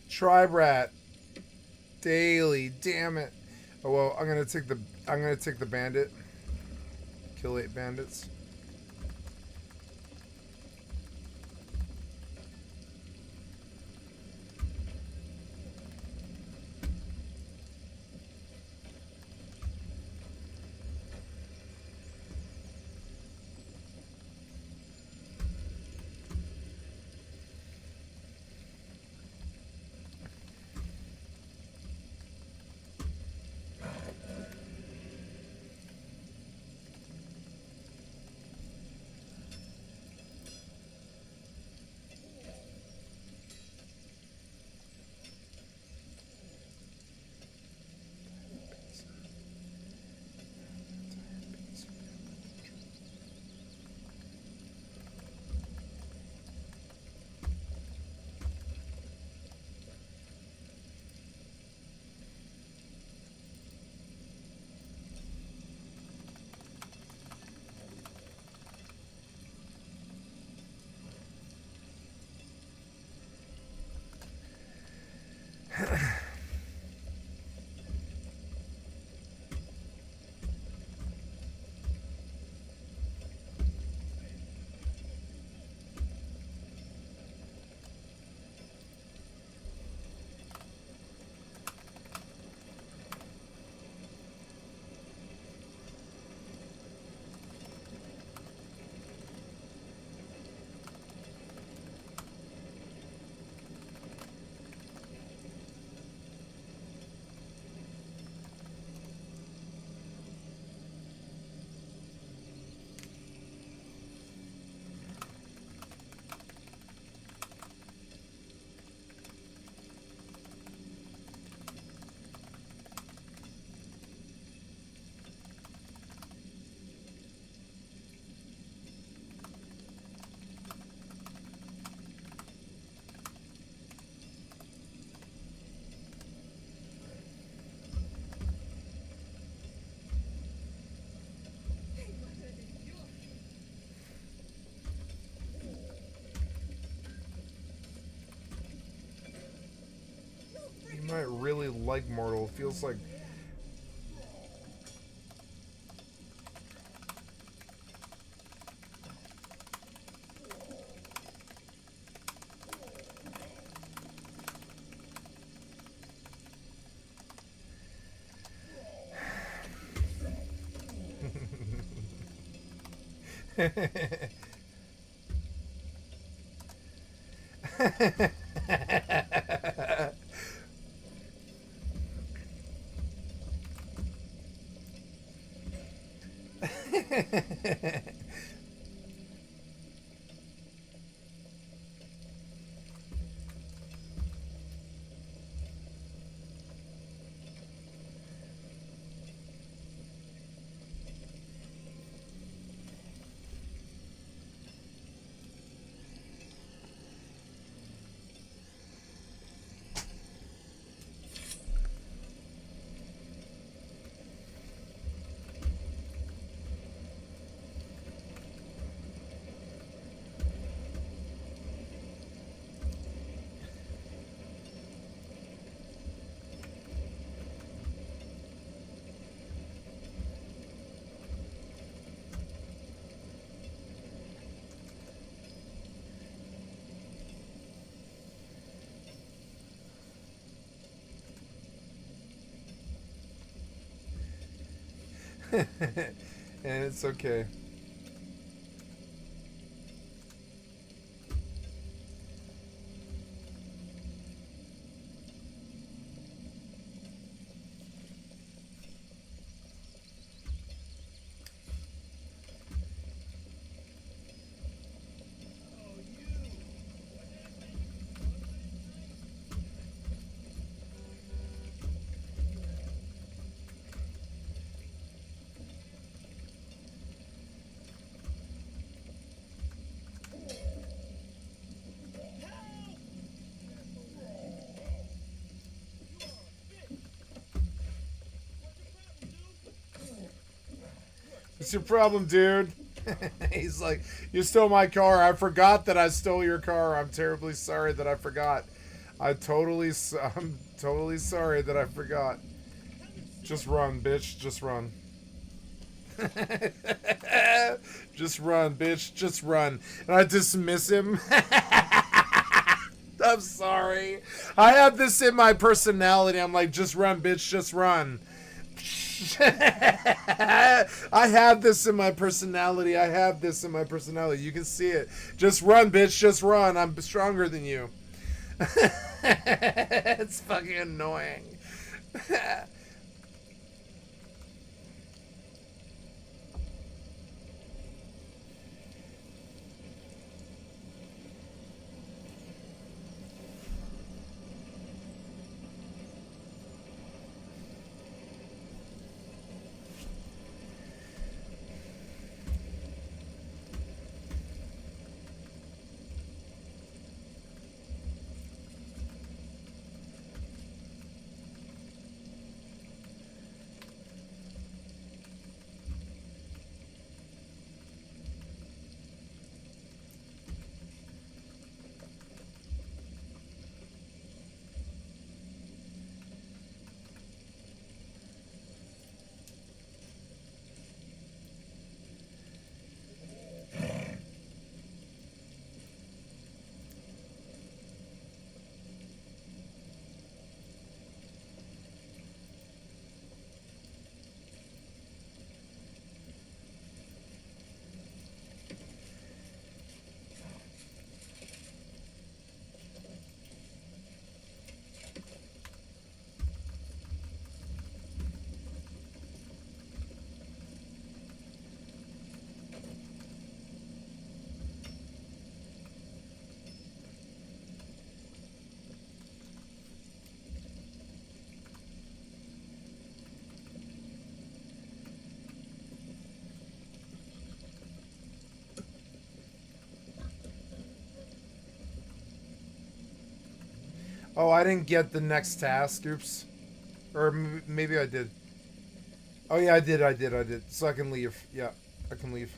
Tribe rat. Daily, damn it. Oh well, I'm gonna take the bandit. Kill 8 bandits. You might really like Mortal. It feels like And it's okay. What's your problem, dude? He's like, you stole my car. I forgot that I stole your car. I'm terribly sorry that I forgot. I'm totally sorry that I forgot. Just run, bitch. Just run. Just run, bitch. Just run. And I dismiss him. I'm sorry. I have this in my personality. I'm like, just run, bitch. Just run. I have this in my personality. I have this in my personality. You can see it. Just run, bitch. Just run. I'm stronger than you. It's fucking annoying. Oh, I didn't get the next task. Oops. Or maybe I did. Oh, yeah, I did. So I can leave. Yeah, I can leave.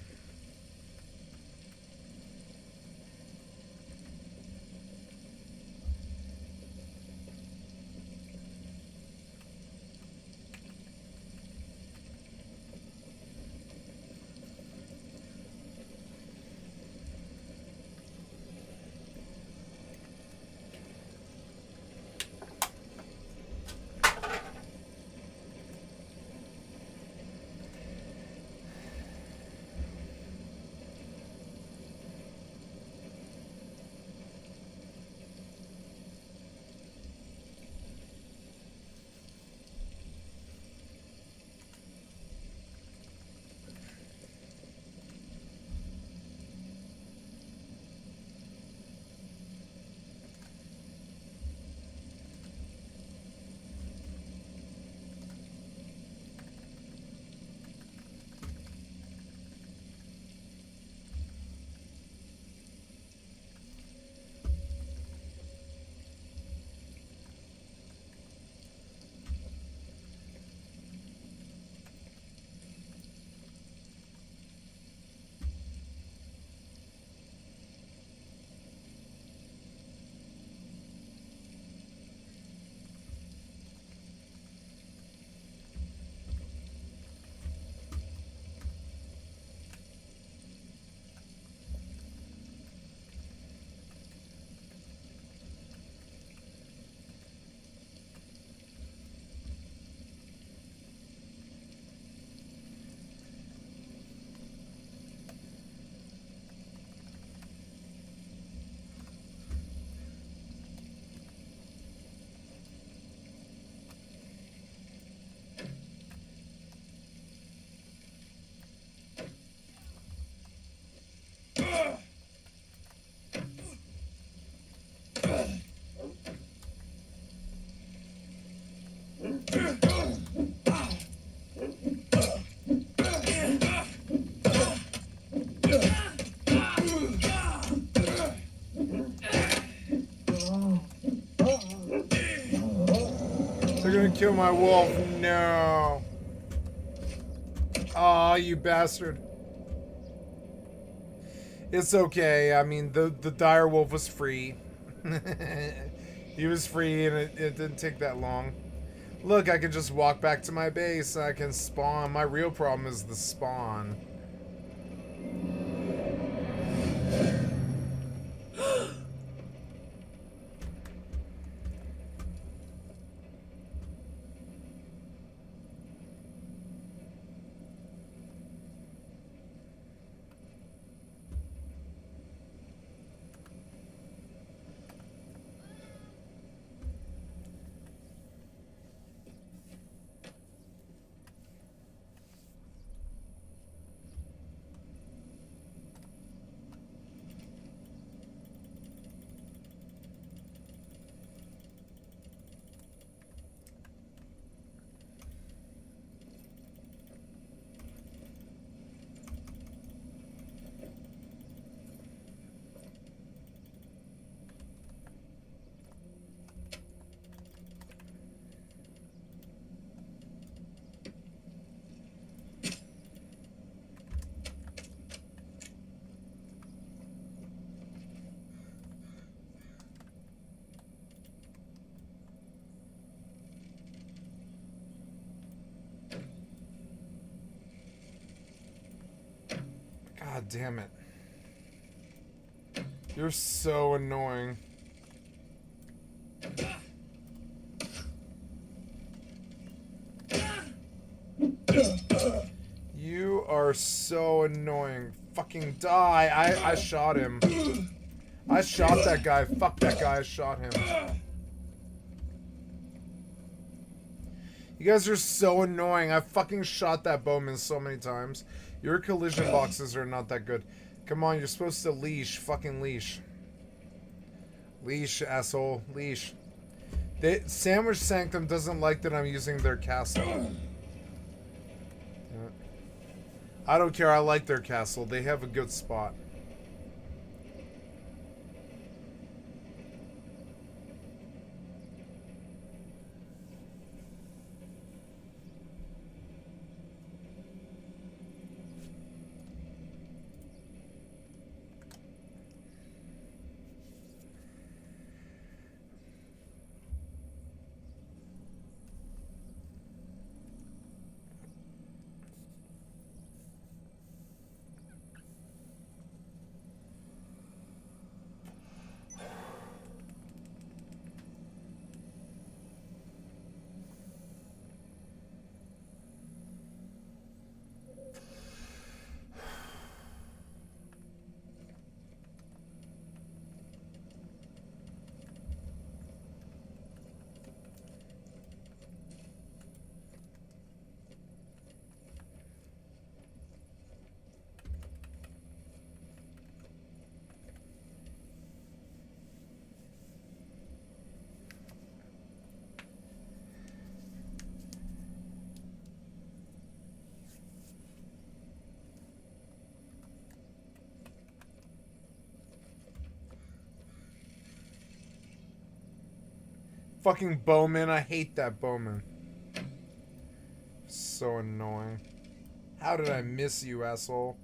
They're gonna kill my wolf. No. Aw, you bastard. It's okay. I mean, the dire wolf was free. He was free, and it didn't take that long. Look, I can just walk back to my base. I can spawn. My real problem is the spawn. God damn it. You're so annoying. You are so annoying. Fucking die. I shot him. I shot that guy. Fuck that guy. I shot him. You guys are so annoying. I fucking shot that bowman so many times. Your collision boxes are not that good. Come on, you're supposed to leash. Fucking leash. Leash, asshole. Leash. Sandwich Sanctum doesn't like that I'm using their castle. I don't care. I like their castle. They have a good spot. Fucking bowman. I hate that bowman. So annoying. How did I miss you, asshole?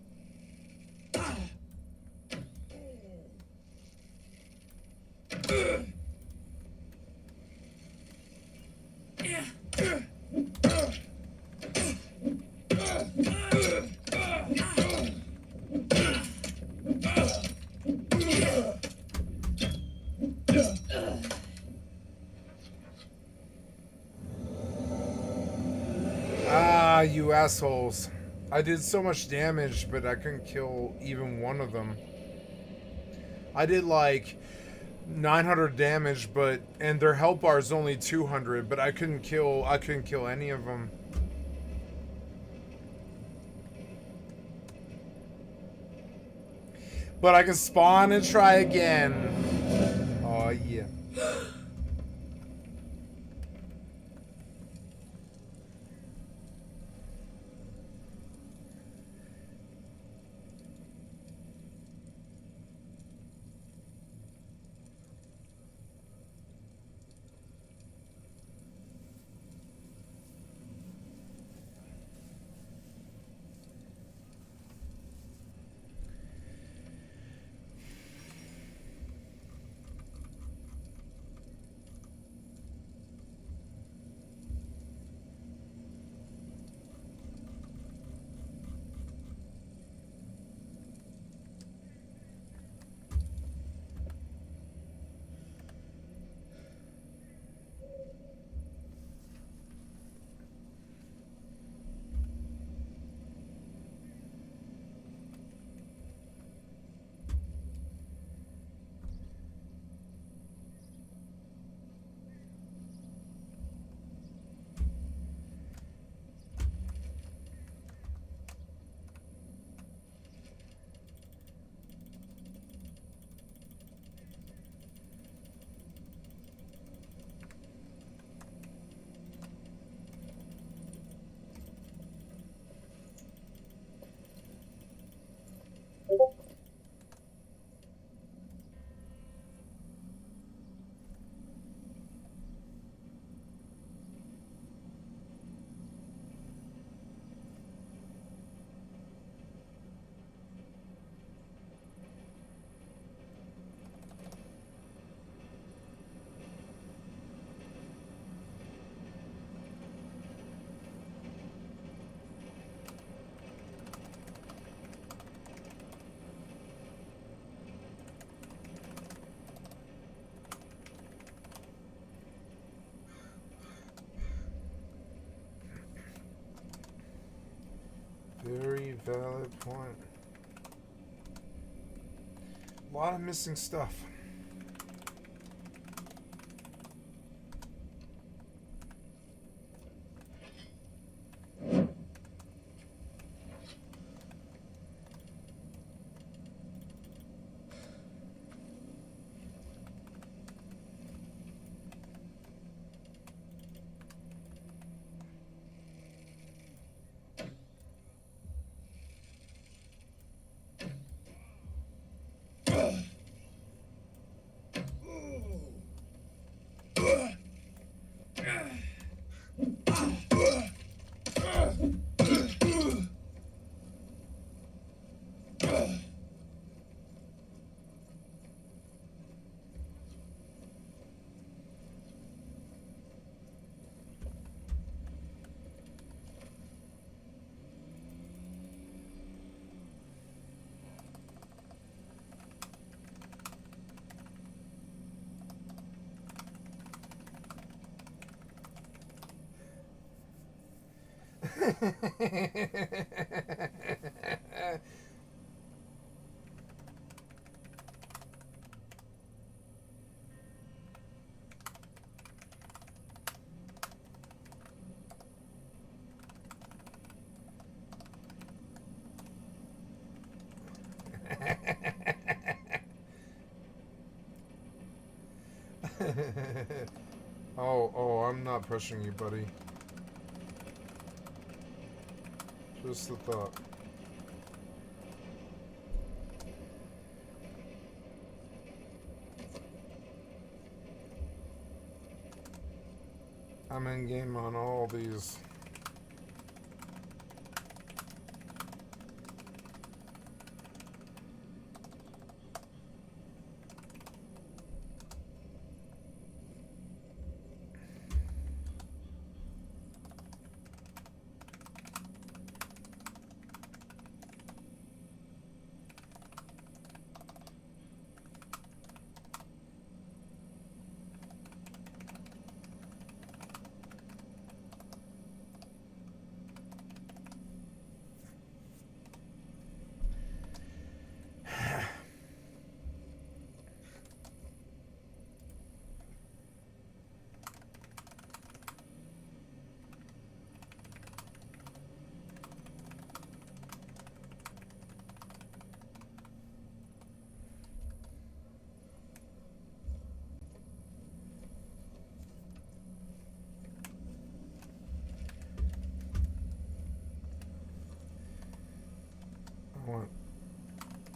Ah, you assholes. I did so much damage, but I couldn't kill even one of them. I did like 900 damage, and their health bar is only 200, but I couldn't kill any of them. But I can spawn and try again. Oh yeah. Valid point. A lot of missing stuff. Oh, I'm not pushing you, buddy. Just the thought. I'm in game on all these.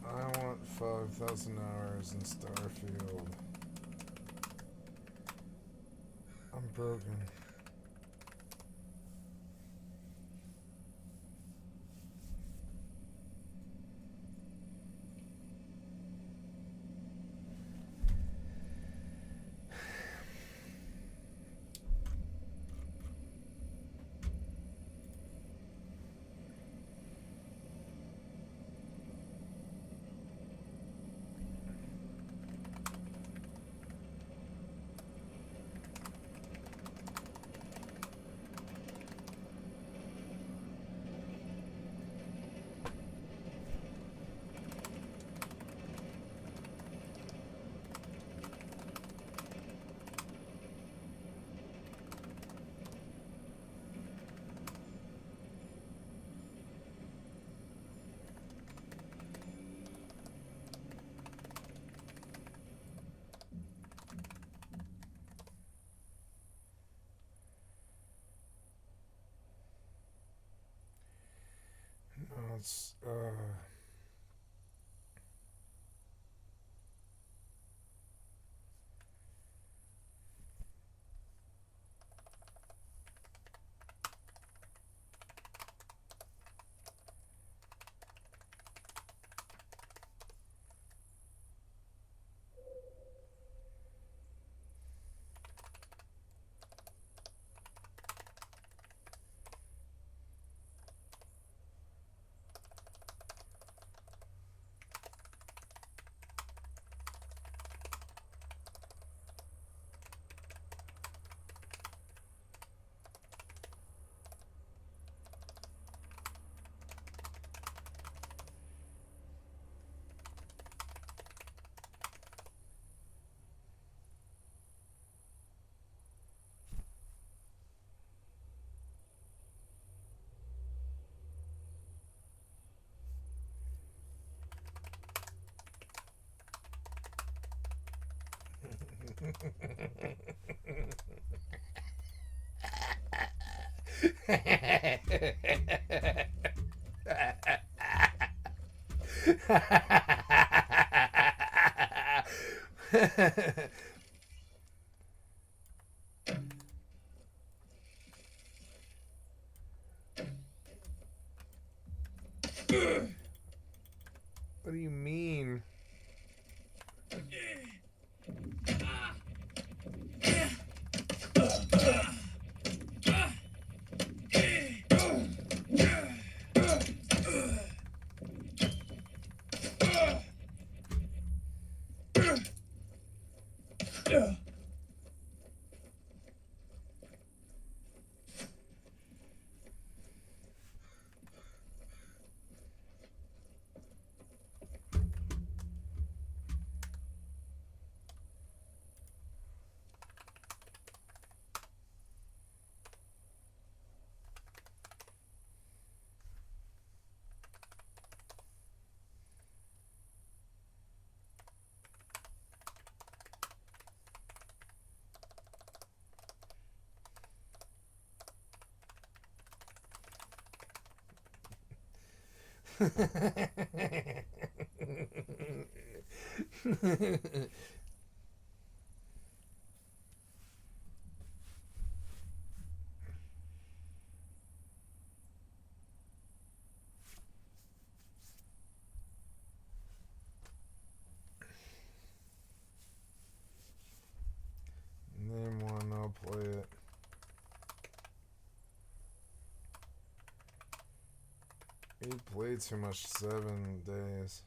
I want 5,000 hours in Starfield. I'm broken. No, it's What do you mean? Name one, I'll play it. You played too much 7 days.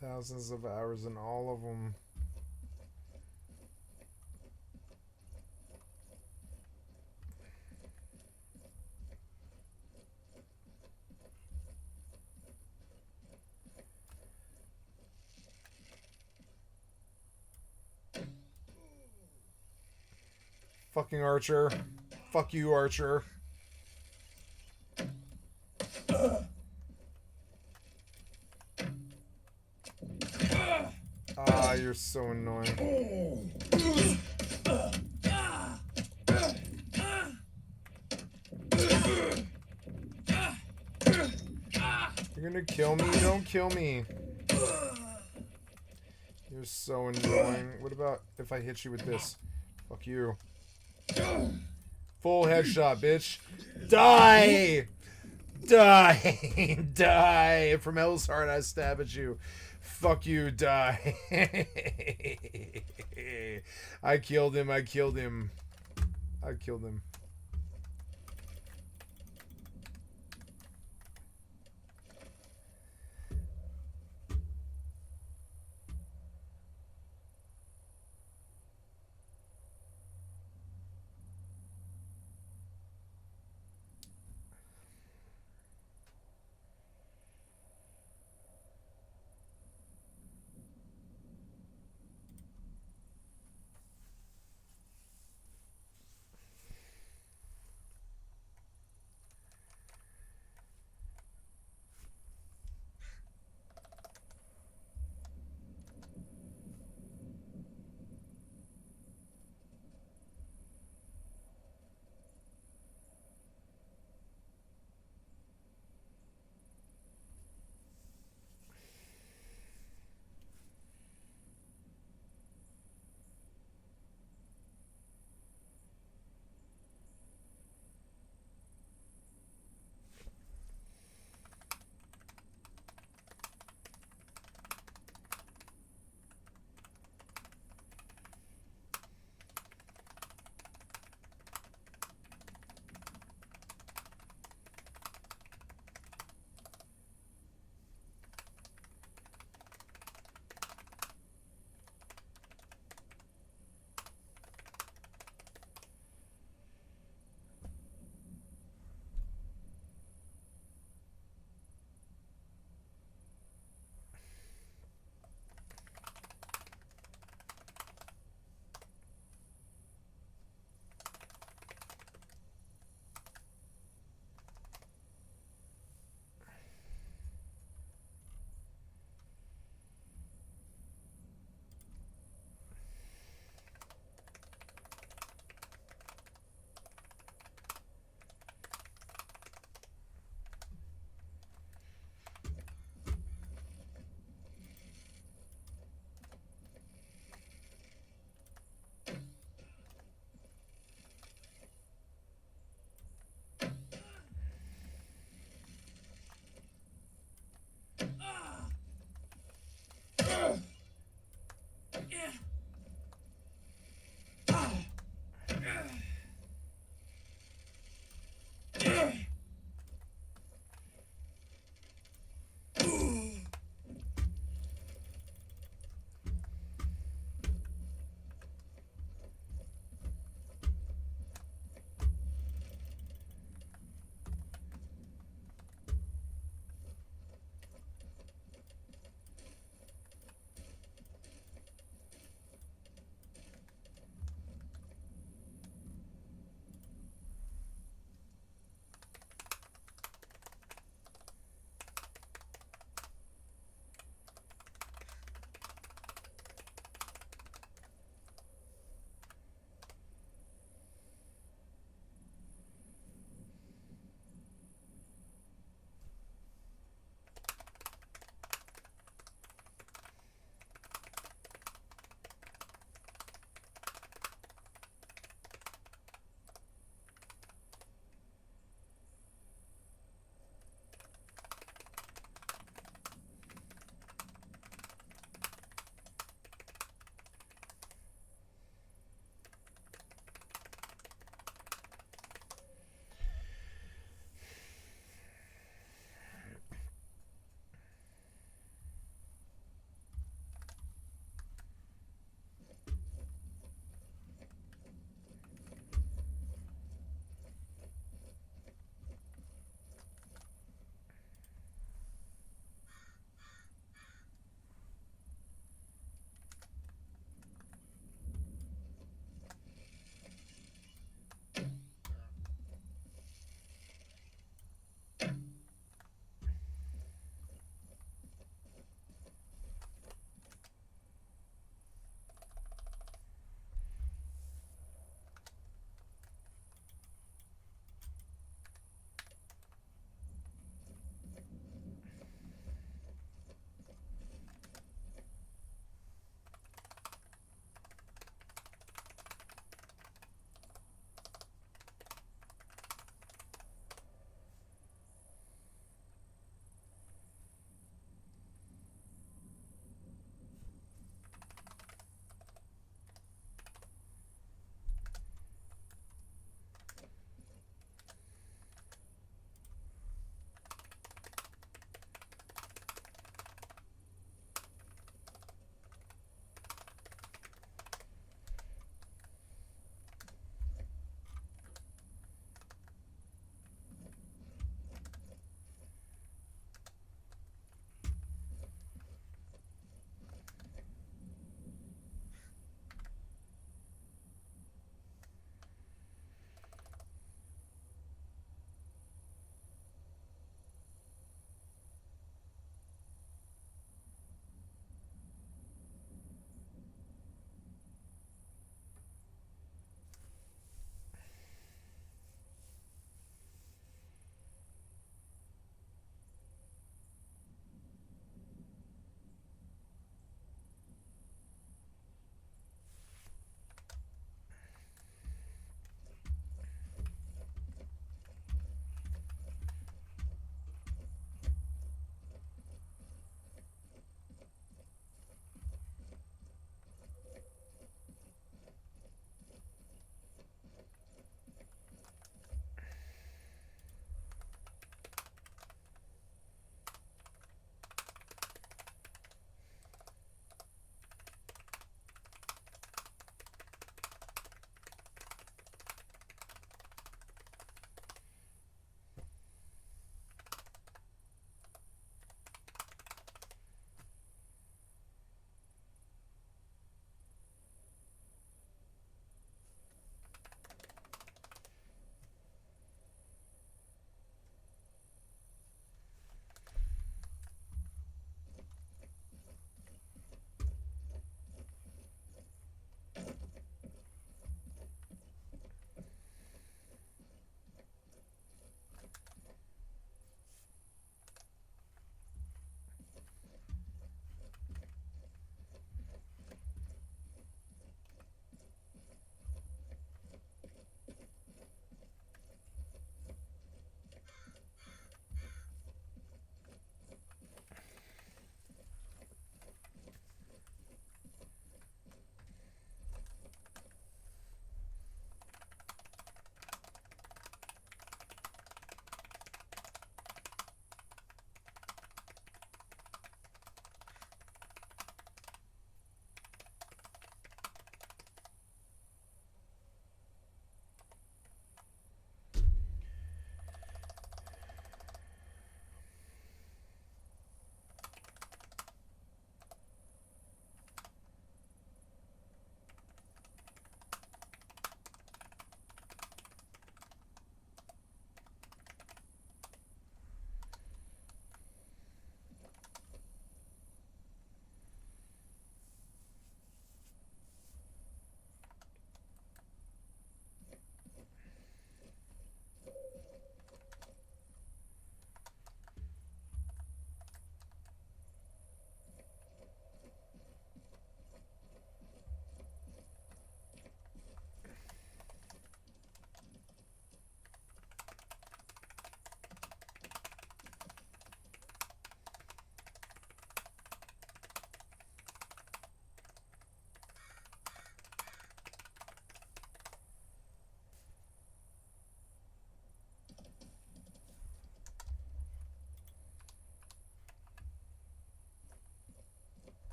Thousands of hours in all of them. Fucking Archer. Fuck you, Archer. Ah, you're so annoying. You're gonna kill me? Don't kill me. You're so annoying. What about if I hit you with this? Fuck you. Full headshot, bitch. Die! Die! Die! From Hell's Heart, I stab at you. Fuck you, die. I killed him, I killed him. I killed him.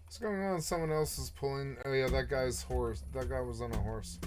What's going on? Someone else is pulling. Oh yeah, that guy's horse. That guy was on a horse.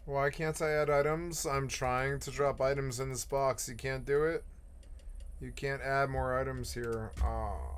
Why can't I add items? I'm trying to drop items in this box. You can't do it? You can't add more items here. Ah.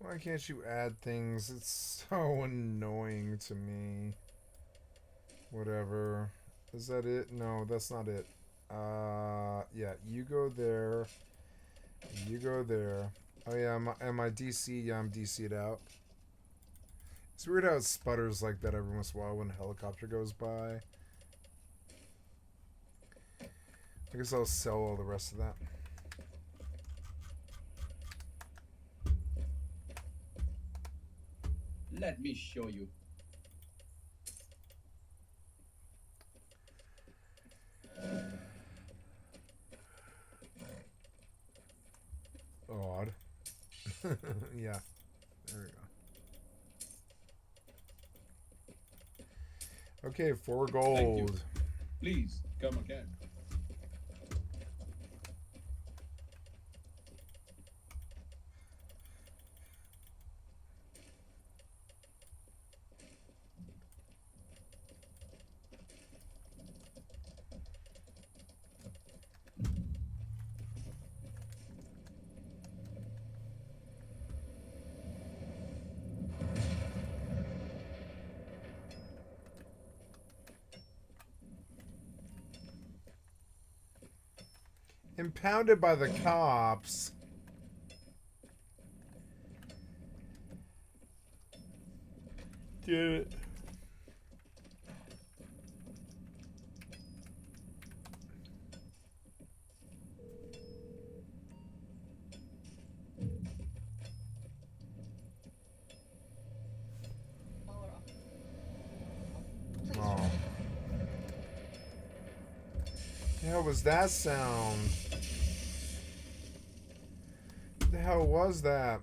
Why can't you add things? It's so annoying to me. Whatever. Is that it? No, that's not it. Yeah, you go there. You go there. Oh yeah, am I DC? Yeah, I'm DC'd out. It's weird how it sputters like that every once in a while when a helicopter goes by. I guess I'll sell all the rest of that. Let me show you. Odd. Yeah. There we go. Okay, 4 gold. Thank you. Please come again. Impounded by the cops. Get it. Oh. The hell was that sound? What the hell was that?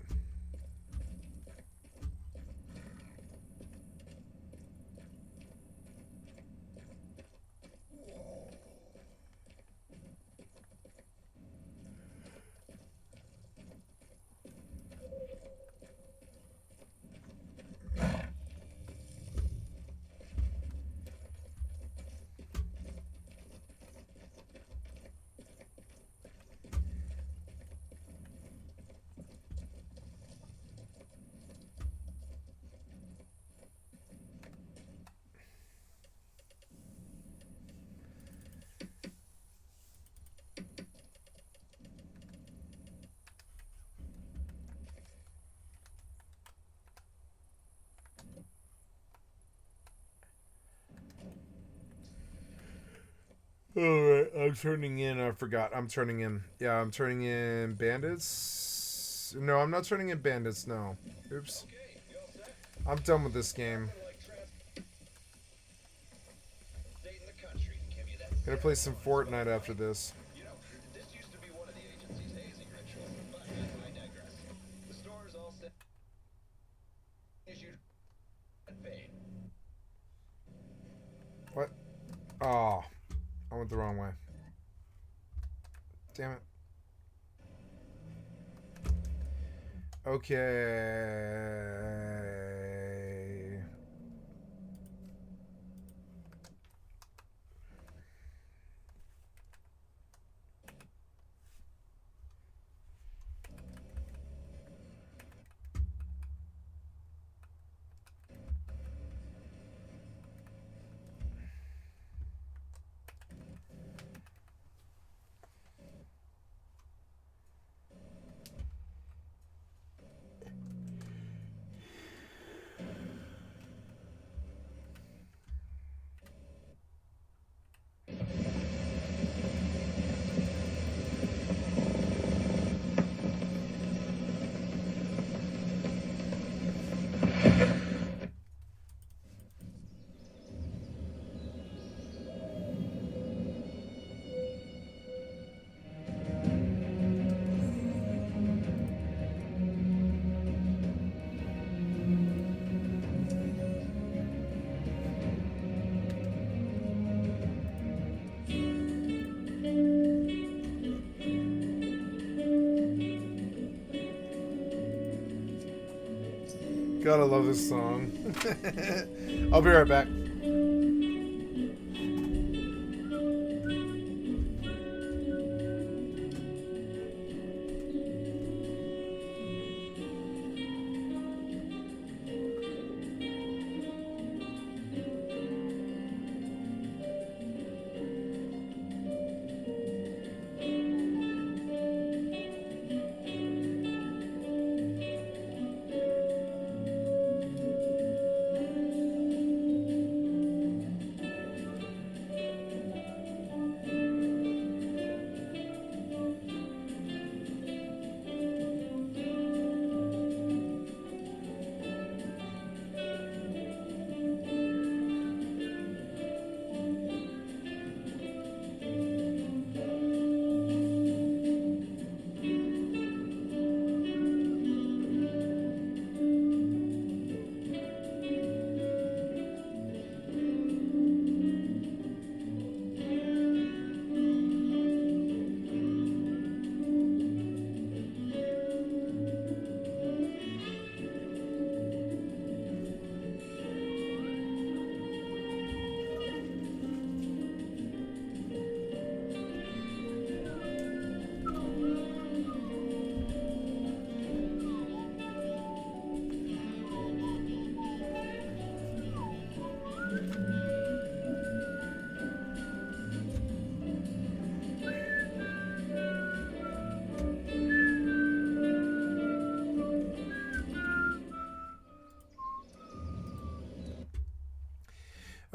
Alright, I'm turning in, I forgot. I'm turning in. Yeah, I'm turning in bandits. No, I'm not turning in bandits, no. Oops. I'm done with this game. Gonna play some Fortnite after this. What? Oh. I went the wrong way. Damn it. Okay. Gotta love this song. I'll be right back.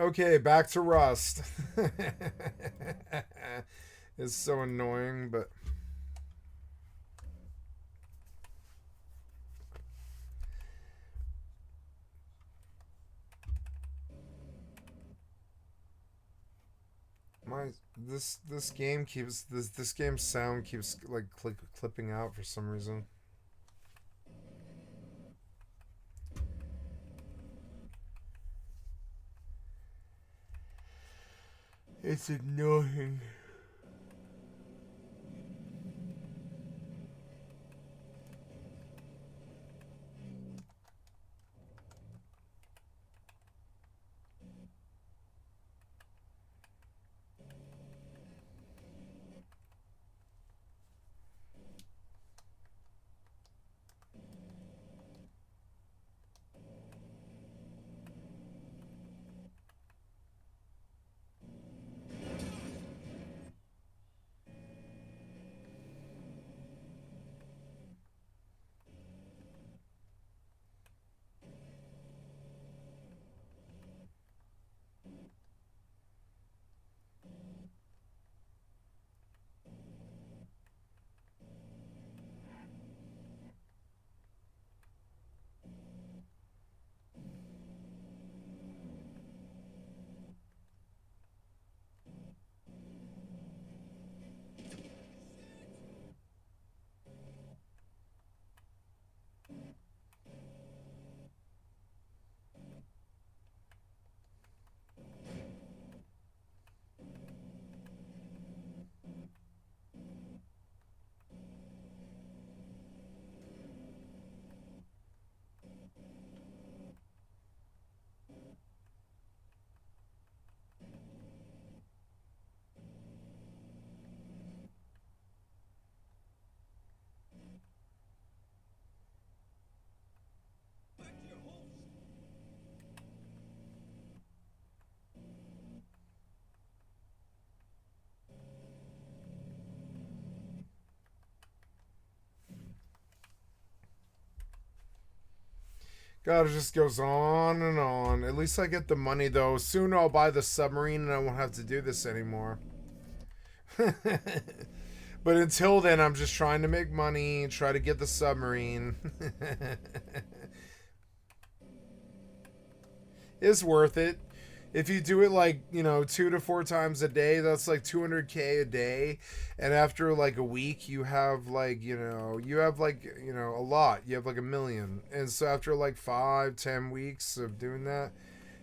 Okay, back to Rust. It's so annoying, but this game keeps this game's sound keeps like clipping out for some reason. It's annoying. God, it just goes on and on. At least I get the money, though. Soon I'll buy the submarine and I won't have to do this anymore. But until then, I'm just trying to make money, try to get the submarine. It's worth it. If you do it like, 2 to 4 times a day, that's like $200K a day. And after like a week, you have like, a lot. You have like $1 million. And so after like 5-10 weeks of doing that,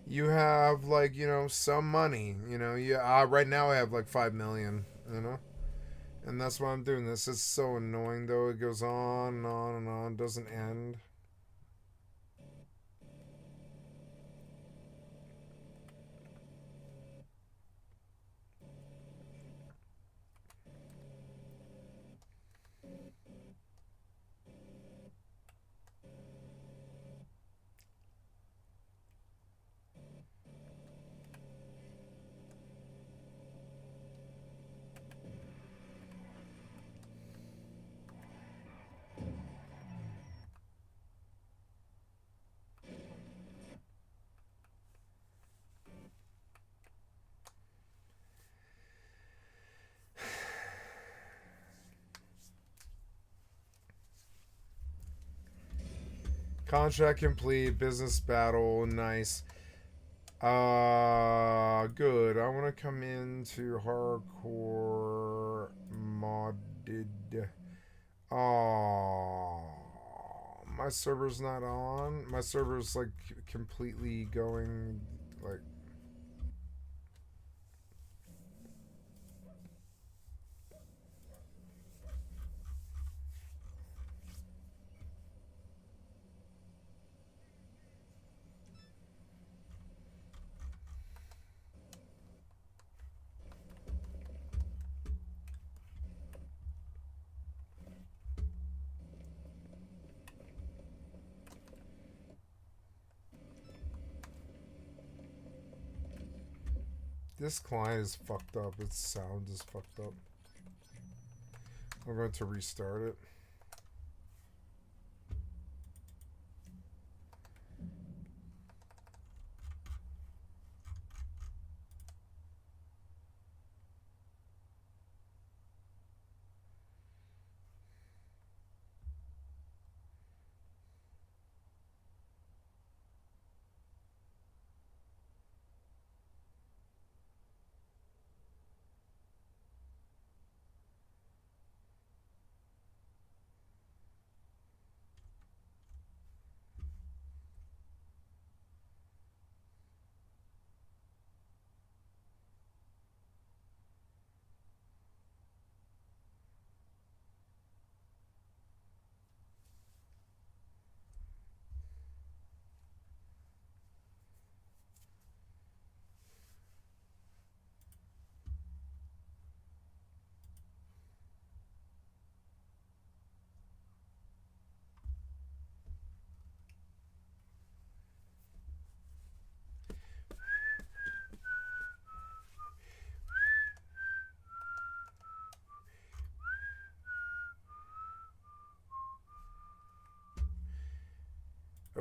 you have like, some money, right now I have like 5 million, and that's why I'm doing this. It's so annoying though. It goes on and on and on, doesn't end. Contract complete, business battle, nice. Good. I want to come into hardcore modded. My server's not on. My server's like completely going like. This client is fucked up. Its sound is fucked up. I'm going to restart it.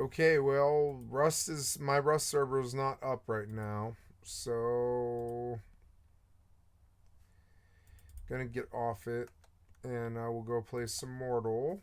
Okay, well, my Rust server is not up right now, so gonna get off it, and I will go play some Mortal.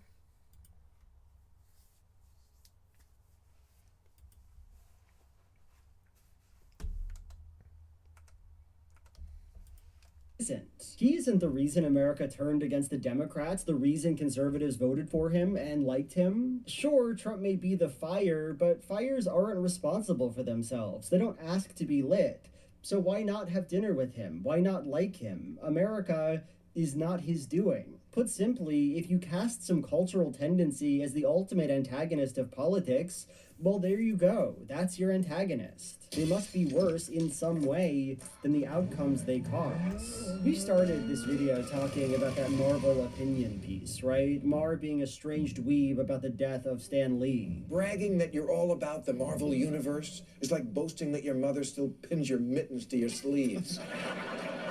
He isn't the reason America turned against the Democrats, the reason conservatives voted for him and liked him. Sure, Trump may be the fire, but fires aren't responsible for themselves. They don't ask to be lit. So why not have dinner with him? Why not like him? America is not his doing. Put simply, if you cast some cultural tendency as the ultimate antagonist of politics, well, there you go. That's your antagonist. They must be worse in some way than the outcomes they cause. We started this video talking about that Marvel opinion piece, right? Mar being estranged weeb about the death of Stan Lee. Bragging that you're all about the Marvel Universe is like boasting that your mother still pins your mittens to your sleeves.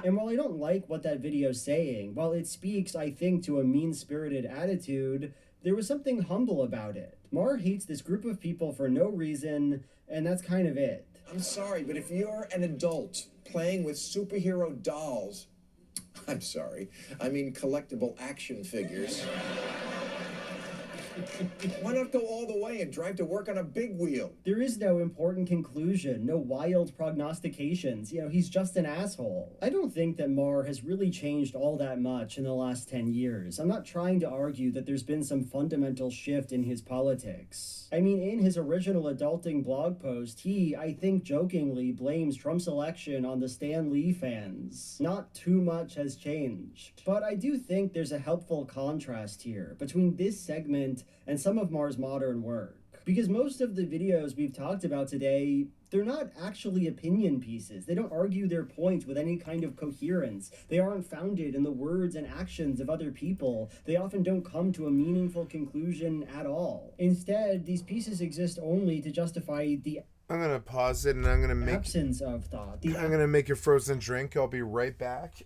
And while I don't like what that video's saying, while it speaks, I think, to a mean-spirited attitude, there was something humble about it. Mar hates this group of people for no reason, and that's kind of it. I'm sorry, but if you're an adult playing with superhero dolls, I'm sorry, I mean collectible action figures, why not go all the way and drive to work on a big wheel? There is no important conclusion, no wild prognostications. He's just an asshole. I don't think that Mar has really changed all that much in the last 10 years. I'm not trying to argue that there's been some fundamental shift in his politics. I mean, in his original adulting blog post, he, I think jokingly, blames Trump's election on the Stan Lee fans. Not too much has changed. But I do think there's a helpful contrast here between this segment and some of Mar's modern work. Because most of the videos we've talked about today, they're not actually opinion pieces. They don't argue their point with any kind of coherence. They aren't founded in the words and actions of other people. They often don't come to a meaningful conclusion at all. Instead, these pieces exist only to justify the I'm gonna pause it and I'm gonna make absence of thought. I'm gonna make a frozen drink. I'll be right back.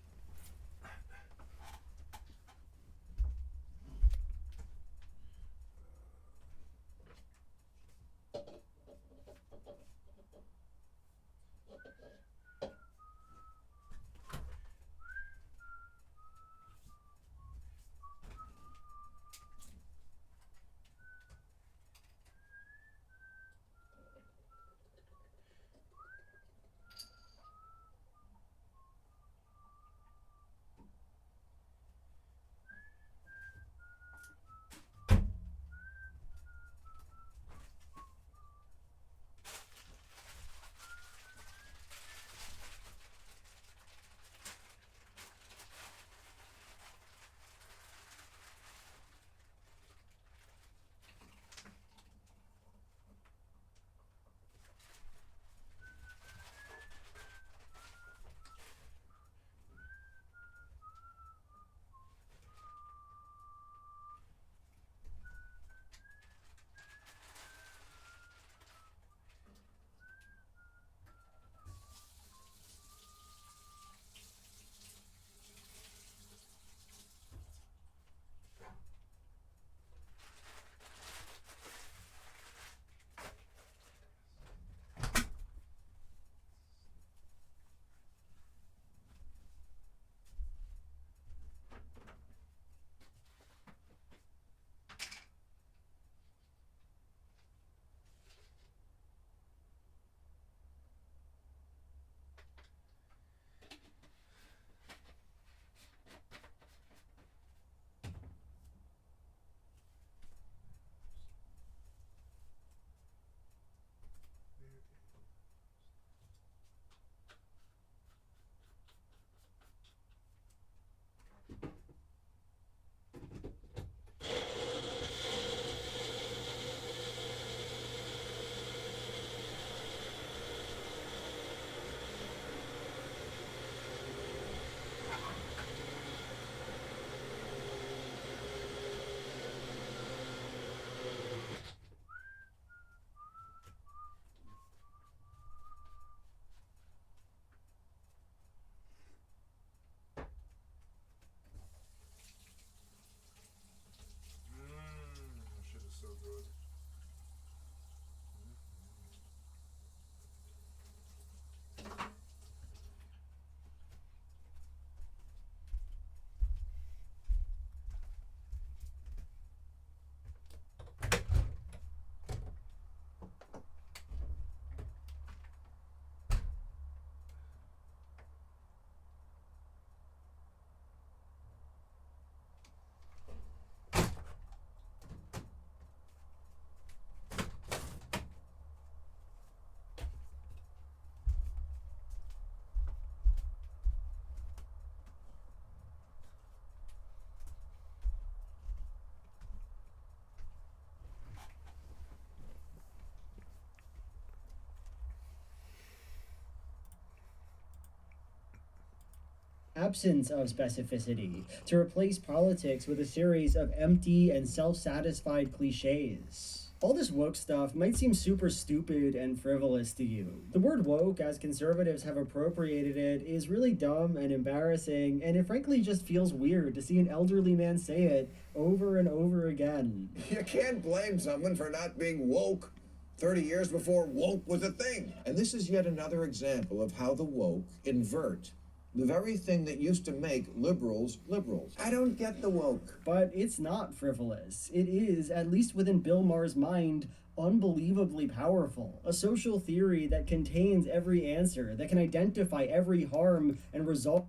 absence of specificity, to replace politics with a series of empty and self-satisfied cliches. All this woke stuff might seem super stupid and frivolous to you. The word woke, as conservatives have appropriated it, is really dumb and embarrassing, and it frankly just feels weird to see an elderly man say it over and over again. You can't blame someone for not being woke 30 years before woke was a thing. And this is yet another example of how the woke invert the very thing that used to make liberals liberals. I don't get the woke. But it's not frivolous. It is, at least within Bill Maher's mind, unbelievably powerful. A social theory that contains every answer, that can identify every harm and result.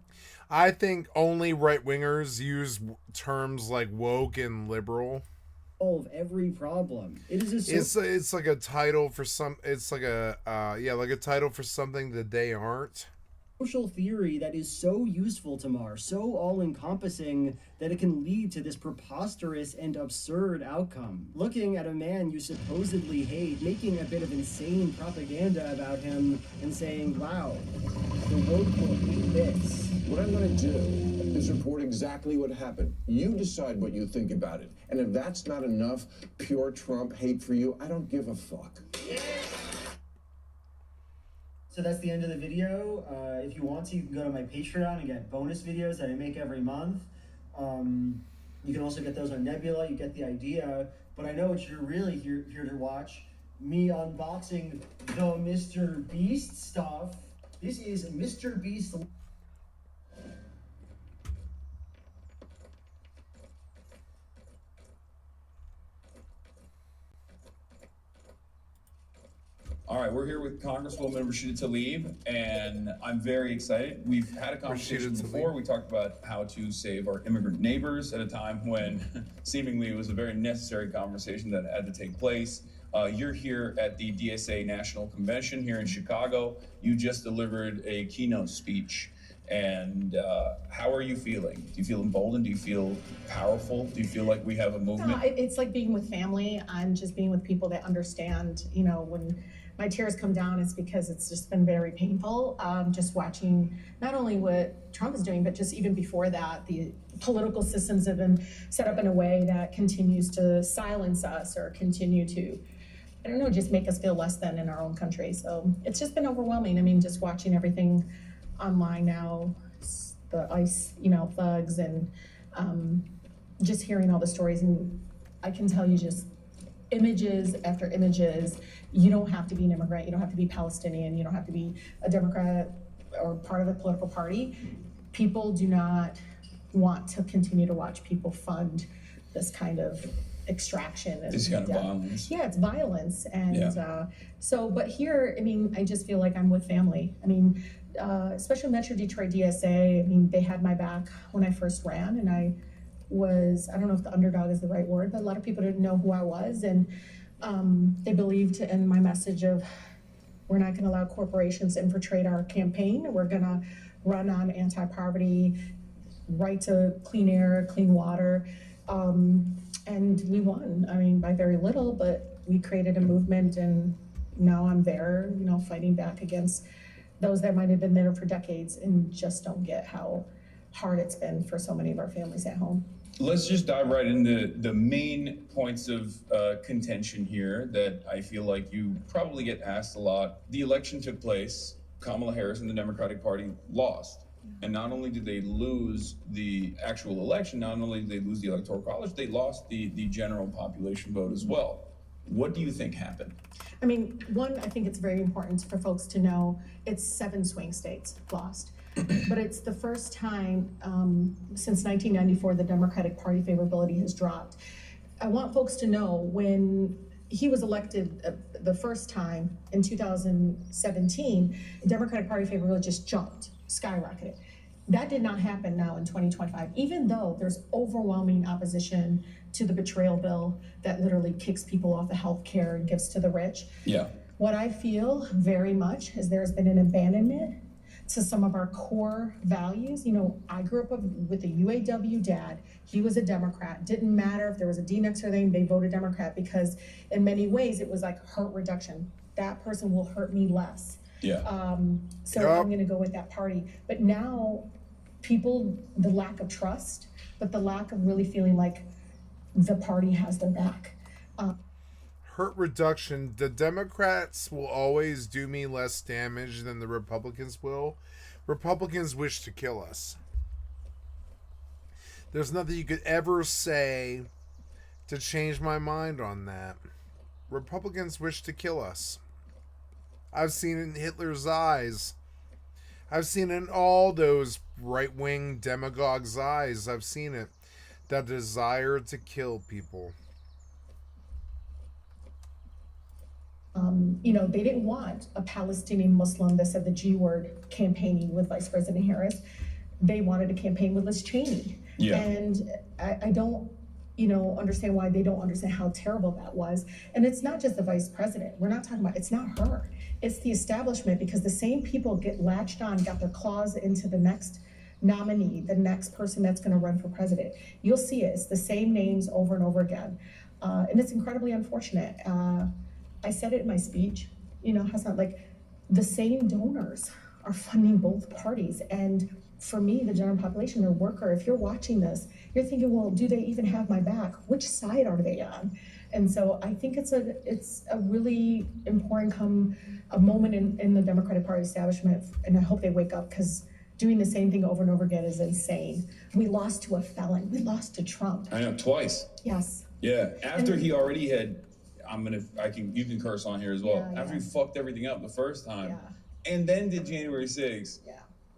I think only right-wingers use terms like woke and liberal. Solve every problem. It is it's like a title for some. It's like a like a title for something that they aren't. Social theory that is so useful to Maher, so all-encompassing that it can lead to this preposterous and absurd outcome. Looking at a man you supposedly hate, making a bit of insane propaganda about him, and saying, wow, the woke will hate this. What I'm going to do is report exactly what happened. You decide what you think about it. And if that's not enough pure Trump hate for you, I don't give a fuck. So that's the end of the video. If you want to, you can go to my Patreon and get bonus videos that I make every month. You can also get those on Nebula. You get the idea. But I know what you're really here to watch. Me unboxing the Mr. Beast stuff. This is Mr. Beast. All right, we're here with Congresswoman Rashida Tlaib, and I'm very excited. We've had a conversation before. We talked about how to save our immigrant neighbors at a time when seemingly it was a very necessary conversation that had to take place. You're here at the DSA National Convention here in Chicago. You just delivered a keynote speech. And how are you feeling? Do you feel emboldened? Do you feel powerful? Do you feel like we have a movement? It's like being with family. I'm just being with people that understand, you know, when my tears come down, it's because it's just been very painful. Just watching not only what Trump is doing, but just even before that, the political systems have been set up in a way that continues to silence us or continue to, I don't know, just make us feel less than in our own country. So it's just been overwhelming. I mean, just watching everything online now, the ICE, you know, thugs, and just hearing all the stories. And I can tell you just images after images. You don't have to be an immigrant. You don't have to be Palestinian. You don't have to be a Democrat or part of a political party. People do not want to continue to watch people fund this kind of extraction. This kind of violence. Yeah, it's violence. And but here, I mean, I just feel like I'm with family. I mean, especially Metro Detroit DSA, I mean, they had my back when I first ran, and I don't know if the underdog is the right word, but a lot of people didn't know who I was, and they believed in my message of we're not going to allow corporations to infiltrate our campaign. We're going to run on anti-poverty, right to clean air, clean water, and we won. I mean, by very little, but we created a movement, and now I'm there, you know, fighting back against those that might have been there for decades and just don't get how hard it's been for so many of our families at home. Let's just dive right into the main points of contention here that I feel like you probably get asked a lot. The election took place. Kamala Harris and the Democratic Party lost. And not only did they lose the actual election, not only did they lose the Electoral College, they lost the general population vote as well. What do you think happened? I mean, one, I think it's very important for folks to know it's 7 swing states lost. But it's the first time since 1994 the Democratic Party favorability has dropped. I want folks to know when he was elected the first time in 2017, the Democratic Party favorability just jumped, skyrocketed. That did not happen now in 2025, even though there's overwhelming opposition to the betrayal bill that literally kicks people off the health care and gives to the rich. Yeah. What I feel very much is there's been an abandonment to some of our core values. You know, I grew up with a UAW dad. He was a Democrat. Didn't matter if there was a D next to their name, they voted Democrat because in many ways it was like hurt reduction. That person will hurt me less. Yeah. So I'm going to go with that party. But now people, the lack of trust, but the lack of really feeling like the party has their back. Hurt reduction. The Democrats will always do me less damage than the Republicans will. Republicans wish to kill us. There's nothing you could ever say to change my mind on that. Republicans wish to kill us. I've seen it in Hitler's eyes. I've seen it in all those right-wing demagogues' eyes. I've seen it. That desire to kill people. They didn't want a Palestinian Muslim that said the G word campaigning with Vice President Harris. They wanted to campaign with Liz Cheney. Yeah. And I don't, understand why they don't understand how terrible that was. And it's not just the vice president. We're not talking about, it's not her. It's the establishment, because the same people get latched on, got their claws into the next nominee, the next person that's going to run for president. You'll see it. It's the same names over and over again. And it's incredibly unfortunate. I said it in my speech, Hassan, like the same donors are funding both parties. And for me, the general population, the worker, if you're watching this, you're thinking, well, do they even have my back? Which side are they on? And so I think it's a really important a moment in the Democratic Party establishment, and I hope they wake up, because doing the same thing over and over again is insane. We lost to a felon. We lost to Trump. I know, twice. Yes. Yeah, after he already had, you can curse on here as well. Yeah, after he fucked everything up the first time, and then did January 6th. Yeah.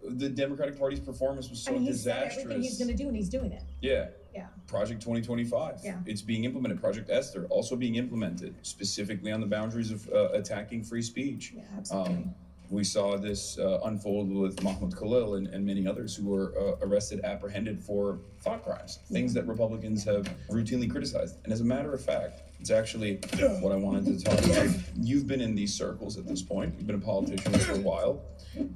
The Democratic Party's performance was so he disastrous. said everything he's going to do, and he's doing it. Yeah. Yeah. Project 2025. Yeah. It's being implemented. Project Esther also being implemented, specifically on the boundaries of attacking free speech. Yeah, absolutely. We saw this unfold with Mahmoud Khalil and many others who were arrested, apprehended for thought crimes, things that Republicans have routinely criticized. And as a matter of fact, it's actually what I wanted to talk about. You've been in these circles at this point. You've been a politician for a while.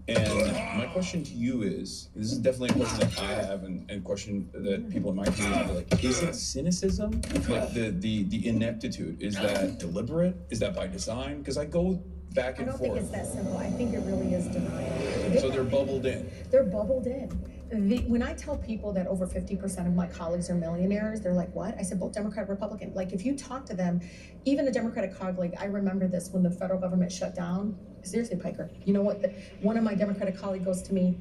And my question to you is, this is definitely a question that I have and a question that people in my community have, like, is it cynicism? Like the ineptitude, is that deliberate? Is that by design? Because I go back and forth. I don't think it's that simple. I think it really is denial. So they're bubbled in. They're bubbled in. When I tell people that over 50% of my colleagues are millionaires, they're like, what? I said, both Democrat, Republican. Like, if you talk to them, even a Democratic colleague, I remember this when the federal government shut down. Seriously, Piker, you know what? One of my Democratic colleagues goes to me,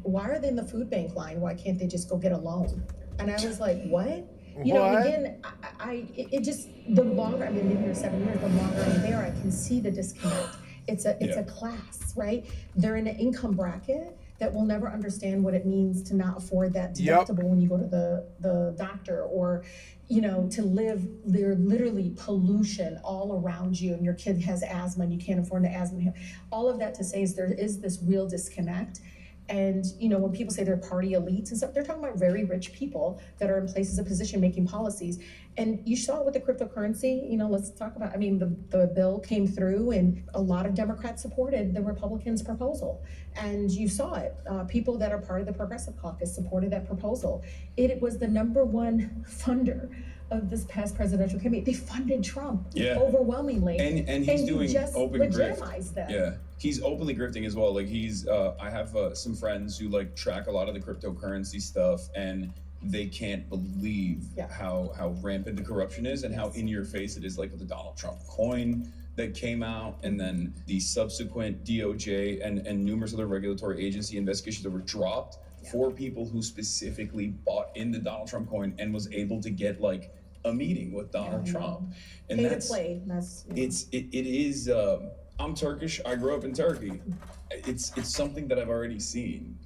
why are they in the food bank line? Why can't they just go get a loan? And I was like, what? Again, it just, the longer, I've been here 7 years, the longer I'm there, I can see the disconnect. It's a class, right? They're in an income bracket that will never understand what it means to not afford that deductible when you go to the doctor, or, to live, there literally pollution all around you, and your kid has asthma and you can't afford the asthma. All of that to say is there is this real disconnect. And, when people say they're party elites and stuff, they're talking about very rich people that are in places of position making policies. And you saw it with the cryptocurrency, let's talk about, the bill came through and a lot of Democrats supported the Republicans' proposal. And you saw it. People that are part of the Progressive Caucus supported that proposal. It was the #1 funder of this past presidential campaign. They funded Trump overwhelmingly. And he's doing just open legitimized grift. them. Yeah. He's openly grifting as well. Like I have some friends who track a lot of the cryptocurrency stuff, and they can't believe how rampant the corruption is and how in your face it is, like with the Donald Trump coin that came out, and then the subsequent DOJ and numerous other regulatory agency investigations that were dropped for people who specifically bought in the Donald Trump coin and was able to get a meeting with Donald Trump. And Pay to play. It is. I'm Turkish. I grew up in Turkey. It's something that I've already seen.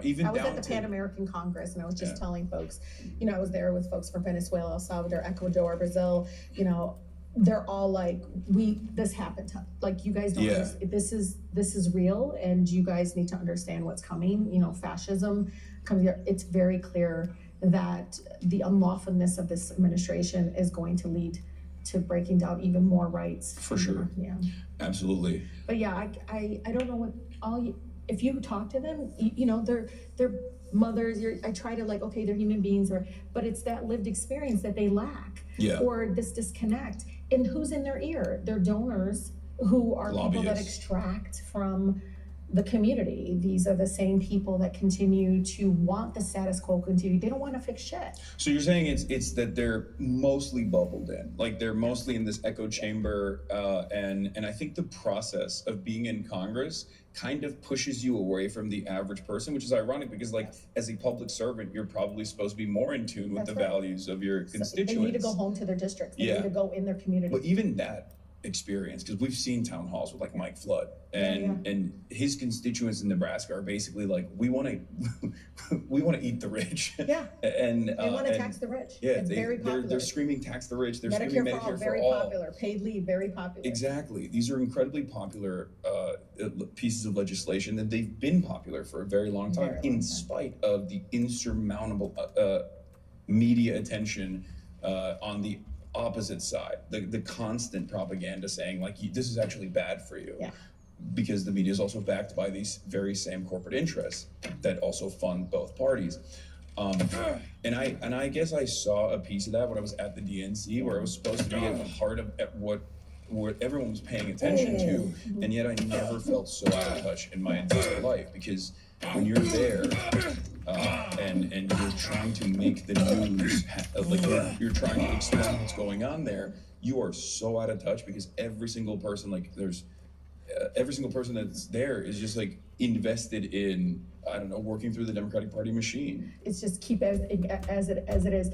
Even I was down at the to Pan American Congress, and I was just telling folks, I was there with folks from Venezuela, El Salvador, Ecuador, Brazil. They're all like, this happened to, you guys don't understand. This is real, and you guys need to understand what's coming. Fascism comes here. It's very clear that the unlawfulness of this administration is going to lead to breaking down even more rights. For sure. Yeah. Absolutely. But yeah, I don't know what if you talk to them, they're mothers. I try to okay, they're human beings, but it's that lived experience that they lack, or this disconnect. And who's in their ear? They're donors who are people that extract from the community. These are the same people that continue to want the status quo continue. They don't want to fix shit. So you're saying it's that they're mostly bubbled in, like they're mostly in this echo chamber, and I think the process of being in Congress kind of pushes you away from the average person, which is ironic because, like, as a public servant, you're probably supposed to be more in tune with the values of your constituents. They need to go home to their districts. They need to go in their community. But even that experience, because we've seen town halls with like Mike Flood and his constituents in Nebraska are basically like, we want to eat the rich. Yeah. And they want to tax the rich. Yeah, it's very popular. They're screaming tax the rich. They're Medicare screaming for all, Medicare very for all. popular. Paid leave, very popular. Exactly. These are incredibly popular pieces of legislation that they've been popular for a very long time, in spite of the insurmountable media attention on the opposite side, the constant propaganda saying like, this is actually bad for you. Yeah. Because the media is also backed by these very same corporate interests that also fund both parties. And I guess I saw a piece of that when I was at the DNC, where I was supposed to be at the heart of what everyone was paying attention to, and yet I never felt so out of touch in my entire life, because when you're there and you're trying to make the news, like you're trying to explain what's going on there, you are so out of touch, because every single person, like every single person that's there is just like invested in, I don't know, working through the Democratic Party machine. It's just keep everything as it is.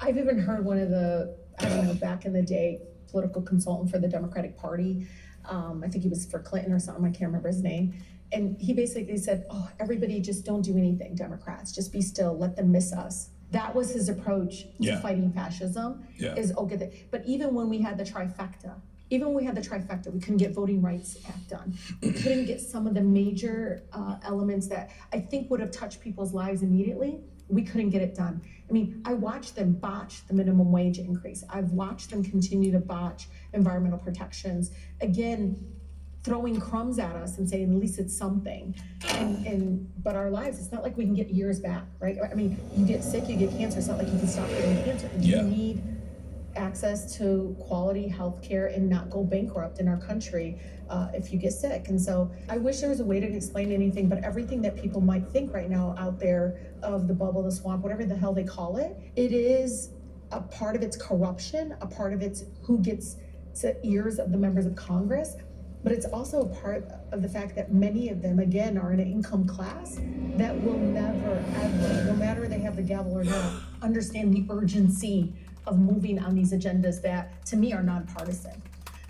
I've even heard one of the, I don't know, back in the day, political consultant for the Democratic Party. I think he was for Clinton or something. I can't remember his name. And he basically said, oh, everybody just don't do anything, Democrats. Just be still, let them miss us. That was his approach to fighting fascism, is, oh, get it. But even when we had the trifecta, we couldn't get Voting Rights Act done. We couldn't get some of the major elements that I think would have touched people's lives immediately. We couldn't get it done. I mean, I watched them botch the minimum wage increase. I've watched them continue to botch environmental protections. Again, throwing crumbs at us and saying, at least it's something. But our lives, it's not like we can get years back, right? I mean, you get sick, you get cancer. It's not like you can stop getting cancer. You need access to quality health care and not go bankrupt in our country if you get sick. And so I wish there was a way to explain anything, but everything that people might think right now out there of the bubble, the swamp, whatever the hell they call it, it is a part of its corruption, a part of its who gets to ears of the members of Congress, but it's also a part of the fact that many of them, again, are in an income class that will never, ever, no matter they have the gavel or not, understand the urgency of moving on these agendas that, to me, are nonpartisan.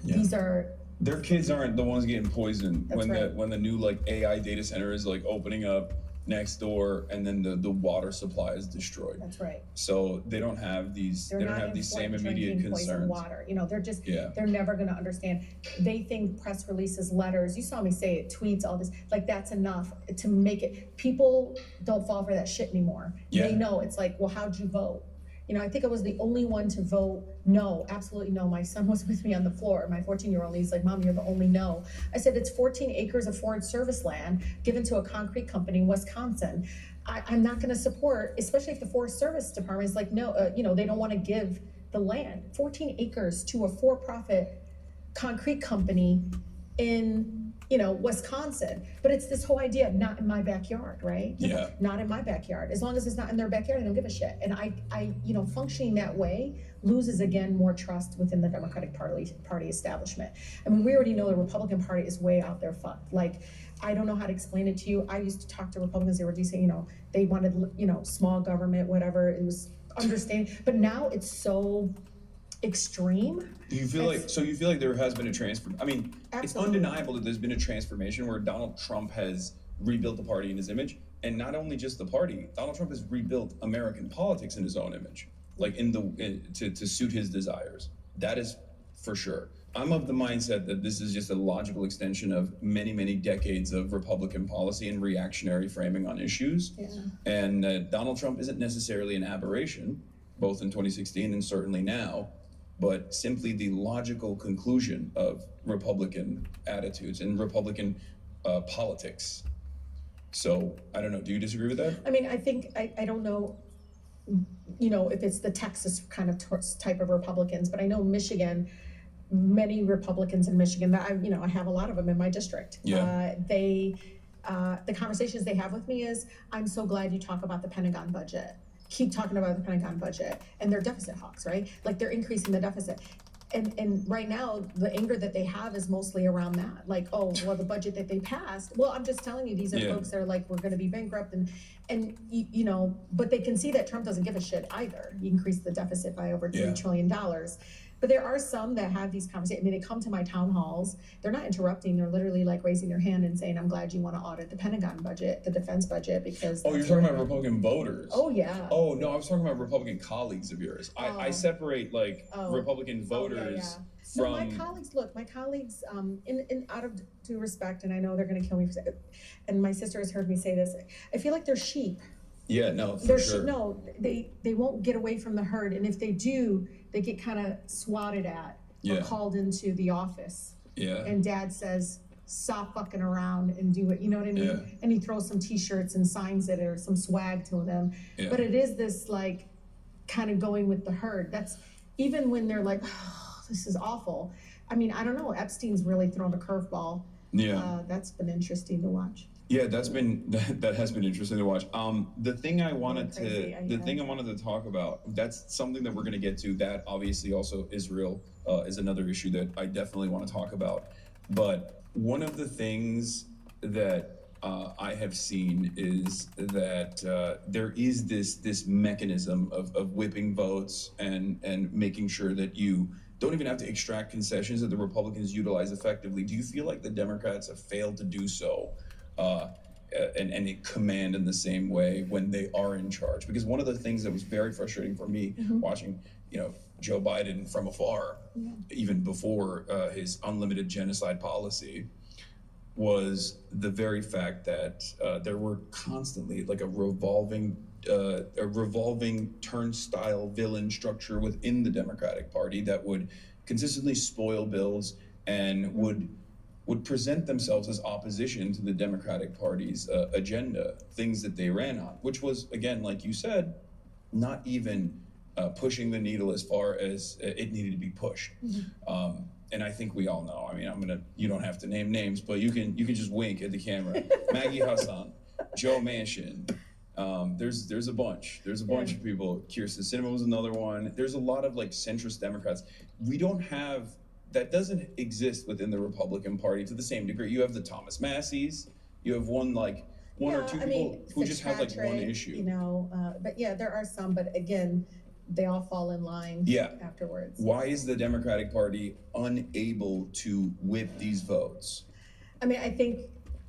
These are... Their kids aren't the ones getting poisoned when right. when the new like AI data center is like opening up next door, and then the water supply is destroyed. That's right. So they don't have these same immediate concerns. Water, you know, they're just they're never going to understand. They think press releases, letters, you saw me say it, tweets, all this, like that's enough to make it. People don't fall for that shit anymore. They know it's like, well, how'd you vote? You know, I think I was the only one to vote no, absolutely no. My son was with me on the floor, my 14-year-old, he's like, Mom, you're the only no. I said, it's 14 acres of Forest Service land given to a concrete company in Wisconsin. I'm not gonna support, especially if the Forest Service Department is like, no, you know, they don't wanna give the land. 14 acres to a for-profit concrete company in, you know, Wisconsin. But it's this whole idea, not in my backyard, right? Yeah. Not in my backyard. As long as it's not in their backyard, I don't give a shit. And I you know, functioning that way loses again more trust within the Democratic Party establishment. I mean, we already know the Republican Party is way out there fucked. Like, I don't know how to explain it to you. I used to talk to Republicans, they were saying, you know, they wanted, you know, small government, whatever. It was understanding. But now it's so extreme. Do you feel like there has been a transfer? I mean, It's undeniable that there's been a transformation where Donald Trump has rebuilt the party in his image, and not only just the party, Donald Trump has rebuilt American politics in his own image, like to suit his desires. That is for sure. I'm of the mindset that this is just a logical extension of many, many decades of Republican policy and reactionary framing on issues. Yeah. And Donald Trump isn't necessarily an aberration, both in 2016 and certainly now, but simply the logical conclusion of Republican attitudes and Republican politics. So, I don't know, do you disagree with that? I mean, I think, I don't know, you know, if it's the Texas kind of type of Republicans, but I know Michigan, many Republicans in Michigan, that I have a lot of them in my district. Yeah. They the conversations they have with me is, I'm so glad you talk about the Pentagon budget. Keep talking about the Pentagon budget. And they're deficit hawks, right? Like they're increasing the deficit. And right now, the anger that they have is mostly around that. Like, oh, well, the budget that they passed. Well, I'm just telling you, these are folks that are like, we're going to be bankrupt. And you know, but they can see that Trump doesn't give a shit either. He increased the deficit by over $3 trillion. But there are some that have these conversations. I mean, they come to my town halls. They're not interrupting. They're literally like raising their hand and saying, I'm glad you want to audit the Pentagon budget, the defense budget, because... Oh, you're talking about Republican voters. Oh, yeah. Oh, no, I was talking about Republican colleagues of yours. I separate, like, Republican voters from... No, my colleagues, in out of due respect, and I know they're going to kill me, and my sister has heard me say this, I feel like they're sheep. Yeah, no, for sure. No, they won't get away from the herd, and if they do, they get kind of swatted at or called into the office. Yeah. And dad says, stop fucking around and do it, you know what I mean? Yeah. And he throws some t-shirts and signs it or some swag to them. Yeah. But it is this like kind of going with the herd. That's even when they're like, oh, this is awful. I mean, I don't know, Epstein's really thrown a curveball. Yeah. That's been interesting to watch. Yeah, that has been interesting to watch. The thing I wanted to talk about, that's something that we're going to get to. That obviously also Israel is another issue that I definitely want to talk about. But one of the things that I have seen is that there is this mechanism of whipping votes and making sure that you don't even have to extract concessions that the Republicans utilize effectively. Do you feel like the Democrats have failed to do so? And command in the same way when they are in charge? Because one of the things that was very frustrating for me watching, Joe Biden from afar, even before his unlimited genocide policy, was the very fact that there were constantly like a revolving turnstile villain structure within the Democratic Party that would consistently spoil bills and would present themselves as opposition to the Democratic Party's agenda, things that they ran on, which was, again, like you said, not even pushing the needle as far as it needed to be pushed. And I think we all know. I mean, you don't have to name names, but you can just wink at the camera. Maggie Hassan, Joe Manchin. There's a bunch. There's a bunch of people. Kirsten Sinema was another one. There's a lot of like centrist Democrats. We don't have. That doesn't exist within the Republican Party to the same degree. You have the Thomas Masseys. You have one or two people who just have like one issue. But yeah, there are some. But again, they all fall in line afterwards. Why is the Democratic Party unable to whip these votes? I mean, I think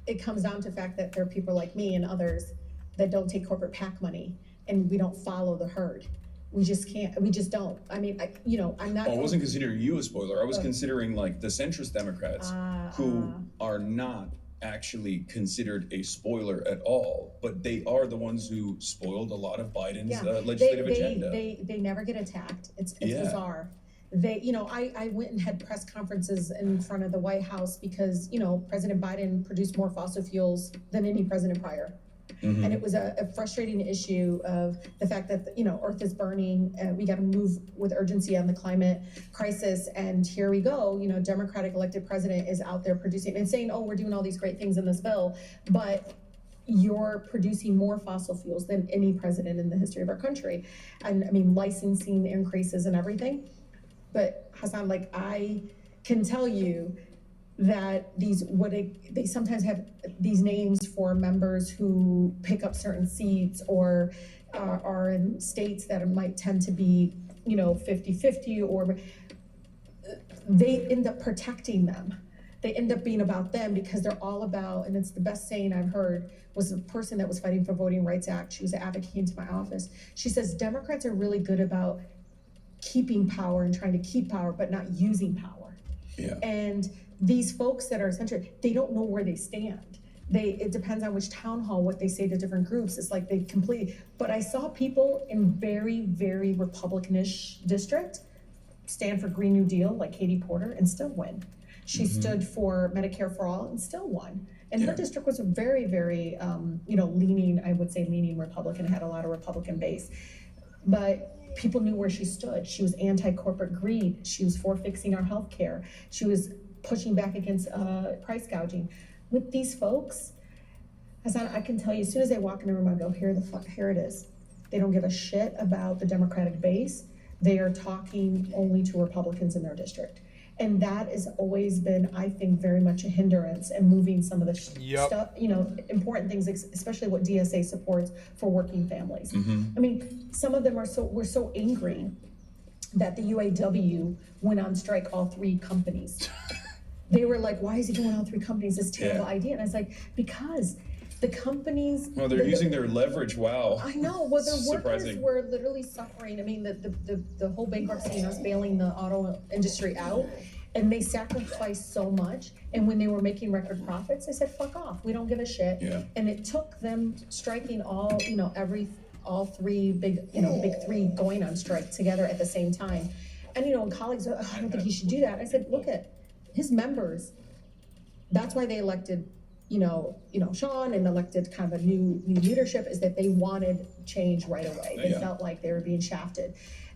it comes down to the fact that there are people like me and others that don't take corporate PAC money, and we don't follow the herd. We just can't. We just don't. I mean, I'm not. I wasn't considering you a spoiler. I was considering like the centrist Democrats who are not actually considered a spoiler at all, but they are the ones who spoiled a lot of Biden's legislative agenda. They never get attacked. It's bizarre. I went and had press conferences in front of the White House because, President Biden produced more fossil fuels than any president prior. And it was a frustrating issue of the fact that, Earth is burning. We got to move with urgency on the climate crisis. And here we go. Democratic elected president is out there producing and saying, oh, we're doing all these great things in this bill. But you're producing more fossil fuels than any president in the history of our country. And I mean, licensing increases and everything. But Hassan, I can tell you that they sometimes have these names for members who pick up certain seats or are in states that might tend to be, 50-50, or they end up protecting them. They end up being about them because they're all about, and it's the best saying I've heard, was a person that was fighting for Voting Rights Act. She was an advocate, came to my office. She says, Democrats are really good about keeping power and trying to keep power, but not using power. Yeah. And these folks that are centric, they don't know where they stand. It depends on which town hall, what they say to different groups. It's like they completely, but I saw people in very, very Republicanish district stand for Green New Deal, like Katie Porter, and still win. She stood for Medicare for All and still won. And her district was a very, very, leaning Republican, had a lot of Republican base. But people knew where she stood. She was anti-corporate greed. She was for fixing our health care. She was pushing back against price gouging. With these folks, Hassan, I can tell you, as soon as they walk in the room, I go, here it is. They don't give a shit about the Democratic base. They are talking only to Republicans in their district. And that has always been, I think, very much a hindrance in moving some of the stuff, important things, especially what DSA supports for working families. I mean, some of them were so angry that the UAW went on strike all 3 companies. They were like, why is he doing all 3 companies? This terrible idea. And I was like, because the companies. Well, they're using their leverage. Wow. I know. Well, the workers were literally suffering. I mean, the whole bankruptcy and us bailing the auto industry out, and they sacrificed so much. And when they were making record profits, they said, "Fuck off. We don't give a shit." Yeah. And it took them striking all 3 big 3 going on strike together at the same time. And colleagues, I don't think he should do that. I said, look at his members. That's why they elected. Sean and elected kind of a new leadership, is that they wanted change right away. They felt like they were being shafted.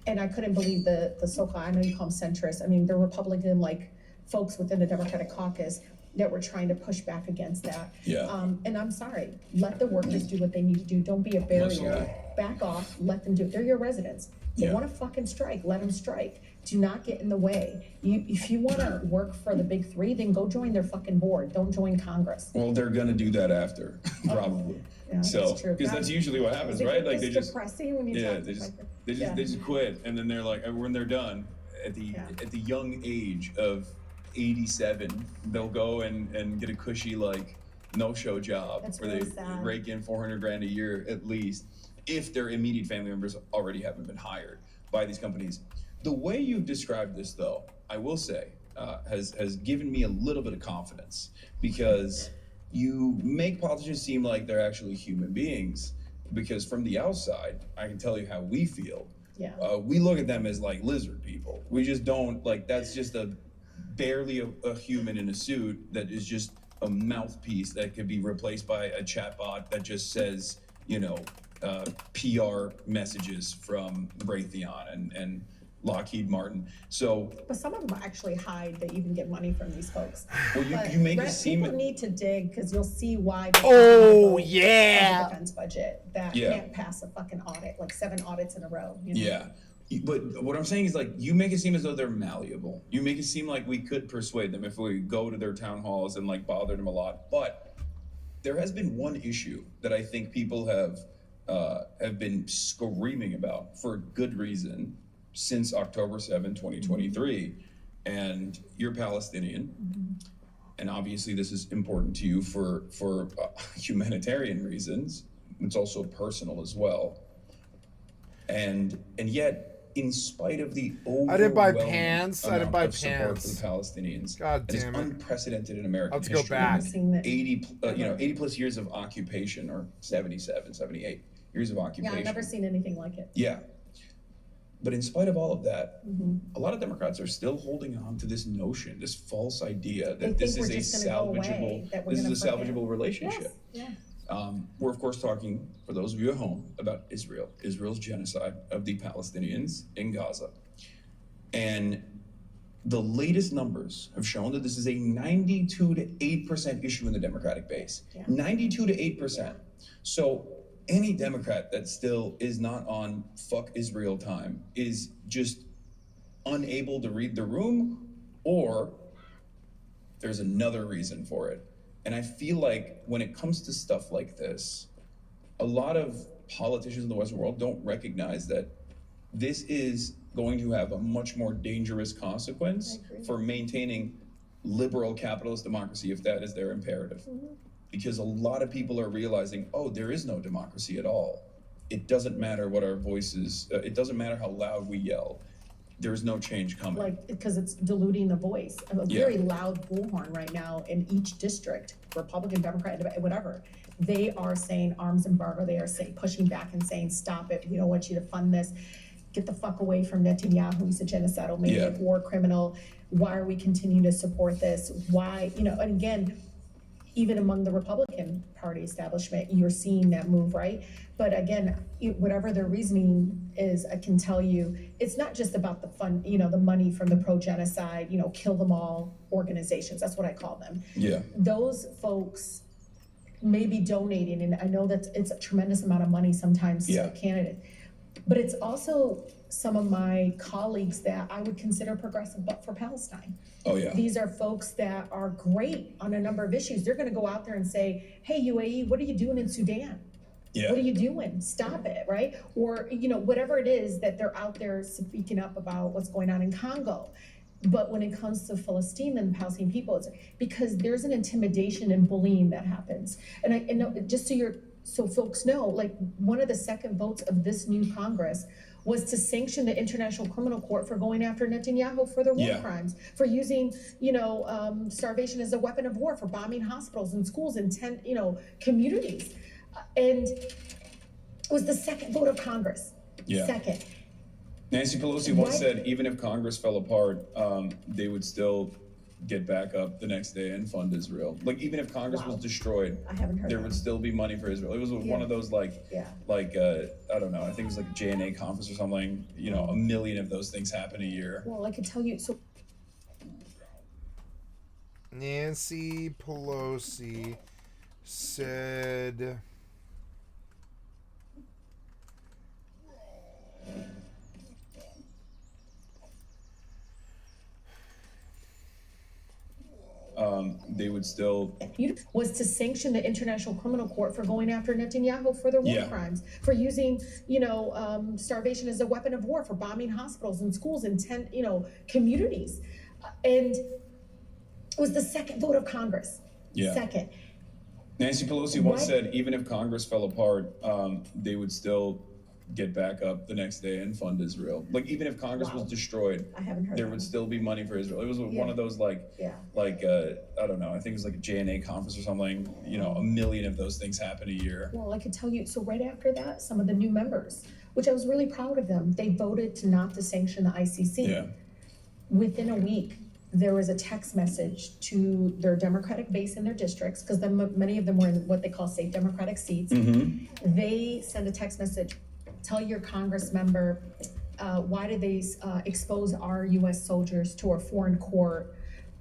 And I couldn't believe the so-called, I know you call them centrists. I mean, the Republican folks within the Democratic caucus that were trying to push back against that. Yeah. And I'm sorry, let the workers do what they need to do. Don't be a barrier. Absolutely. Back off, let them do it. They're your residents. They want to fucking strike, let them strike. Do not get in the way. If you want to work for the big 3, then go join their fucking board. Don't join Congress. Well, they're gonna do that after, probably. Yeah, So, that's true. because that's usually what happens, right? Like they just depressing when you talk to they just quit, and then they're like, when they're done at the young age of 87, they'll go and get a cushy no-show job where really they sad. rake in $400,000 a year at least, if their immediate family members already haven't been hired by these companies. The way you've described this, though, I will say, has given me a little bit of confidence, because you make politicians seem like they're actually human beings. Because from the outside, I can tell you how we feel. Yeah. We look at them as like lizard people. We just don't that's just barely a human in a suit that is just a mouthpiece that could be replaced by a chatbot that just says, PR messages from Raytheon and Lockheed Martin. So, but some of them actually hide. They even get money from these folks. Well, you make it seem. People need to dig, because you'll see why. Oh, the defense budget that can't pass a fucking audit, 7 audits in a row. Yeah. But what I'm saying is, you make it seem as though they're malleable. You make it seem like we could persuade them if we go to their town halls and bother them a lot. But there has been one issue that I think people have been screaming about for good reason since October 7, 2023. And you're Palestinian. And obviously this is important to you for humanitarian reasons. It's also personal as well. And yet, in spite of the overwhelming I didn't buy pants. support for the Palestinians, God damn it. It's unprecedented in American Let's go history. back. 80 plus years of occupation, or 77, 78 years of occupation. Yeah, I've never seen anything like it. Yeah. But in spite of all of that, a lot of Democrats are still holding on to this notion, this false idea that this is a salvageable relationship. Yes. We're of course talking, for those of you at home, about Israel's genocide of the Palestinians in Gaza. And the latest numbers have shown that this is a 92 to 8% issue in the Democratic base. 92 to 8%. So any Democrat that still is not on fuck Israel time is just unable to read the room, or there's another reason for it. And I feel like when it comes to stuff like this, a lot of politicians in the Western world don't recognize that this is going to have a much more dangerous consequence for maintaining liberal capitalist democracy, if that is their imperative. Because a lot of people are realizing, oh, there is no democracy at all. It doesn't matter what our voices, it doesn't matter how loud we yell. There's no change coming. Because it's diluting the voice. A very loud bullhorn right now in each district, Republican, Democrat, whatever. They are saying arms embargo. They are pushing back and saying, stop it. We don't want you to fund this. Get the fuck away from Netanyahu. He's a genocidal maniac, war criminal. Why are we continuing to support this? Why, and again, even among the Republican Party establishment, you're seeing that move, right? But again, whatever their reasoning is, I can tell you, it's not just about the fund, the money from the pro-genocide, kill them all organizations. That's what I call them. Yeah. Those folks maybe donating, and I know that it's a tremendous amount of money sometimes to a candidate, but it's also some of my colleagues that I would consider progressive, but for Palestine. Oh yeah. These are folks that are great on a number of issues. They're going to go out there and say, hey, UAE, what are you doing in Sudan? Yeah. What are you doing? Stop it, right? Or, you know, whatever it is that they're out there speaking up about what's going on in Congo. But when it comes to Palestine and Palestinian people, it's because there's an intimidation and bullying that happens. And I know, just so folks know, like, one of the second votes of this new Congress was to sanction the International Criminal Court for going after Netanyahu for their war crimes, for using, starvation as a weapon of war, for bombing hospitals and schools in 10, communities. And it was the second vote of Congress. Yeah. Second. Nancy Pelosi once said, even if Congress fell apart, they would still get back up the next day and fund Israel. Like, even if Congress was destroyed, I haven't heard there would still be money for Israel. It was one of those I don't know, I think it was like a JNA conference or something, a million of those things happen a year. Well, I could tell you, so Nancy Pelosi said they would still was to sanction the International Criminal Court for going after Netanyahu for their war crimes, for using, starvation as a weapon of war, for bombing hospitals and schools in 10, communities. And it was the second vote of Congress. Yeah. Second. Nancy Pelosi once said, even if Congress fell apart, they would still get back up the next day and fund Israel. Like, even if Congress was destroyed, I haven't heard there would still be money for Israel. It was one of those I don't know, I think it was like a JNA conference or something, a million of those things happen a year. Well, I could tell you, so right after that, some of the new members, which I was really proud of them, they voted not to sanction the ICC. Yeah. Within a week, there was a text message to their Democratic base in their districts, because many of them were in what they call safe Democratic seats. Mm-hmm. They send a text message, tell your Congress member, why did they expose our U.S. soldiers to a foreign court,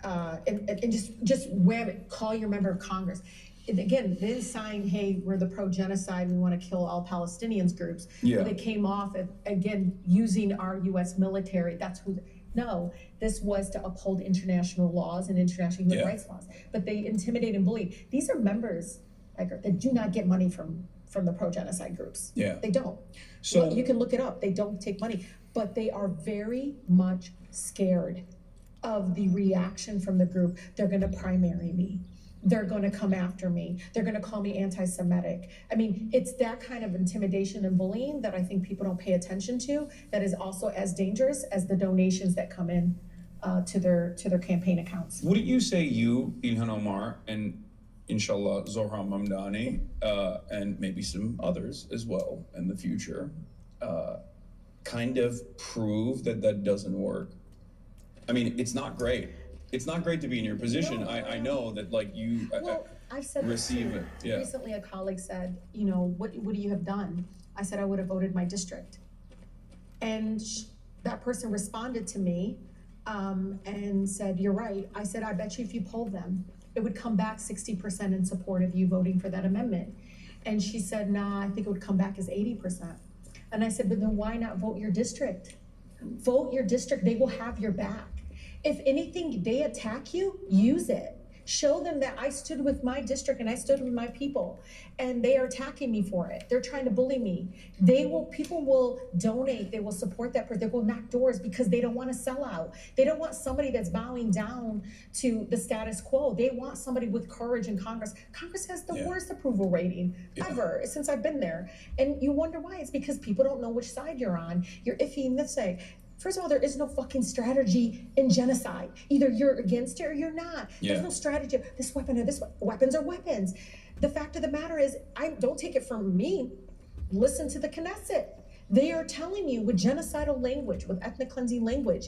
and just wham it, call your member of Congress. And again, they didn't sign, hey, we're the pro-genocide, we want to kill all Palestinians groups. Yeah. But they came off, again, using our U.S. military. That's who. No, this was to uphold international laws and international human rights laws. But they intimidate and bully. These are members that do not get money from the pro-genocide groups. Yeah. They don't. So you can look it up. They don't take money. But they are very much scared of the reaction from the group. They're going to primary me. They're going to come after me. They're going to call me anti-Semitic. I mean, it's that kind of intimidation and bullying that I think people don't pay attention to, that is also as dangerous as the donations that come in to their campaign accounts. Wouldn't you say you, Ilhan Omar, and inshallah Zohran Mamdani, and maybe some others as well in the future, kind of prove that doesn't work? I mean, it's not great. It's not great to be in your position. No. I know that, you I've said receive it. Yeah. Recently, a colleague said, what do you have done? I said, I would have voted my district. And that person responded to me and said, you're right. I said, I bet you if you polled them, it would come back 60% in support of you voting for that amendment. And she said, nah, I think it would come back as 80%. And I said, but then why not vote your district? Vote your district. They will have your back. If anything, they attack you, use it. Show them that I stood with my district and I stood with my people, and they are attacking me for it. They're trying to bully me. People will donate, they will support that person, they will knock doors because they don't want to sell out. They don't want somebody that's bowing down to the status quo. They want somebody with courage in Congress. Congress has the worst approval rating ever since I've been there. And you wonder why. It's because people don't know which side you're on. You're iffy in this side. First of all, there is no fucking strategy in genocide. Either you're against it or you're not. There's no strategy. This weapon or this weapons are weapons. The fact of the matter is, don't take it from me. Listen to the Knesset. They are telling you with genocidal language, with ethnic cleansing language,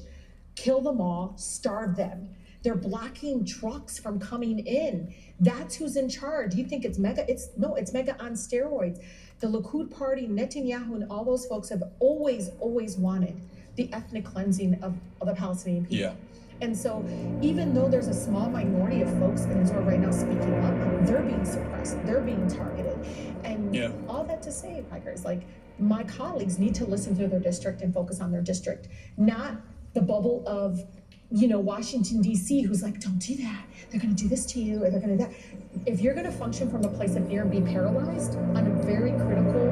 kill them all, starve them. They're blocking trucks from coming in. That's who's in charge. You think it's mega? It's mega on steroids. The Likud party, Netanyahu, and all those folks have always wanted the ethnic cleansing of the Palestinian people. Yeah. And so even though there's a small minority of folks in Israel right now speaking up, they're being suppressed, they're being targeted. And all that to say, Pikers, like, my colleagues need to listen to their district and focus on their district, not the bubble of, you know, Washington, D.C., who's like, don't do that. They're going to do this to you, or they're going to do that. If you're going to function from a place of fear and be paralyzed on a very critical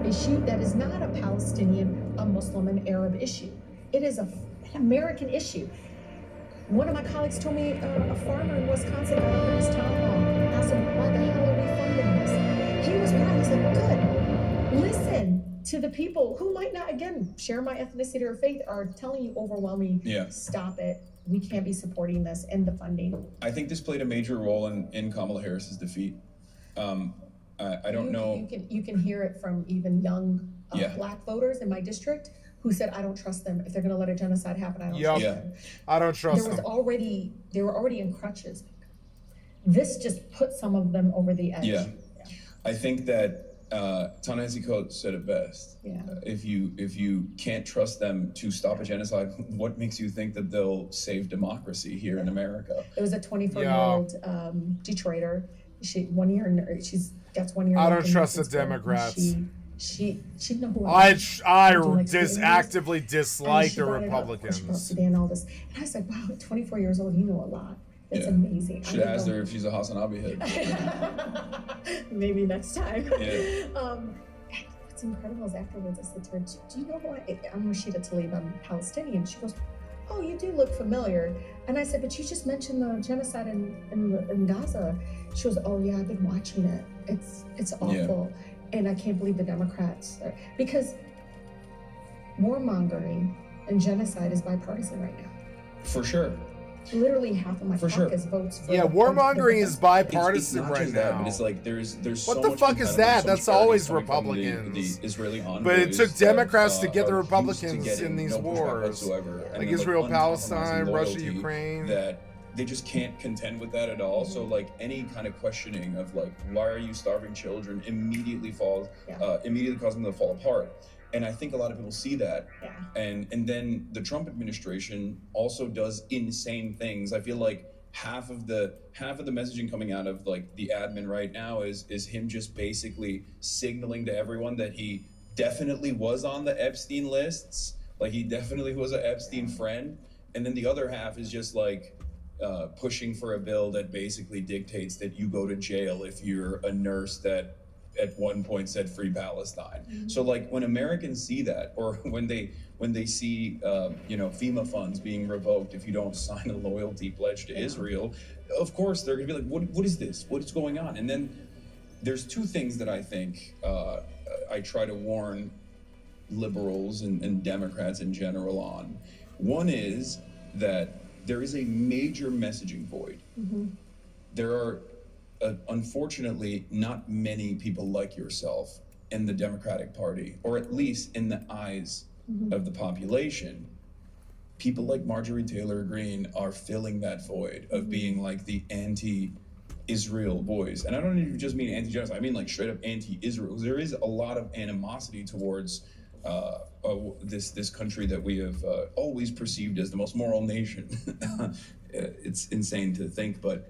issue that is not a Palestinian, a Muslim, and Arab issue, it is an American issue. One of my colleagues told me a farmer in Wisconsin got up in his town hall, asked him, why the hell are we funding this? He was proud. He's like, good. Listen to the people who might not, again, share my ethnicity or faith, are telling you overwhelmingly, stop it. We can't be supporting this and the funding. I think this played a major role in Kamala Harris's defeat. I don't know. You can hear it from even young Black voters in my district who said, I don't trust them. If they're going to let a genocide happen, I don't trust them. I don't trust them. They were already in crutches. This just put some of them over the edge. Yeah. I think that Ta-Nehisi Coates said it best. If you can't trust them to stop a genocide, what makes you think that they'll save democracy here in America? It was a 24-year-old Detroiter. She's 1 year. That's 1 year. I don't trust the Democrats. She know who I like actively dislike the Republicans. And all this. And I was like, wow, at 24 years old, you know a lot. That's amazing. Should have asked her if she's a Hassan Abi hit. Maybe next time. Yeah. What's incredible is afterwards I said to her, do you know who I'm Rashida Tlaib, I'm Palestinian. She goes, oh, you do look familiar. And I said, but you just mentioned the genocide in Gaza. She goes, oh yeah, I've been watching it. It's awful. And I can't believe the Democrats, because warmongering and genocide is bipartisan right now. For sure. Literally half of my caucus votes for. Yeah, warmongering is bipartisan it's not right just that, now. but it's like there's what so the much fuck is that? so That's much always coming from Republicans. The Israeli envoys but it took Democrats to get the are Republicans used to in these no pushback wars, whatsoever. And like then, Israel, Palestine, uncompromising Russia, loyalty Ukraine. That they just can't contend with that at all. So like any kind of questioning of like, why are you starving children, immediately causes them to fall apart. And I think a lot of people see that. And then the Trump administration also does insane things. I feel like half of the messaging coming out of like the admin right now is him just basically signaling to everyone that he definitely was on the Epstein lists, like he definitely was an Epstein friend. And then the other half is just like pushing for a bill that basically dictates that you go to jail if you're a nurse that at one point said free Palestine. Mm-hmm. So like when Americans see that, or when they see FEMA funds being revoked if you don't sign a loyalty pledge to Israel, of course they're gonna be like, what is this? What is going on? And then there's two things that I think I try to warn liberals and Democrats in general on. One is that there is a major messaging void. Mm-hmm. There are unfortunately not many people like yourself in the Democratic Party, or at least in the eyes of the population. People like Marjorie Taylor Greene are filling that void of being like the anti-Israel voice. And I don't even just mean anti-genocide, I mean like straight up anti-Israel. There is a lot of animosity towards this country that we have always perceived as the most moral nation. It's insane to think, but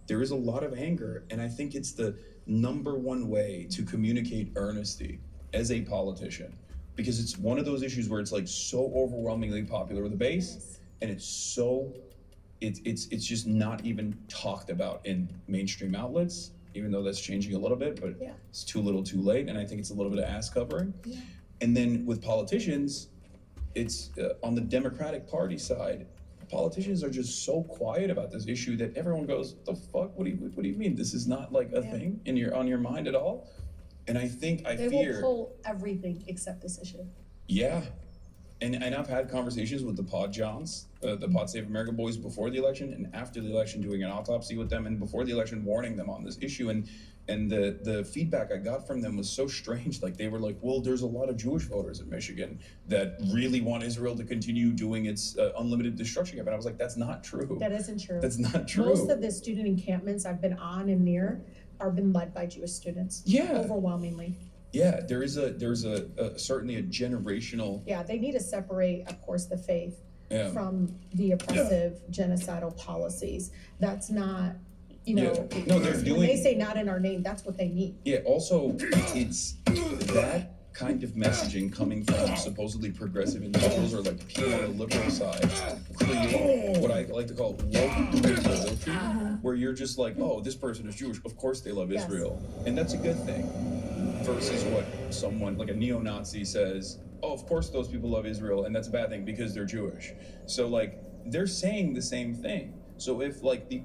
there is a lot of anger, and I think it's the number one way to communicate earnesty as a politician, because it's one of those issues where it's like so overwhelmingly popular with the base, and it's just not even talked about in mainstream outlets, even though that's changing a little bit, but it's too little too late, and I think it's a little bit of ass covering. And then with politicians, it's on the Democratic Party side, politicians are just so quiet about this issue that everyone goes, the fuck, what do you mean? This is not like a thing on your mind at all? And I fear they will pull everything except this issue. Yeah. And I've had conversations with the Pod Johns, the Pod Save America boys before the election and after the election, doing an autopsy with them, and before the election warning them on this issue. And the feedback I got from them was so strange. Like they were like, well, there's a lot of Jewish voters in Michigan that really want Israel to continue doing its unlimited destruction. And I was like, that's not true. That isn't true. That's not true. Most of the student encampments I've been on and near are been led by Jewish students. Yeah. Overwhelmingly. Yeah, there's certainly a generational. Yeah, they need to separate, of course, the faith Yeah. from the oppressive genocidal policies. That's not, you know, Yeah. No, they're when doing. they say not in our name, that's what they mean. Yeah, also, it's that kind of messaging coming from supposedly progressive individuals or like people on the liberal side create what I like to call woke loyalty, where you're just like, oh, this person is Jewish, of course they love Yes. Israel, and that's a good thing, versus what someone like a neo-Nazi says, oh, of course those people love Israel, and that's a bad thing because they're Jewish. So like they're saying the same thing. So if like the